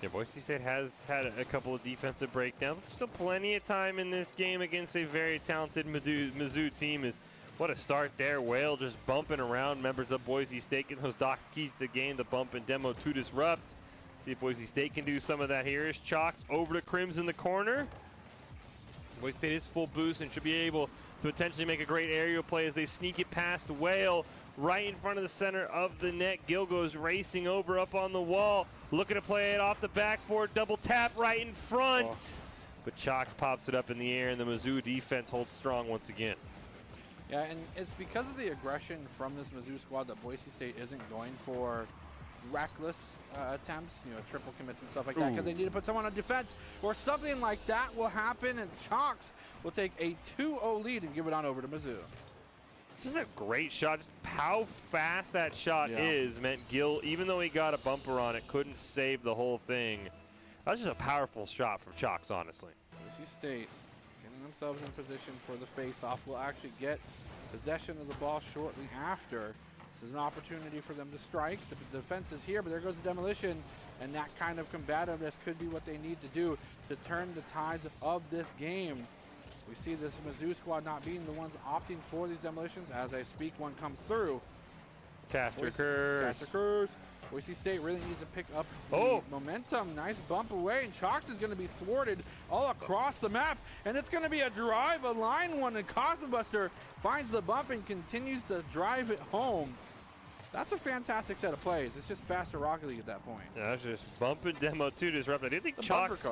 Yeah, Boise State has had a couple of defensive breakdowns. There's still plenty of time in this game against a very talented Mizzou team. What a start there. Whale just bumping around members of Boise State, getting those Doc's keys to the game, the bump and demo to disrupt. See if Boise State can do some of that here. Is Chalks over to Crims in the corner. Boise State is full boost and should be able to potentially make a great aerial play as they sneak it past Whale right in front of the center of the net. Gill goes racing over up on the wall, looking to play it off the backboard. Double tap right in front. But Chalks pops it up in the air, and the Mizzou defense holds strong once again.
Yeah, and it's because of the aggression from this Mizzou squad that Boise State isn't going for reckless attempts, triple commits and stuff like that, because they need to put someone on defense, or something like that will happen, and Chalks will take a 2-0 lead and give it on over to Mizzou.
This is a great shot. Just how fast that shot is meant Gill, even though he got a bumper on it, couldn't save the whole thing. That was just a powerful shot from Chalks, honestly.
Boise State getting themselves in position for the face-off. Will actually get possession of the ball shortly after. This is an opportunity for them to strike. The defense is here, but there goes the demolition, and that kind of combativeness could be what they need to do to turn the tides of this game. We see this Mizzou squad not being the ones opting for these demolitions. As I speak, one comes through.
Caster Curse.
Boise State really needs to pick up the momentum. Nice bump away, and Chalks is going to be thwarted all across the map. And it's going to be a drive, a line one, and Cosmobuster finds the bump and continues to drive it home. That's a fantastic set of plays. It's just faster Rocket League at that point.
Yeah, that's just bumping demo 2 disrupt. I do think Chalks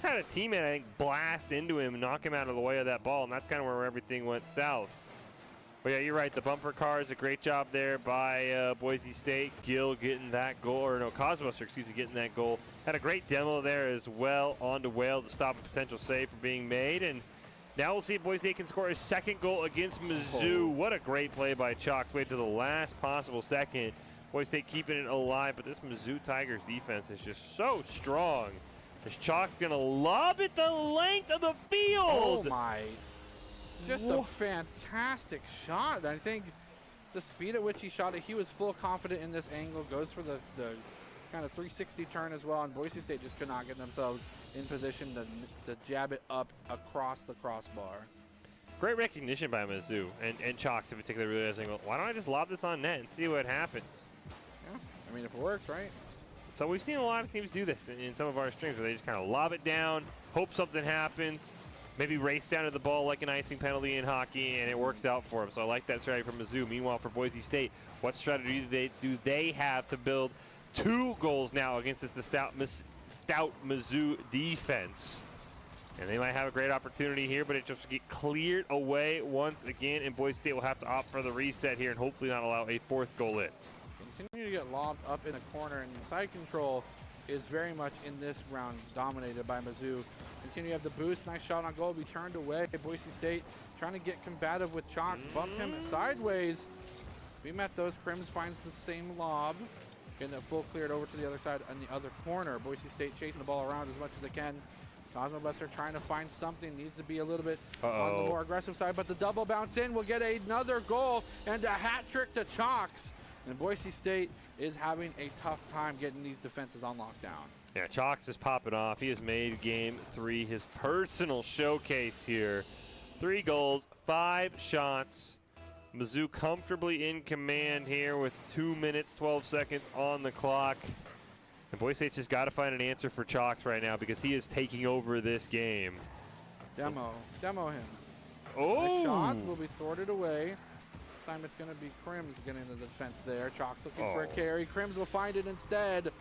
had a teammate, I think, blast into him and knock him out of the way of that ball, and that's kind of where everything went south. But yeah, you're right. The bumper cars, a great job there by Boise State. Gill getting that goal, or no, Cosmobuster, excuse me, getting that goal. Had a great demo there as well onto Whale to stop a potential save from being made. And now we'll see if Boise State can score his second goal against Mizzou. What a great play by Chalks. Wait to the last possible second. Boise State keeping it alive, but this Mizzou Tigers defense is just so strong. Is Chalks going to lob it the length of the field?
Oh, my. Just a fantastic shot. I think the speed at which he shot it, he was full confident in this angle, goes for the kind of 360 turn as well, and Boise State just could not get themselves in position to jab it up across the crossbar.
Great recognition by Mizzou and Chalks in particular, realizing, well, why don't I just lob this on net and see what happens?
Yeah, I mean, if it works, right?
So we've seen a lot of teams do this in some of our streams where they just kind of lob it down, hope something happens, maybe race down to the ball like an icing penalty in hockey, and it works out for them. So I like that strategy from Mizzou. Meanwhile, for Boise State, what strategy do they have to build 2 goals now against this stout Mizzou defense? And they might have a great opportunity here, but it just get cleared away once again, and Boise State will have to opt for the reset here and hopefully not allow a 4th goal in.
Continue to get lobbed up in a corner, and side control is very much in this round dominated by Mizzou. Continue to have the boost. Nice shot on goal. Be turned away. Boise State trying to get combative with Chalks. Bump him sideways. We met those. Crims finds the same lob. Getting it full cleared over to the other side on the other corner. Boise State chasing the ball around as much as they can. Cosmobuster trying to find something. Needs to be a little bit on the more aggressive side, but the double bounce in will get another goal and a hat trick to Chalks. And Boise State is having a tough time getting these defenses on lockdown.
Yeah, Chalks is popping off. He has made Game 3 his personal showcase here. 3 goals, 5 shots. Mizzou comfortably in command here with 2 minutes, 12 seconds on the clock. And Boise State's just got to find an answer for Chalks right now because he is taking over this game.
Demo him.
Oh!
The shot will be thwarted away. This time it's going to be Crims getting into the defense there. Chalks looking for a carry. Crims will find it instead.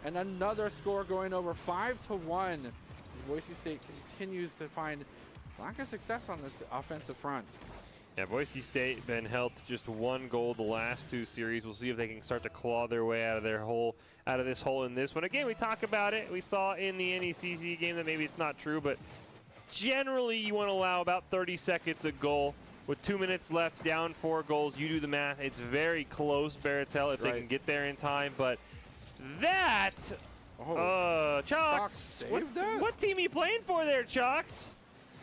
And another score going over 5-1 as Boise State continues to find lack of success on this offensive front.
Yeah, Boise State been held to just 1 goal the last 2 series. We'll see if they can start to claw their way out of this hole in this one. Again, we talk about it. We saw in the NECC game that maybe it's not true, but generally you want to allow about 30 seconds a goal. With 2 minutes left, down 4 goals, you do the math. It's very close, Baratel, if they can get there in time. But that, Chalks, what team are you playing for there, Chalks?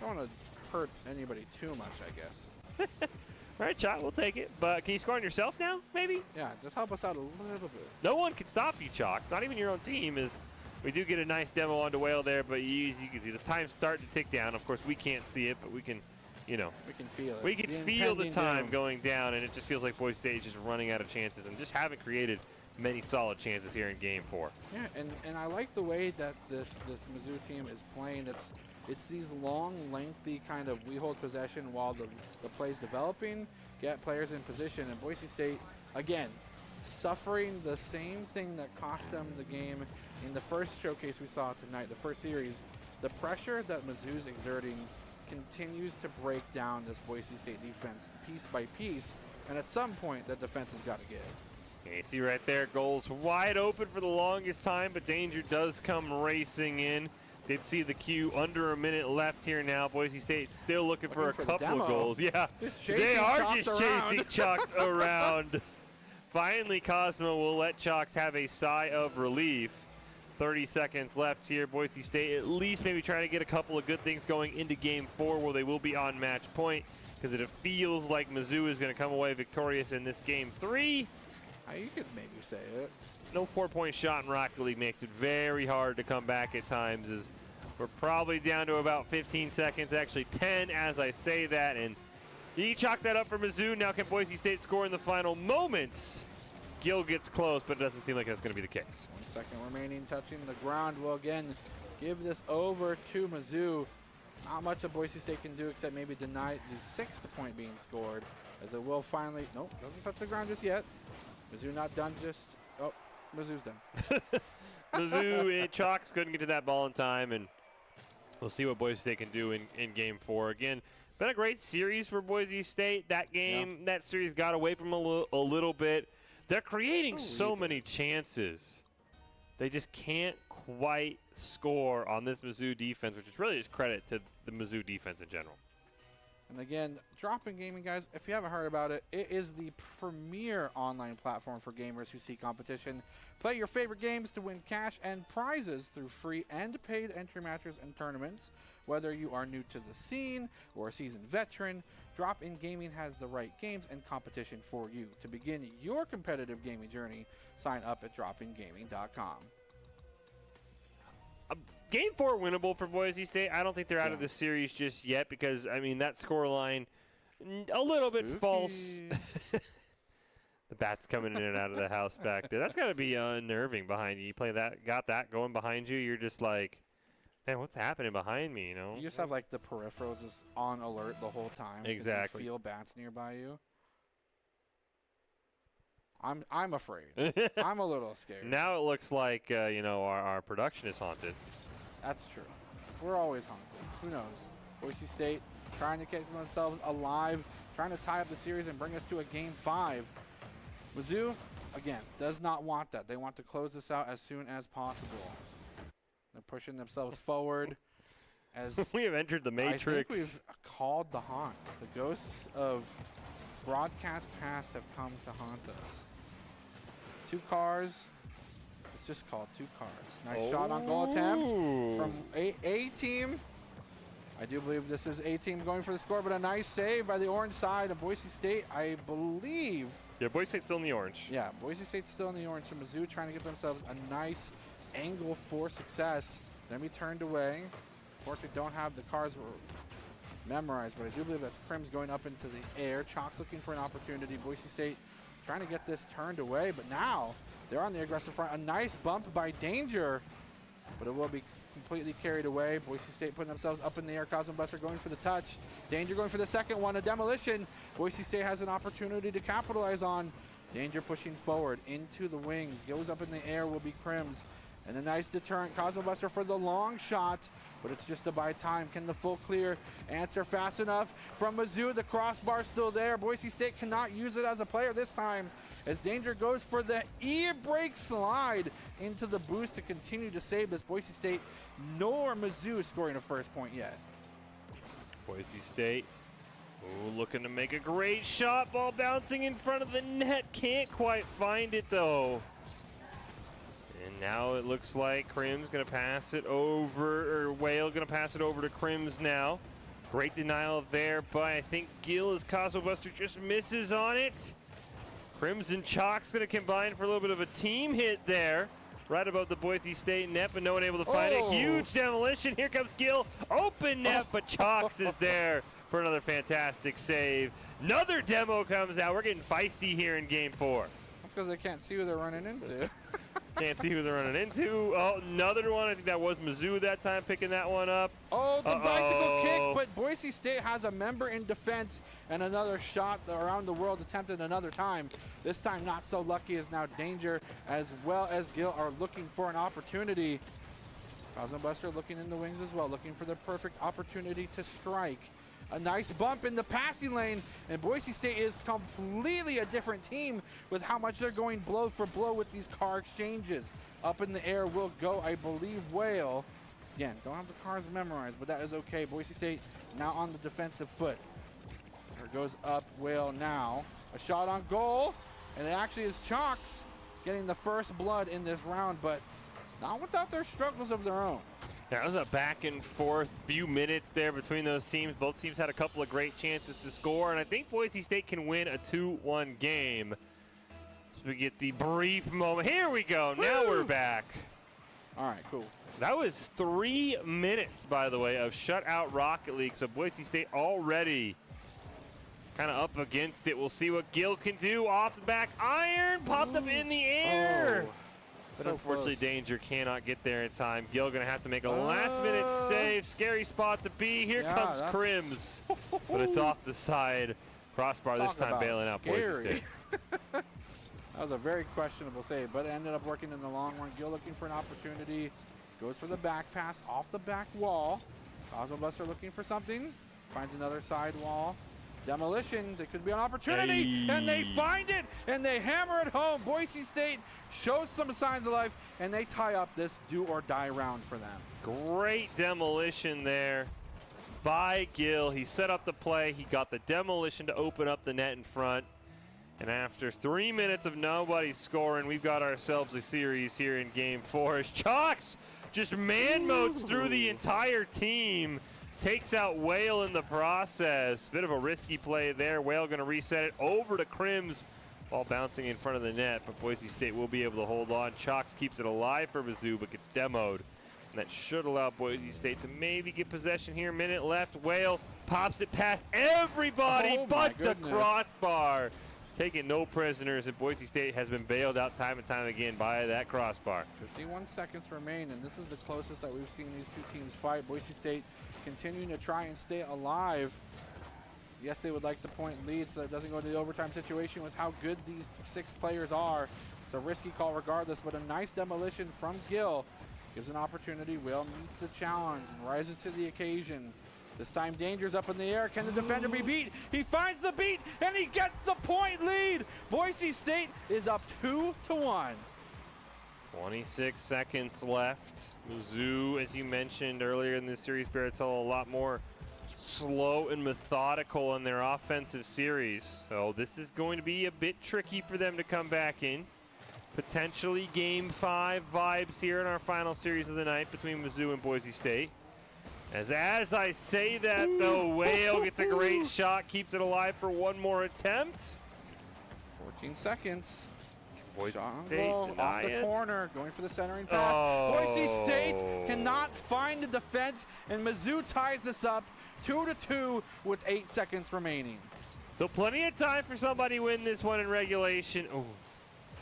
I don't want to hurt anybody too much, I guess.
All right, Chalk, we'll take it. But can you score on yourself now, maybe?
Yeah, just help us out a little bit.
No one can stop you, Chalks. Not even your own team. We do get a nice demo onto Whale there, but you can see this time starting to tick down. Of course, we can't see it, but we can, we can feel it. We can feel the time going down, and it just feels like Boise State is just running out of chances and just haven't created many solid chances here in Game 4.
Yeah, and I like the way that this Mizzou team is playing. It's these long, lengthy kind of we hold possession while the play's developing, get players in position, and Boise State, again, suffering the same thing that cost them the game in the first showcase we saw tonight, the first series. The pressure that Mizzou's exerting continues to break down this Boise State defense piece by piece, and at some point, that defense has got to give.
You see right there, goals wide open for the longest time, but Danger does come racing in. Did see the queue, under a minute left here now. Boise State still looking for a couple of goals. Yeah, they are just chasing Chalks around. Finally, Cosmo will let Chalks have a sigh of relief. 30 seconds left here. Boise State at least maybe trying to get a couple of good things going into Game 4, where they will be on match point, because it feels like Mizzou is going to come away victorious in this Game 3.
You could maybe say it.
No 4-point shot in Rocket League makes it very hard to come back at times, as we're probably down to about 15 seconds, actually 10 as I say that, and you chalk that up for Mizzou. Now can Boise State score in the final moments? Gill gets close, but it doesn't seem like that's going to be the case.
1 second remaining, touching the ground. Will again give this over to Mizzou. Not much that Boise State can do except maybe deny the 6th point being scored, as it will finally, nope, doesn't touch the ground just yet. Mizzou not done just, oh, Mizzou's done.
Mizzou, Chalks couldn't get to that ball in time, and we'll see what Boise State can do in Game 4. Again, been a great series for Boise State. That game, that series got away from a little bit. They're creating so many chances. They just can't quite score on this Mizzou defense, which is really just credit to the Mizzou defense in general.
And again, Drop-In Gaming, guys, if you haven't heard about it, it is the premier online platform for gamers who seek competition. Play your favorite games to win cash and prizes through free and paid entry matches and tournaments. Whether you are new to the scene or a seasoned veteran, Drop-In Gaming has the right games and competition for you. To begin your competitive gaming journey, sign up at dropingaming.com.
Game 4 winnable for Boise State. I don't think they're out of the series just yet, because, I mean, that score line a little bit false. The bat's coming in and out of the house back there. That's got to be unnerving behind you. You play that, got that going behind you. You're just like, man, what's happening behind me, you know?
You just have, like, the peripherals just on alert the whole time.
Exactly.
You feel bats nearby you. I'm afraid. I'm a little scared.
Now it looks like, you know, our production is haunted.
That's true. We're always haunted. Who knows? Boise State trying to keep themselves alive, trying to tie up the series and bring us to a Game 5. Mizzou, again, does not want that. They want to close this out as soon as possible. They're pushing themselves forward. As
we have entered the Matrix.
I think we've called the haunt. The ghosts of broadcast past have come to haunt us. 2 cars. It's just called 2 cars. Nice shot on goal attempt from A team. I do believe this is A team going for the score, but a nice save by the orange side of Boise State, I believe.
Yeah, Boise State's still in the orange.
Yeah, Boise State's still in the orange. So Mizzou trying to get themselves a nice angle for success. Then we turned away. Unfortunately, don't have the cars memorized, but I do believe that's Crims going up into the air. Chalks looking for an opportunity. Boise State trying to get this turned away, but now they're on the aggressive front. A nice bump by Danger, but it will be completely carried away. Boise State putting themselves up in the air. Cosmo Buster going for the touch. Danger going for the second one. A demolition. Boise State has an opportunity to capitalize on. Danger pushing forward into the wings. Goes up in the air will be Crims. And a nice deterrent. Cosmo Buster for the long shot, but it's just to buy time. Can the full clear answer fast enough from Mizzou? The crossbar still there. Boise State cannot use it as a player this time, as Danger goes for the e-brake slide into the boost to continue to save this. Boise State nor Mizzou scoring a first point yet.
Boise State looking to make a great shot. Ball bouncing in front of the net. Can't quite find it, though. And now it looks like Crims going to pass it over, or Whale going to pass it over to Crims now. Great denial there, but I think Gill, as Cosmo Buster just misses on it. Crims and Chalks going to combine for a little bit of a team hit there, right above the Boise State net, but no one able to find it. Huge demolition. Here comes Gill. Open net, but Chalks is there for another fantastic save. Another demo comes out. We're getting feisty here in Game 4.
That's because they can't see who they're running into.
Can't see who they're running into. Oh, another one. I think that was Mizzou that time picking that one up.
Oh, the bicycle kick, but Boise State has a member in defense, and another shot around the world attempted another time. This time not so lucky, as now Danger as well as Gill are looking for an opportunity. Cosmo Buster looking in the wings as well, looking for the perfect opportunity to strike. A nice bump in the passing lane, and Boise State is completely a different team with how much they're going blow for blow with these car exchanges. Up in the air will go, I believe, Whale. Again, don't have the cars memorized, but that is okay. Boise State now on the defensive foot. There goes up Whale now. A shot on goal, and it actually is Chalks getting the first blood in this round, but not without their struggles of their own.
That was a back and forth few minutes there between those teams. Both teams had a couple of great chances to score, and I think Boise State can win a 2-1 game. So we get the brief moment. Here we go. Woo! Now we're back.
All right, cool.
That was 3 minutes, by the way, of shutout Rocket League. So Boise State already kind of up against it. We'll see what Gill can do. Off the back iron, popped up in the air. But
so
unfortunately,
close.
Danger cannot get there in time. Gill going to have to make a last-minute save. Scary spot to be. Here comes Crims. But it's off the side. Crossbar this time bailing out Boise State.
That was a very questionable save, but it ended up working in the long run. Gill looking for an opportunity. Goes for the back pass off the back wall. Cosmobuster looking for something. Finds another side wall. Demolition, there could be an opportunity, and they find it, and they hammer it home. Boise State shows some signs of life, and they tie up this do-or-die round for them.
Great demolition there by Gill. He set up the play. He got the demolition to open up the net in front. And after 3 minutes of nobody scoring, we've got ourselves a series here in Game 4 as Chalks just man-modes through the entire team. Takes out Whale in the process. Bit of a risky play there. Whale going to reset it over to Crims. Ball bouncing in front of the net, but Boise State will be able to hold on. Chalks keeps it alive for Mizzou, but gets demoed. And that should allow Boise State to maybe get possession here. Minute left. Whale pops it past everybody but the crossbar. Taking no prisoners, and Boise State has been bailed out time and time again by that crossbar.
51 seconds remain, and this is the closest that we've seen these two teams fight. Boise State continuing to try and stay alive. Yes, they would like the point lead so that it doesn't go into the overtime situation with how good these 6 players are. It's a risky call regardless, but a nice demolition from Gill gives an opportunity. Will meets the challenge and rises to the occasion. This time Danger's up in the air. Can the defender be beat? He finds the beat, and he gets the point lead. Boise State is up 2-1.
26 seconds left. Mizzou, as you mentioned earlier in this series, Baratella, a lot more slow and methodical in their offensive series. So this is going to be a bit tricky for them to come back in. Potentially Game 5 vibes here in our final series of the night between Mizzou and Boise State. As I say that, though, Whale gets a great shot, keeps it alive for one more attempt.
14 seconds.
Boise
State off the corner, going for the centering pass. Boise State cannot find the defense, and Mizzou ties this up 2-2 with 8 seconds remaining.
So plenty of time for somebody to win this one in regulation. Oh,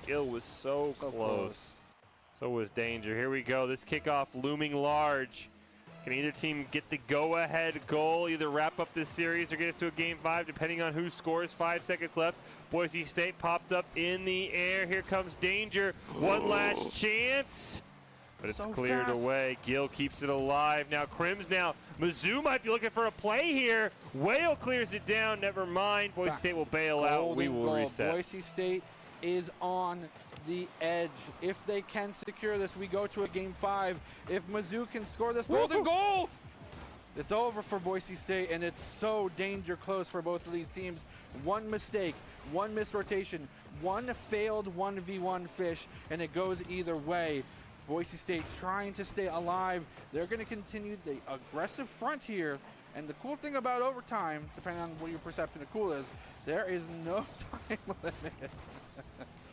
Gill was so close. So was Danger. Here we go. This kickoff looming large. Can either team get the go-ahead goal, either wrap up this series or get us to a Game 5, depending on who scores. 5 seconds left. Boise State popped up in the air. Here comes Danger. One last chance. But it's cleared away. Gill keeps it alive. Now Crims now. Mizzou might be looking for a play here. Whale clears it down. Never mind. Boise State will bail out. We will reset.
Boise State is on the edge. If they can secure this, we go to a Game 5. If Mizzou can score this golden goal, it's over for Boise State, and it's so danger close for both of these teams. One mistake, one missed rotation, one failed 1v1 fish, and it goes either way. Boise State trying to stay alive. They're going to continue the aggressive front here. And the cool thing about overtime, depending on what your perception of cool is, there is no time limit.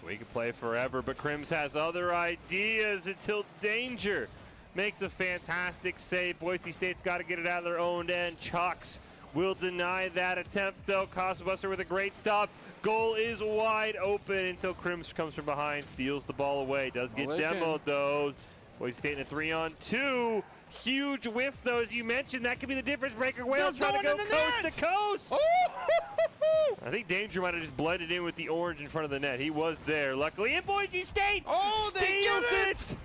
We could play forever, but Crims has other ideas until Danger makes a fantastic save. Boise State's got to get it out of their own end. Chalks will deny that attempt, though. Cosmobuster with a great stop. Goal is wide open until Crims comes from behind, steals the ball away. Does get demoed, though. Boise State in a 3-on-2. Huge whiff, though, as you mentioned. That could be the difference maker. Whale trying to go coast to coast. I think Danger might have just blended in with the orange in front of the net. He was there, luckily. And Boise State steals it!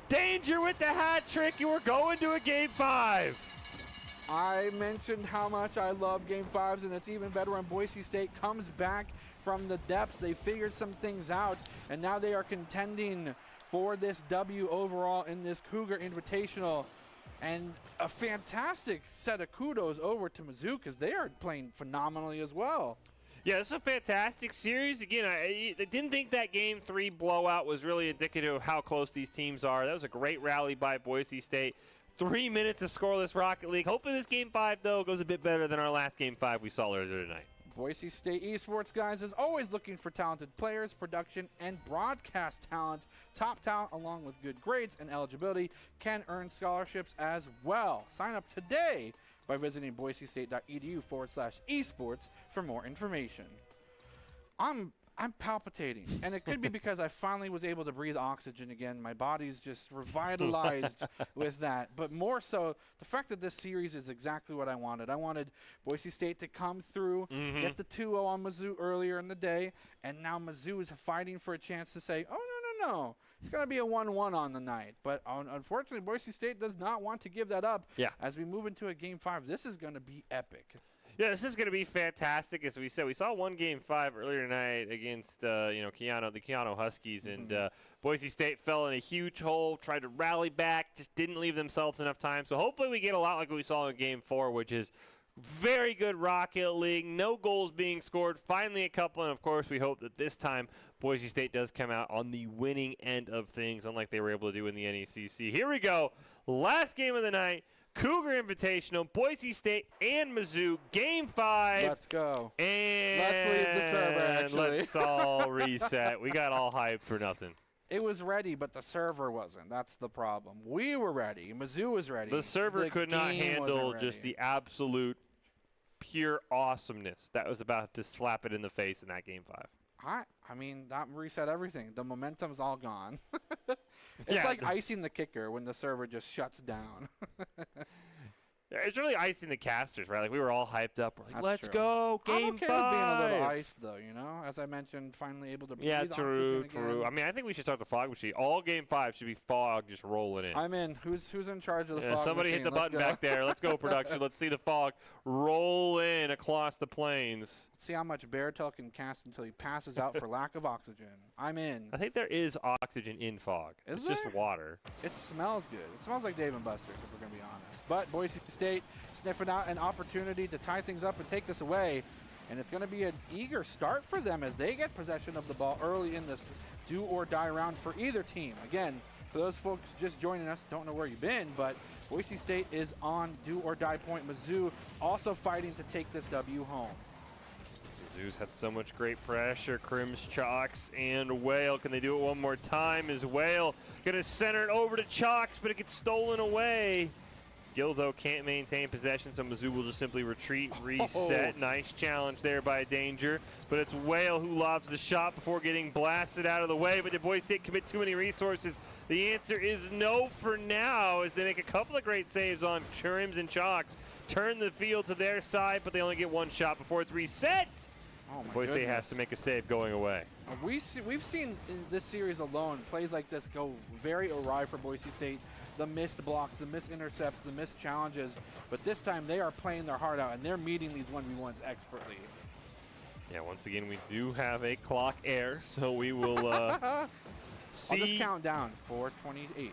Danger with the hat trick, and we're going to a Game 5.
I mentioned how much I love Game 5s, and it's even better when Boise State comes back from the depths. They figured some things out, and now they are contending for this W overall in this Cougar Invitational. And a fantastic set of kudos over to Mizzou because they are playing phenomenally as well.
Yeah, it's a fantastic series. Again, I didn't think that Game 3 blowout was really indicative of how close these teams are. That was a great rally by Boise State. 3 minutes of scoreless Rocket League. Hopefully this Game 5, though, goes a bit better than our last Game 5 we saw earlier tonight.
Boise State Esports, guys, is always looking for talented players, production, and broadcast talent. Top talent, along with good grades and eligibility, can earn scholarships as well. Sign up today by visiting boisestate.edu/esports for more information. I'm palpitating, and it could be because I finally was able to breathe oxygen again. My body's just revitalized with that. But more so, the fact that this series is exactly what I wanted. I wanted Boise State to come through, get the 2-0 on Mizzou earlier in the day, and now Mizzou is fighting for a chance to say, oh, no. It's going to be a 1-1 on the night. But unfortunately, Boise State does not want to give that up.
Yeah.
As we move into a Game 5, this is going to be epic.
Yeah, this is going to be fantastic. As we said, we saw one Game 5 earlier tonight against the Keyano Huskies, and Boise State fell in a huge hole, tried to rally back, just didn't leave themselves enough time. So hopefully we get a lot like we saw in Game 4, which is very good Rocket League, no goals being scored, finally a couple, and of course we hope that this time Boise State does come out on the winning end of things, unlike they were able to do in the NECC. Here we go, last game of the night. Cougar Invitational, Boise State and Mizzou, Game 5.
Let's go.
And
let's leave the server, actually.
Let's all reset. We got all hyped for nothing.
It was ready, but the server wasn't. That's the problem. We were ready. Mizzou was ready.
The server could not handle just the absolute pure awesomeness that was about to slap it in the face in that Game 5.
I mean, that reset everything. The momentum's all gone. It's like icing the kicker when the server just shuts down.
It's really icing the casters, right? Like, we were all hyped up. We're like, let's
true.
go, Game 5.
I'm okay with being a little iced, though, you know? As I mentioned, finally able to breathe
true.
again.
I mean, I think we should start the fog machine. All Game 5 should be fog just rolling in.
I'm in. Who's in charge of the fog
somebody
machine?
hit the button back there. Let's go, production. Let's see the fog roll in across the plains.
Let's see how much Beartail can cast until he passes out for lack of oxygen. I'm in.
I think there is oxygen in fog.
Is
it's
there?
just water.
It smells good. It smells like Dave & Buster's, if we're going to be honest. But Boise State sniffing out an opportunity to tie things up and take this away. And it's going to be an eager start for them as they get possession of the ball early in this do-or-die round for either team. Again, for those folks just joining us, don't know where you've been, but Boise State is on do-or-die point. Mizzou also fighting to take this W home.
Mizzou's had so much great pressure. Crims, Chalks, and Whale. Can they do it one more time? Is Whale going to center it over to Chalks, but it gets stolen away. Gill, though, can't maintain possession, so Mizzou will just simply retreat, reset.
Oh.
Nice challenge there by Danger. But it's Whale who lobs the shot before getting blasted out of the way. But did Boise State commit too many resources? The answer is no for now, as they make a couple of great saves on Crims and Chalks. Turn the field to their side, but they only get one shot before it's reset.
Oh my
Boise State
goodness.
has to make a save going away.
We've seen in this series alone plays like this go very awry for Boise State. The missed blocks, the missed intercepts, the missed challenges. But this time they are playing their heart out, and they're meeting these 1v1s expertly.
Yeah, once again, we do have a clock error, so we will see.
I'll just count down. 4:28,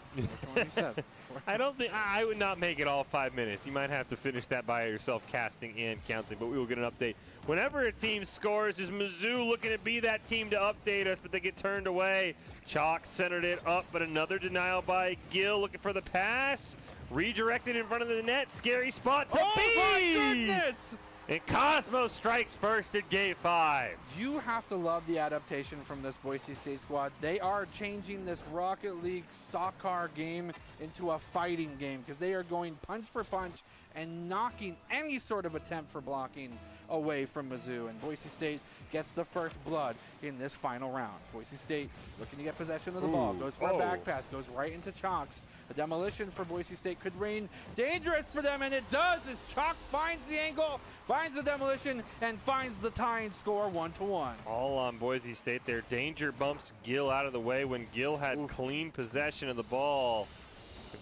4:27.
I would not make it all 5 minutes. You might have to finish that by yourself, casting and counting, but we will get an update. Whenever a team scores, is Mizzou looking to be that team to update us, but they get turned away. Chalk centered it up, but another denial by Gill, looking for the pass. Redirected in front of the net. Scary spot to
Oh my goodness!
And Cosmo strikes first at Gate 5.
You have to love the adaptation from this Boise State squad. They are changing this Rocket League soccer game into a fighting game because they are going punch for punch and knocking any sort of attempt for blocking away from Mizzou. And Boise State gets the first blood in this final round. Boise State looking to get possession of the ball. Goes for a back pass. Goes right into Chalks. A demolition for Boise State could reign dangerous for them, and it does as Chalks finds the angle, finds the demolition, and finds the tying score 1-1.
All on Boise State there. Danger bumps Gill out of the way when Gill had clean possession of the ball.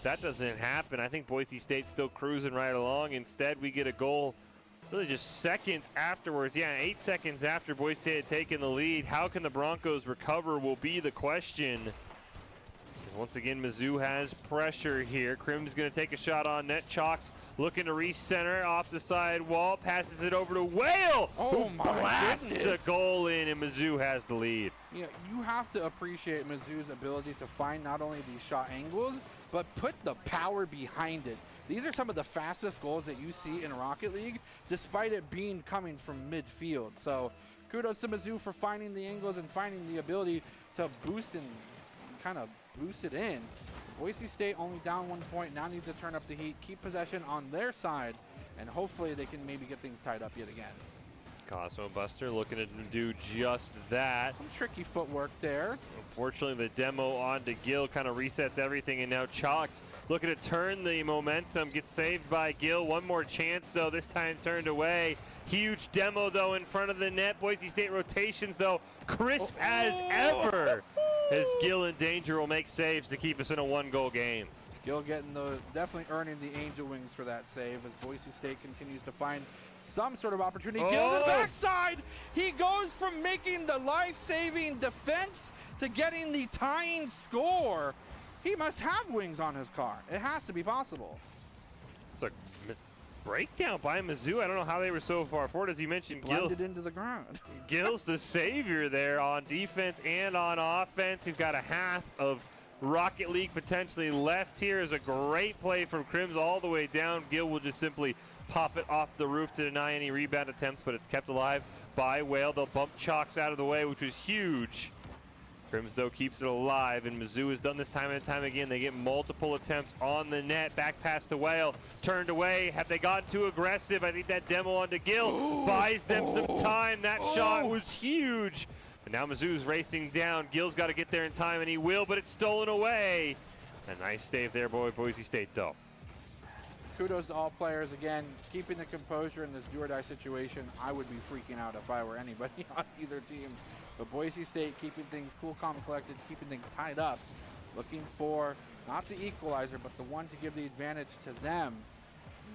that doesn't happen. I think Boise State's still cruising right along. Instead, we get a goal really just seconds afterwards. Yeah, 8 seconds after Boise State had taken the lead. How can the Broncos recover will be the question. And once again, Mizzou has pressure here. Crim's going to take a shot on net. Chalks looking to recenter off the side wall. Passes it over to Whale.
Oh, my
blasts
goodness.
a goal in, and Mizzou has the lead.
You know, you have to appreciate Mizzou's ability to find not only these shot angles, but put the power behind it. These are some of the fastest goals that you see in Rocket League, despite it being coming from midfield. So kudos to Mizzou for finding the angles and finding the ability to boost and kind of boost it in. Boise State only down 1 point, now needs to turn up the heat, keep possession on their side, and hopefully they can maybe get things tied up yet again.
Cosmo Buster looking to do just that.
Some tricky footwork there.
Unfortunately, the demo onto Gill kind of resets everything, and now Chalks looking to turn the momentum, gets saved by Gill. One more chance, though, this time turned away. Huge demo, though, in front of the net. Boise State rotations, though, crisp as ever, as Gill and Danger will make saves to keep us in a 1-goal game.
Gill getting definitely earning the angel wings for that save as Boise State continues to find some sort of opportunity. Gill to the backside. He goes from making the life-saving defense to getting the tying score. He must have wings on his car. It has to be possible.
It's a breakdown by Mizzou. I don't know how they were so far forward. As you mentioned,
Blended into the ground.
Gill's the savior there on defense and on offense. We've got a half of Rocket League potentially left here. Is a great play from Crims all the way down. Gill will just simply pop it off the roof to deny any rebound attempts, but it's kept alive by Whale. They'll bump Chalks out of the way, which was huge. Crims, though, keeps it alive, and Mizzou has done this time and time again. They get multiple attempts on the net. Back pass to Whale, turned away. Have they gotten too aggressive? I think that demo onto Gill buys them some time. That shot was huge. But now Mizzou's racing down. Gill's got to get there in time, and he will, but it's stolen away. A nice save there, Boise State, though.
Kudos to all players, again, keeping the composure in this do-or-die situation. I would be freaking out if I were anybody on either team. But Boise State keeping things cool, calm, and collected, keeping things tied up, looking for not the equalizer, but the one to give the advantage to them.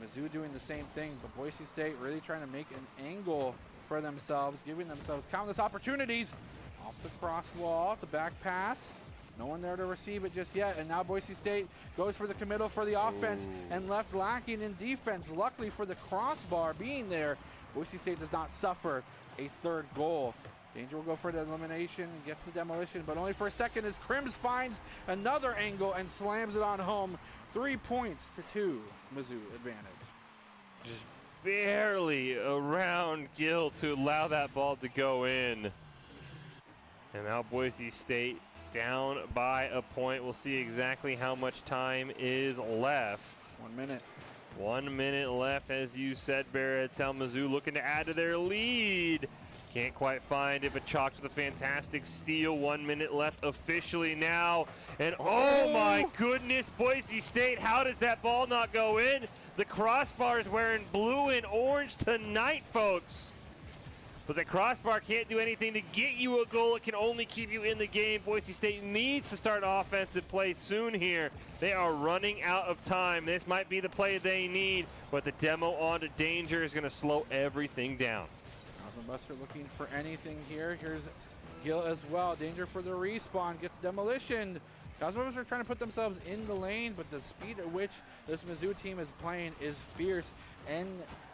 Mizzou doing the same thing, but Boise State really trying to make an angle for themselves, giving themselves countless opportunities. Off the cross wall, the back pass. No one there to receive it just yet, and now Boise State goes for the committal for the offense and left lacking in defense. Luckily for the crossbar being there, Boise State does not suffer a third goal. Danger will go for the elimination and gets the demolition, but only for a second as Crims finds another angle and slams it on home. 3 points to 2, Mizzou advantage.
Just barely around Gill to allow that ball to go in. And now Boise State down by a point. We'll see exactly how much time is left.
1 minute.
1 minute left, as you said, Barrett. Mizzou looking to add to their lead. Can't quite find it, but Chalks with a fantastic steal. 1 minute left officially now. And oh my goodness, Boise State, how does that ball not go in? The crossbar is wearing blue and orange tonight, folks. But the crossbar can't do anything to get you a goal. It can only keep you in the game. Boise State needs to start offensive play soon here. They are running out of time. This might be the play they need, but the demo onto Danger is going to slow everything down.
Buster looking for anything here. Here's Gill as well. Danger for the respawn. Gets demolitioned. Cosmos are trying to put themselves in the lane, but the speed at which this Mizzou team is playing is fierce and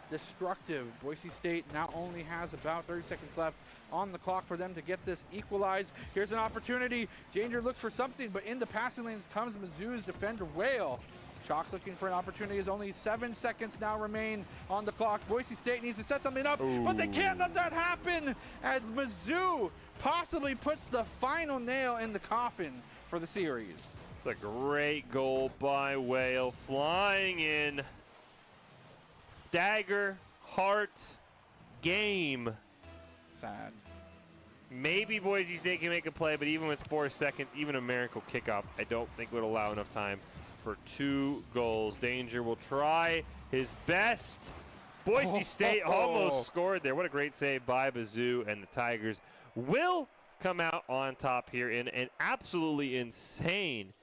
destructive. Boise State now only has about 30 seconds left on the clock for them to get this equalized. Here's an opportunity. Danger looks for something, but in the passing lanes comes Mizzou's defender, Whale. Chalks looking for an opportunity as only 7 seconds now remain on the clock. Boise State needs to set something up, but they can't let that happen as Mizzou possibly puts the final nail in the coffin for the series.
It's a great goal by Whale, flying in. Dagger, heart, game.
Sad.
Maybe Boise State can make a play, but even with 4 seconds, even a miracle kickoff, I don't think would allow enough time for 2 goals. Danger will try his best. Boise State almost scored there. What a great save by Mizzou, and the Tigers will come out on top here in an absolutely insane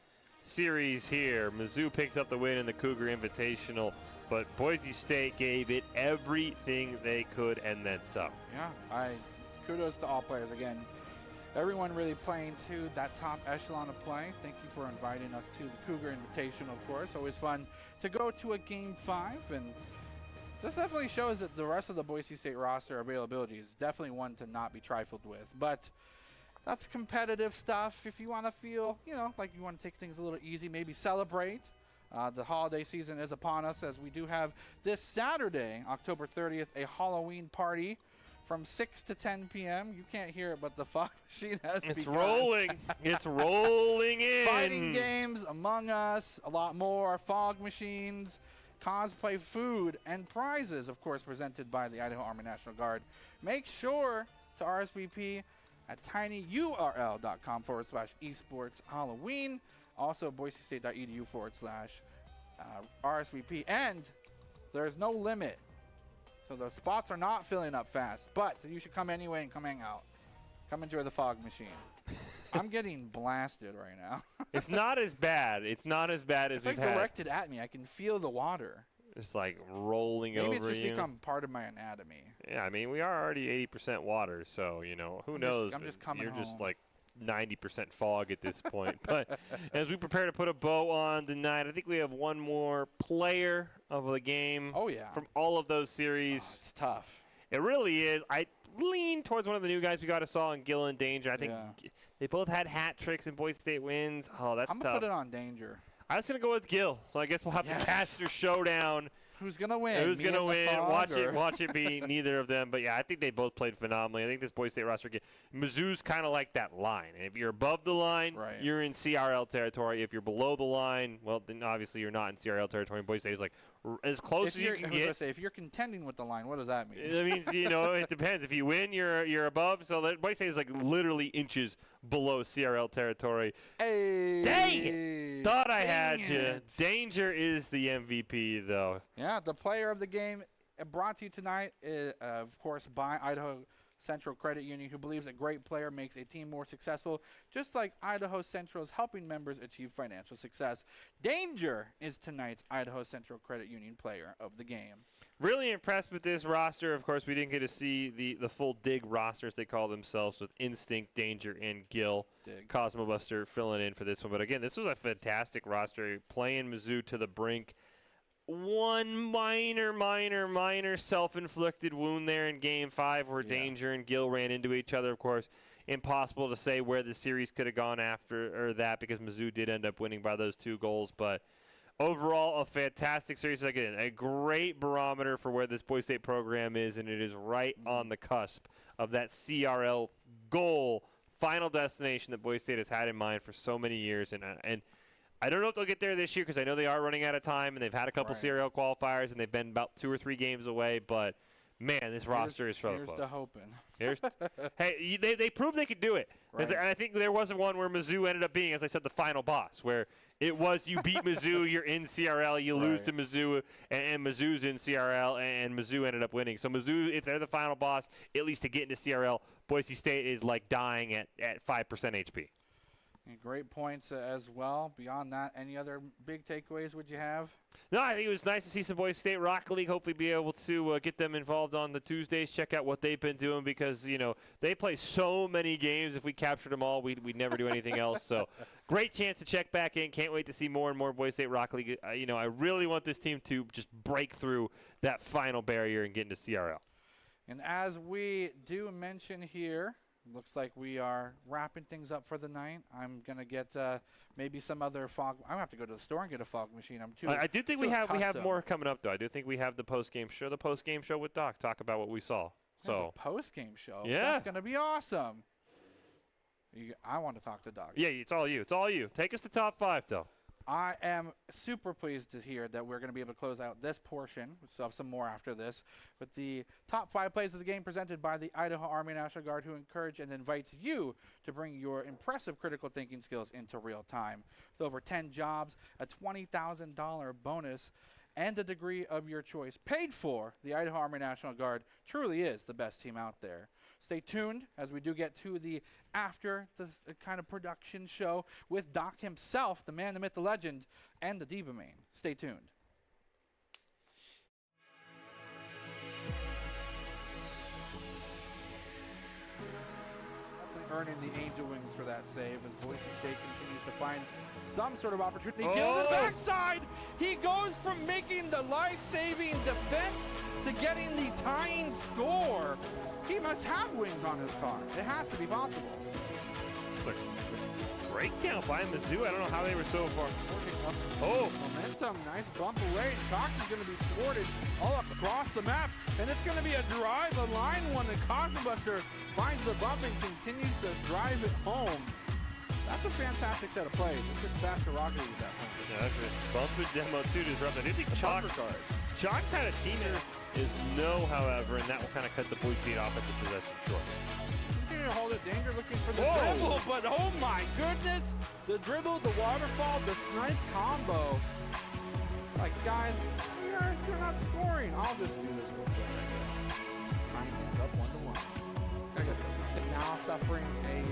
series here. Mizzou picked up the win in the Cougar Invitational, but Boise State gave it everything they could and then some.
Yeah, kudos to all players again. Everyone really playing to that top echelon of play. Thank you for inviting us to the Cougar Invitational, of course. Always fun to go to a Game 5, and this definitely shows that the rest of the Boise State roster availability is definitely one to not be trifled with. But that's competitive stuff. If you want to feel, like you want to take things a little easy, maybe celebrate. The holiday season is upon us, as we do have this Saturday, October 30th, a Halloween party from 6 to 10 p.m. You can't hear it, but the fog machine has begun.
It's rolling. It's rolling in.
Fighting games, Among Us, a lot more, fog machines, cosplay, food, and prizes, of course, presented by the Idaho Army National Guard. Make sure to RSVP at tinyurl.com/esports Halloween. Also, boisestate.edu/RSVP. And there's no limit. So the spots are not filling up fast, but you should come anyway and come hang out. Come enjoy the fog machine. I'm getting blasted right now.
It's not as bad. It's not as bad as we've had.
It's directed at me. I can feel the water.
It's like rolling over you.
Maybe it's just become part of my anatomy.
Yeah, I mean, we are already 80% water, so, who knows?
I'm just coming
You're
home.
just like 90% fog at this point. But as we prepare to put a bow on the night, I think we have one more player of the game.
Oh, yeah.
From all of those series.
Oh, it's tough.
It really is. I lean towards one of the new guys we got to saw in Gill and Danger. I think they both had hat tricks and Boise State wins. Oh, that's tough.
I'm going to put it on Danger.
I was going to go with Gill, so I guess we'll have to cast your showdown.
Who's going to win?
Who's going to win? Watch it be neither of them. But, yeah, I think they both played phenomenally. I think this Boise State roster, Mizzou's kind of like that line. And if you're above the line, you're in CRL territory. If you're below the line, well, then obviously you're not in CRL territory. And Boise State is like as close as you can get.
If you're contending with the line, what does that mean?
It means, it depends. If you win, you're above. So that Boise State is like literally inches below CRL territory.
Hey.
Dang! Thought I had you. Danger is the MVP, though.
Yeah, the player of the game brought to you tonight, of course, by Idaho Central Credit Union, who believes a great player makes a team more successful, just like Idaho Central is helping members achieve financial success. Danger is tonight's Idaho Central Credit Union player of the game.
Really impressed with this roster. Of course, we didn't get to see the full dig rosters they call themselves with Instinct, Danger, and Gill. Cosmo Buster filling in for this one. But again, this was a fantastic roster, playing Mizzou to the brink. One minor self-inflicted wound there in Game 5 where Danger and Gill ran into each other, of course. Impossible to say where the series could have gone after or that, because Mizzou did end up winning by those 2 goals. But overall, a fantastic series. Again, a great barometer for where this Boise State program is, and it is right on the cusp of that CRL goal, final destination that Boise State has had in mind for so many years. And I don't know if they'll get there this year, because I know they are running out of time, and they've had a couple CRL qualifiers, and they've been about 2 or 3 games away. But, man, this roster is so close.
Here's the hoping.
Hey, they proved they could do it. I think there wasn't one where Mizzou ended up being, as I said, the final boss, where it was you beat Mizzou, you're in CRL, you lose to Mizzou, and Mizzou's in CRL, and Mizzou ended up winning. So Mizzou, if they're the final boss, at least to get into CRL, Boise State is like dying at 5% HP.
And great points as well. Beyond that, any other big takeaways would you have?
No, I think it was nice to see some Boise State Rocket League. Hopefully be able to get them involved on the Tuesdays. Check out what they've been doing, because, they play so many games. If we captured them all, we'd never do anything else. So great chance to check back in. Can't wait to see more and more Boise State Rocket League. I really want this team to just break through that final barrier and get into CRL.
And as we do mention here, looks like we are wrapping things up for the night. I'm going to get maybe some other fog. I'm going to have to go to the store and get a fog machine.
I do think we have more coming up, though. I do think we have the post-game show with Doc. Talk about what we saw. So
post-game show?
Yeah.
That's going to be awesome. I want to talk to Doc.
Yeah, it's all you. It's all you. Take us to top 5, though.
I am super pleased to hear that we're going to be able to close out this portion. We still have some more after this, with the top 5 plays of the game presented by the Idaho Army National Guard, who encourage and invites you to bring your impressive critical thinking skills into real time. With over 10 jobs, a $20,000 bonus, and a degree of your choice paid for, the Idaho Army National Guard truly is the best team out there. Stay tuned as we do get to the after the kind of production show with Doc himself, the man, the myth, the legend, and the Diva main. Stay tuned. Earning the angel wings for that save as Boise State continues to find some sort of opportunity. Gill to the backside. He goes from making the life-saving defense to getting the tying score. He must have wings on his car. It has to be possible.
Look, breakdown by Mizzou. I don't know how they were so far. Oh,
momentum, nice bump away. Cox's going to be thwarted all across the map, and it's going to be a drive, a line one. The Caution Buster finds the bump and continues to drive it home. That's a fantastic set of plays. It's just faster Rocket League at that point.
yeah, that's a bumper demo too to disrupt. I do think Chalk's kind of team is no, however, and that will kind of cut the Boise State offensive possession short.
Continue to hold it. Danger looking for the dribble, but oh my goodness. The dribble, the waterfall, the snipe combo. It's like, guys, you're not scoring. I'll just do this real quick, I guess. Tying things up 1-1. Boise State now suffering a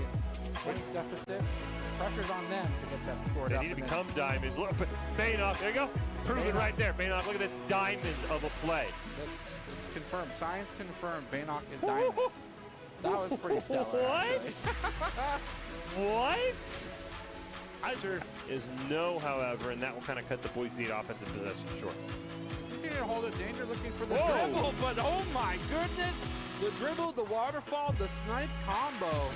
point deficit. Pressure's on them to get that scored
They
up.
need to become diamonds. Look, Baynock, there you go. Proven right there. Baynock, look at this diamond of a play.
It's confirmed. Science confirmed. Baynock is diamonds. That was pretty stellar.
What? What? Answer is no, however, and that will kind of cut the Boise State offensive possession short.
Continue to hold it. Danger looking for the dribble, but oh my goodness. The dribble, the waterfall, the snipe combo.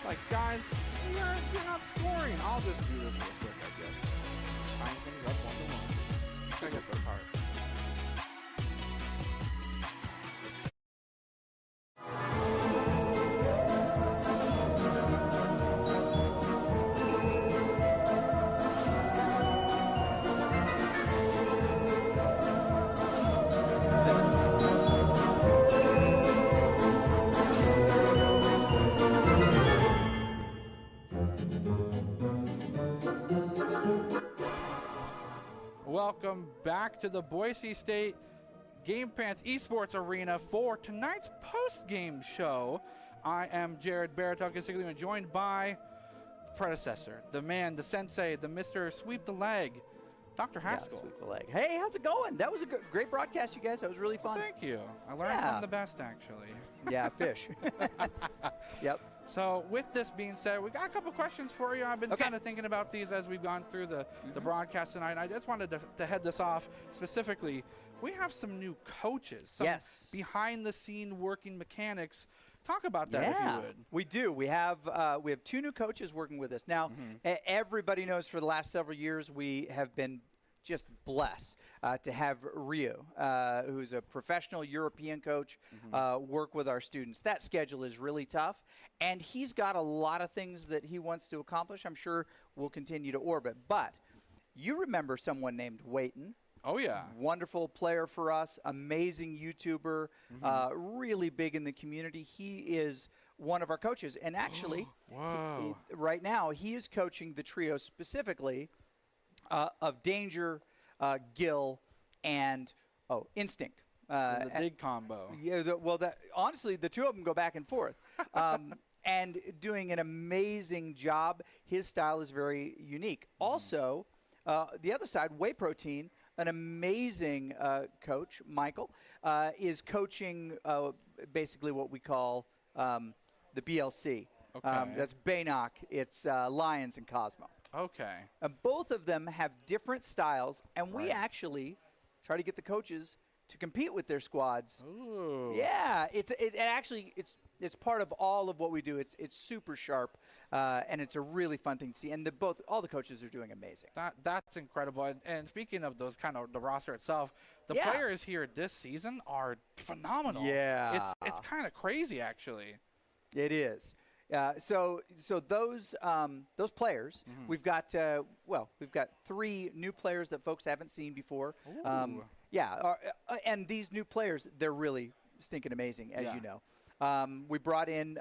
Like, guys, you're not scoring. I'll just do this real quick, I guess. Tying things up 1-1. Gotta get those hearts. Welcome back to the Boise State Game Pants Esports Arena for tonight's post-game show. I am Jared Barrett, and joined by the predecessor, the man, the sensei, the Mr. Sweep the Leg, Dr. Haskell.
Yeah, sweep the leg. Hey, how's it going? That was a great broadcast, you guys. That was really fun.
Thank you. I learned from the best, actually.
Yeah, fish. Yep.
So with this being said, we got a couple questions for you. I've been kind of thinking about these as we've gone through the broadcast tonight. I just wanted to head this off specifically. We have some new coaches, some behind-the-scene working mechanics. Talk about that if you would.
We do. We have 2 new coaches working with us. Now, everybody knows for the last several years we have been just blessed to have Rio, who's a professional European coach, work with our students. That schedule is really tough, and he's got a lot of things that he wants to accomplish. I'm sure we'll continue to orbit. But you remember someone named Wayton.
Oh, yeah.
Wonderful player for us, amazing YouTuber, really big in the community. He is one of our coaches. And actually, right now, he is coaching the trio specifically of Danger, Gill, and Instinct.
The big combo.
Yeah, honestly, the 2 of them go back and forth. And doing an amazing job. His style is very unique. Also, the other side, Whey Protein, an amazing coach, Michael, is coaching basically what we call the BLC. That's Baynock, it's Lions, and Cosmo.
Okay.
And both of them have different styles, and we actually try to get the coaches to compete with their squads.
Ooh.
Yeah, it's part of all of what we do. It's super sharp, and it's a really fun thing to see. And all the coaches are doing amazing.
That's incredible. And speaking of those kind of the roster itself, the players here this season are phenomenal.
Yeah,
it's kind of crazy actually.
It is. So those players, we've got 3 new players that folks haven't seen before. And these new players, they're really stinking amazing, as you know. We brought in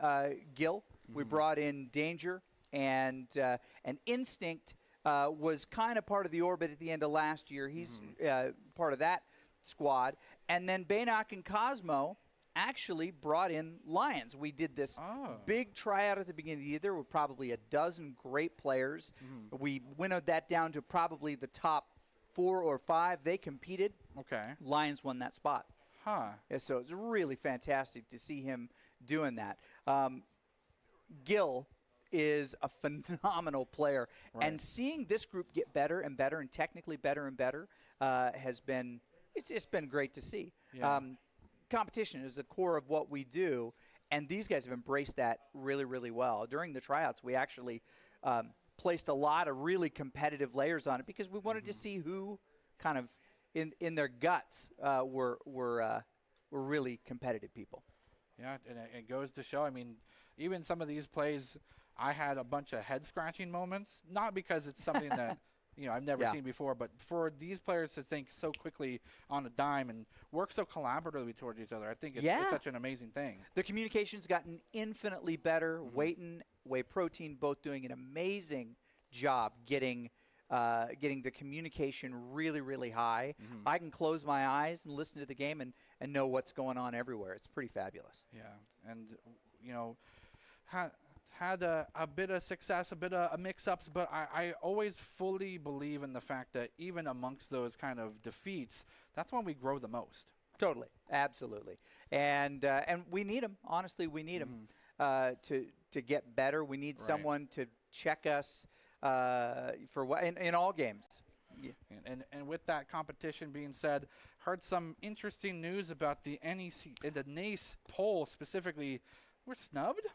Gill, we brought in Danger, and Instinct was kind of part of the orbit at the end of last year. He's part of that squad. And then Baynock and Cosmo actually brought in Lions. We did this big tryout at the beginning of the year. There were probably a dozen great players. We winnowed that down to probably the top 4 or 5. They competed.
Okay.
Lions won that spot.
Huh.
Yeah, so it's really fantastic to see him doing that. Gil is a phenomenal player, and seeing this group get better and better and technically better and better has been great to see.
Yeah.
Competition is the core of what we do, and these guys have embraced that really, really well. During the tryouts, we actually placed a lot of really competitive layers on it because we wanted to see who kind of in their guts were really competitive people.
Yeah, and it goes to show, I mean, even some of these plays, I had a bunch of head-scratching moments, not because it's something that I've never seen before, but for these players to think so quickly on a dime and work so collaboratively towards each other, I think it's such an amazing thing.
The communication's gotten infinitely better. Wayton, Whey Protein both doing an amazing job getting the communication really, really high. I can close my eyes and listen to the game and know what's going on everywhere. It's pretty fabulous.
Yeah, and, had a bit of success, a bit of mix-ups, but I always fully believe in the fact that even amongst those kind of defeats, that's when we grow the most.
Totally, absolutely, and we need them. Honestly, we need them to get better. We need someone to check us for what in all games. Yeah.
And with that competition being said, heard some interesting news about the NECC poll specifically. We're snubbed.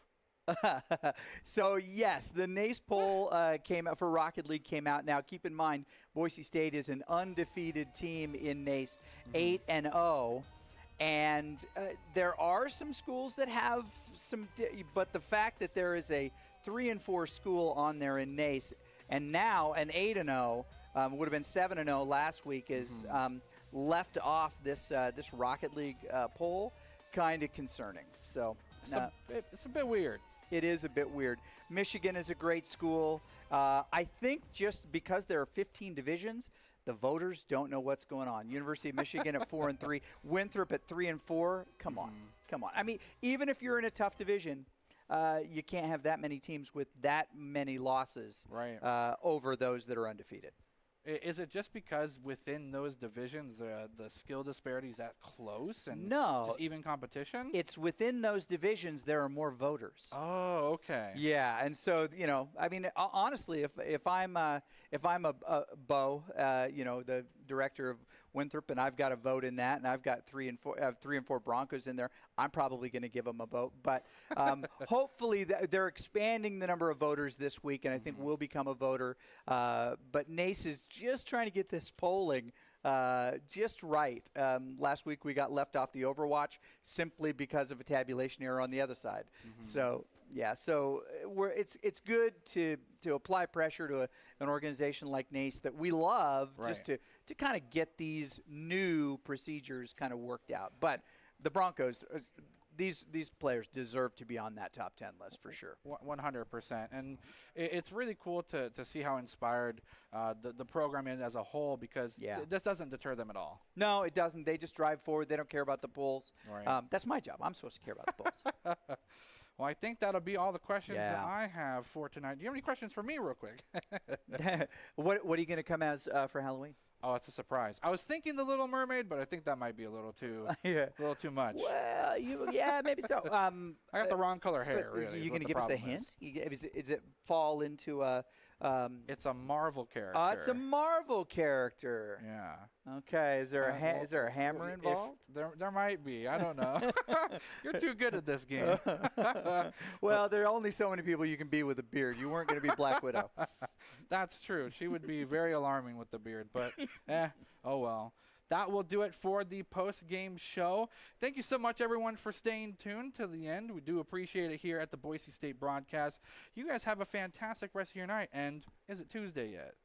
So, yes, the NACE poll came out for Rocket League came out. Now, keep in mind, Boise State is an undefeated team in NACE, 8-0. And there are some schools that have but the fact that there is a 3-4 school on there in NACE, and now an 8-0, would have been 7-0 last week, is left off this Rocket League poll, kind of concerning. So
it's a bit weird.
It is a bit weird. Michigan is a great school. I think just because there are 15 divisions, the voters don't know what's going on. University of Michigan at 4-3, Winthrop at 3-4. Come on. I mean, even if you're in a tough division, you can't have that many teams with that many losses over those that are undefeated.
Is it just because within those divisions the skill disparity is that close and just even competition?
It's within those divisions there are more voters.
Oh, okay.
Yeah, and so I mean, honestly, if I'm a Bo, the director of Winthrop, and I've got a vote in that, and I've got 3 and 4 Broncos in there, I'm probably going to give them a vote. But hopefully they're expanding the number of voters this week, and I think we'll become a voter. But NACE is just trying to get this polling just right. Last week we got left off the Overwatch simply because of a tabulation error on the other side. So it's good to apply pressure to an organization like NACE that we love, just to kind of get these new procedures kind of worked out. But the Broncos, these players deserve to be on that top 10 list for sure.
100%. And it's really cool to see how inspired the program is as a whole, because this doesn't deter them at all.
No, it doesn't. They just drive forward. They don't care about the polls.
Right.
That's my job. I'm supposed to care about the polls.
Well, I think that'll be all the questions that I have for tonight. Do you have any questions for me real quick?
What are you going to come as for Halloween?
Oh, it's a surprise. I was thinking the Little Mermaid, but I think that might be a little too much.
Well, maybe so.
I got the wrong color hair, really.
You going to give us a hint? Is it fall into a...
it's a Marvel character.
It's a Marvel character.
Yeah.
Okay. Is there a hammer involved?
There might be. I don't know. You're too good at this game.
Well, there are only so many people you can be with a beard. You weren't going to be Black Widow.
That's true. She would be very alarming with the beard, but oh well. That will do it for the post-game show. Thank you so much, everyone, for staying tuned to the end. We do appreciate it here at the Boise State broadcast. You guys have a fantastic rest of your night. And is it Tuesday yet?